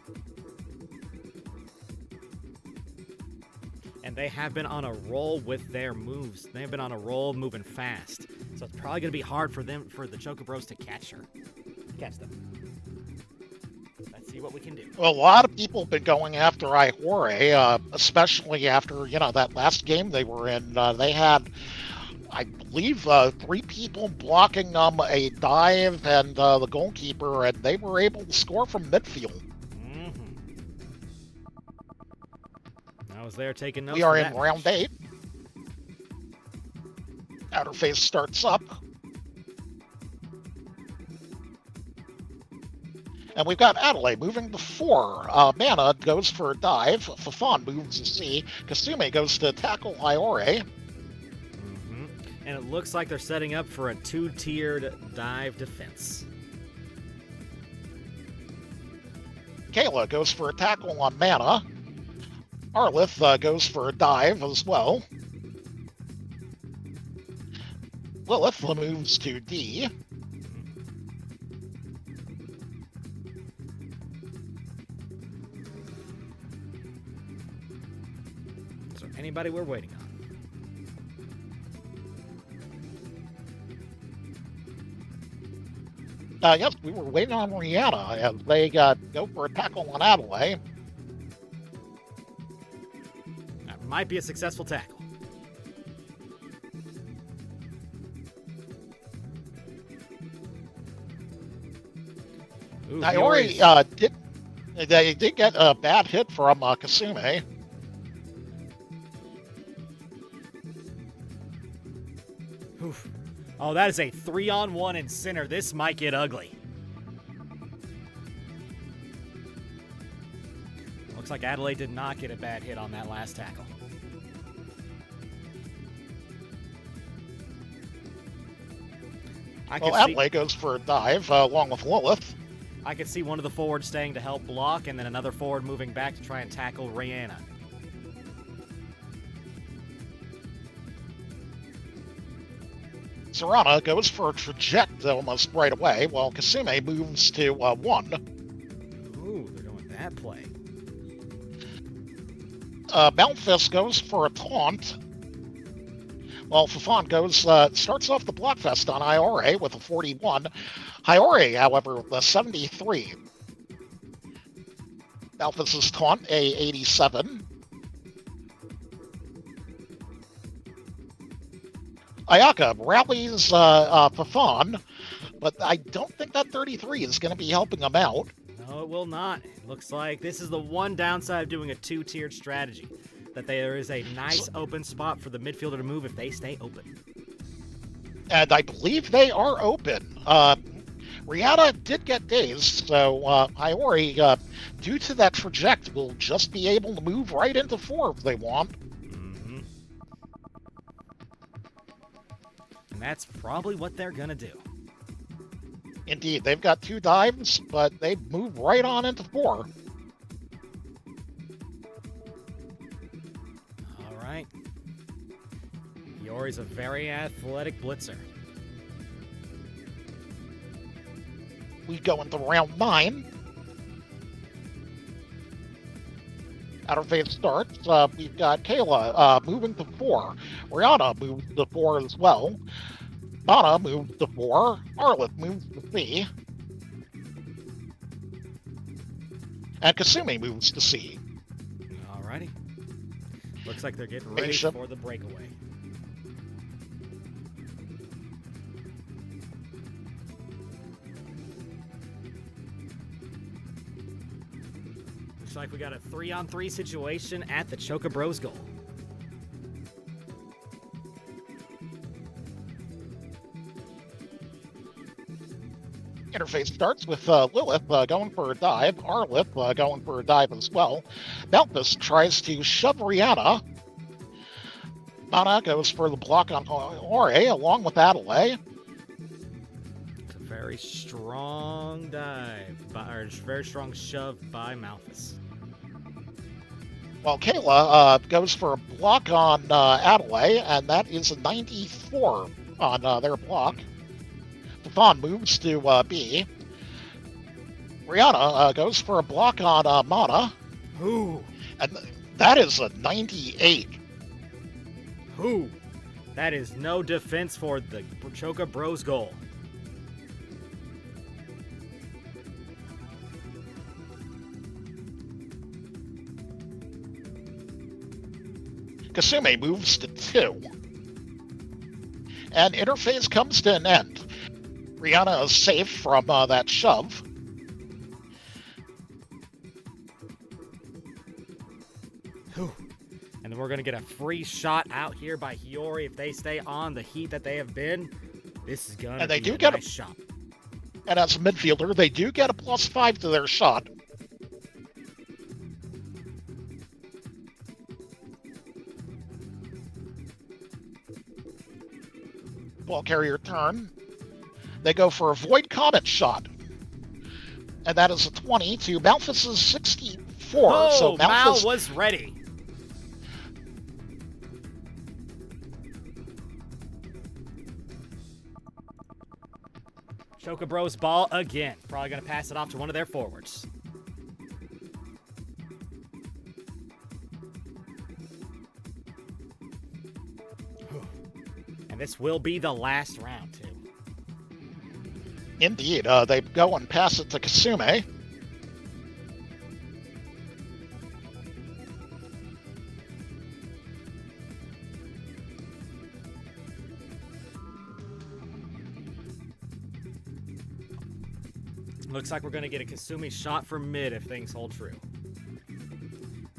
And they have been on a roll with their moves. They've been on a roll moving fast. So it's probably going to be hard for the Chocobros to catch them. Let's see what we can do. Well, a lot of people have been going after Iore, especially after, that last game they were in. They had, I believe, 3 people blocking a dive and the goalkeeper, and they were able to score from midfield. I was there taking notes. We are in round 8. Outer phase starts up. And we've got Adelaide moving to 4. Mana goes for a dive. Fafan moves to C. Kasume goes to tackle Iore. Mm-hmm. And it looks like they're setting up for a 2-tiered dive defense. Kayla goes for a tackle on Mana. Arlith goes for a dive as well. Lilith moves to D. Is there anybody we're waiting on? Yes, we were waiting on Rihanna as they go for a tackle on Adelaide. That might be a successful tackle. Ooh, Iori did get a bad hit from Kasume. Oof. Oh, that is a 3-on-1 in center. This might get ugly. Looks like Adelaide did not get a bad hit on that last tackle. Adelaide goes for a dive along with Lilith. I could see one of the forwards staying to help block and then another forward moving back to try and tackle Rihanna. Serana goes for a traject almost right away, while Kasume moves to 1. Ooh, they're going that play. Malphus goes for a taunt, while Fafan goes starts off the blockfest on Iore with a 41. Iore, however, with a 73. Malphus's taunt, a 87. Ayaka rallies Fafan, but I don't think that 33 is going to be helping him out. No, it will not. It looks like this is the one downside of doing a 2-tiered strategy, that there is a nice open spot for the midfielder to move if they stay open. And I believe they are open. Rihanna did get dazed, so Iori, due to that traject, will just be able to move right into 4 if they want. And that's probably what they're going to do. Indeed, they've got 2 dives, but they move right on into 4. All right. Iori's a very athletic blitzer. We go into round 9. Outer phase starts. We've got Kayla moving to 4. Rihanna moves to 4 as well. Mana moves to 4. Arlith moves to C. And Kasumi moves to C. Alrighty. Looks like they're getting ready for the breakaway. Looks like we got a 3-on-3 situation at the Chocobros goal. Interface starts with Lilith going for a dive, Arlith going for a dive as well. Malphus tries to shove Rihanna. Mana goes for the block on Ore along with Adelaide. It's a very strong dive, or very strong shove by Malphus. While Kayla goes for a block on Adelaide, and that is a 94 on their block. Fafan moves to B. Rihanna goes for a block on Mana. Ooh. And that is a 98. Ooh. That is no defense for the Chocobros goal. Kasume moves to 2. And interface comes to an end. Rihanna is safe from that shove. Whew. And then we're going to get a free shot out here by Hiyori if they stay on the heat that they have been. This is going to be a nice shot. And as a midfielder, they do get a +5 to their shot. Ball carrier turn. They go for a Void Comet shot. And that is a 20 to Malphus's 64. Oh, so Mal was ready. Chocobros ball again. Probably going to pass it off to one of their forwards. And this will be the last round, too. Indeed. They go and pass it to Kasume. Looks like we're going to get a Kasumi shot from mid if things hold true.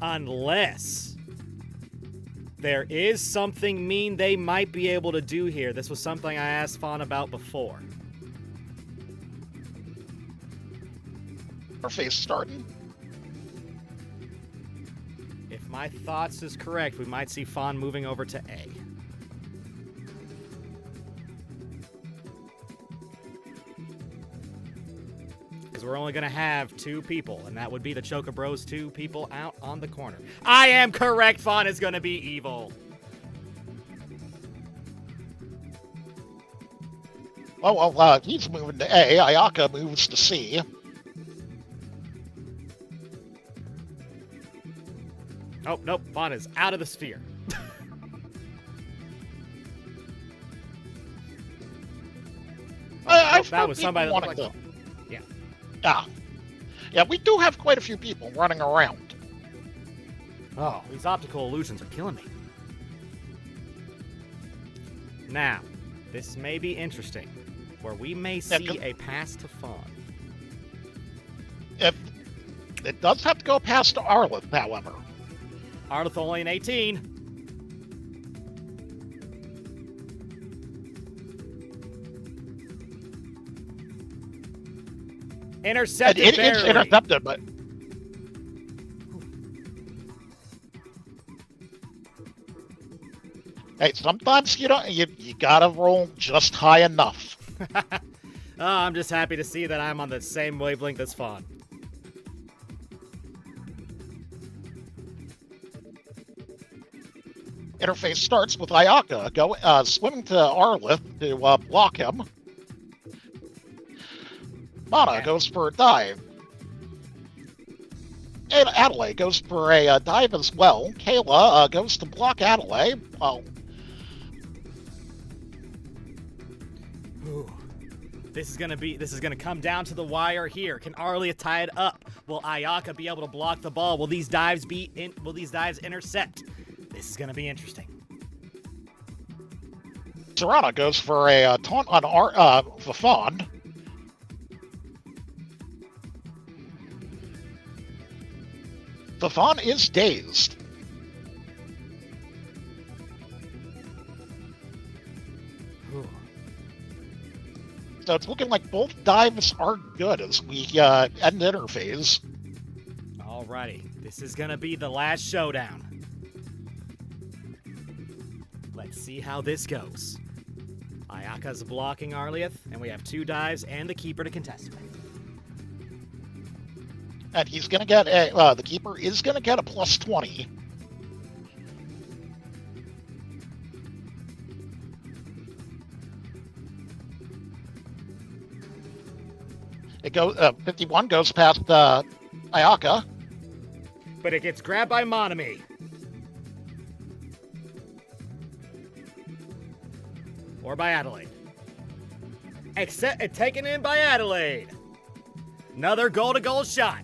Unless there is something mean they might be able to do here. This was something I asked Fawn about before. Our face starting. If my thoughts is correct, we might see Fawn moving over to A. Because we're only going to have 2 people, and that would be the Chocobros 2 people out on the corner. I am correct. Fawn is going to be evil. Oh, well, he's moving to A. Ayaka moves to C. Oh, nope. Fawn is out of the sphere. That was somebody that looked like... Yeah. Yeah, we do have quite a few people running around. Oh, these optical illusions are killing me. Now, this may be interesting, where we may see a pass to Fawn. It does have to go past to Arlith, however. Arlith only an 18. Intercepted. It's intercepted, but hey, sometimes you gotta roll just high enough. Oh, I'm just happy to see that I'm on the same wavelength as Fawn. Interface starts with Ayaka swimming to Arlith to block him. Mana goes for a dive. And Adelaide goes for a dive as well. Kayla goes to block Adelaide. Well, this is gonna come down to the wire here. Can Arlia tie it up? Will Ayaka be able to block the ball? Will these dives intercept? This is gonna be interesting. Serrana goes for a taunt on Fafon. Fafon is dazed. So it's looking like both dives are good as we end interphase. Alrighty, this is gonna be the last showdown. Let's see how this goes. Ayaka's blocking Arlieth, and we have 2 dives and the keeper to contest with. And he's going to get the keeper is going to get a +20. It goes 51 goes past Ayaka, but it gets grabbed by Monami. Or by Adelaide. Taken in by Adelaide. Another goal-to-goal shot.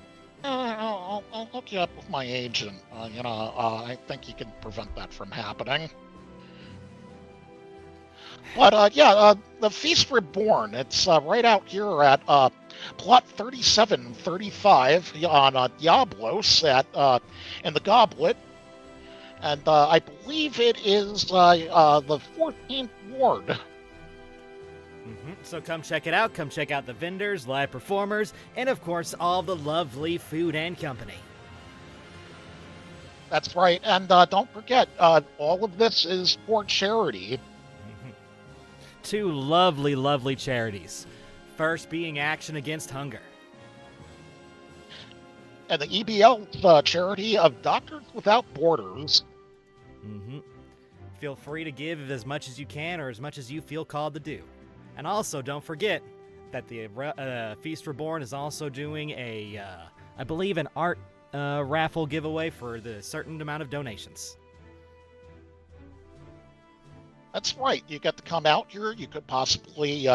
I'll hook you up with my agent. I think he can prevent that from happening. But the Feast Reborn. It's right out here at plot 3735 on Diablos in the Goblet, and I believe it is the 14th Ward. So come check it out. Come check out the vendors, live performers, and of course all the lovely food and company. That's right, and don't forget, all of this is for charity. Two lovely, lovely charities. First being Action Against Hunger. And the EBL charity of Doctors Without Borders. Feel free to give as much as you can or as much as you feel called to do. And also, don't forget that the Feast Reborn is also doing I believe, an art raffle giveaway for the certain amount of donations. That's right. You get to come out here. You could possibly,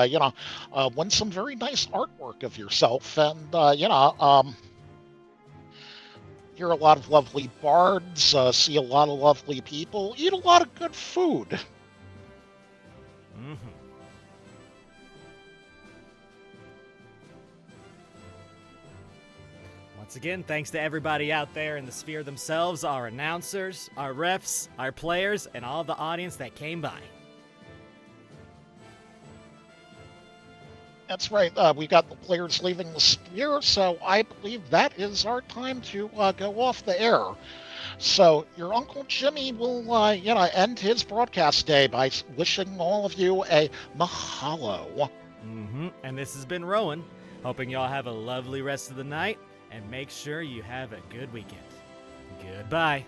win some very nice artwork of yourself, and hear a lot of lovely bards, see a lot of lovely people, eat a lot of good food. Once again, thanks to everybody out there in the sphere themselves, our announcers, our refs, our players, and all the audience that came by. That's right. We got the players leaving the sphere, so I believe that is our time to go off the air. So your Uncle Jimmy will, end his broadcast day by wishing all of you a mahalo. And this has been Rowan, hoping y'all have a lovely rest of the night, and make sure you have a good weekend. Goodbye.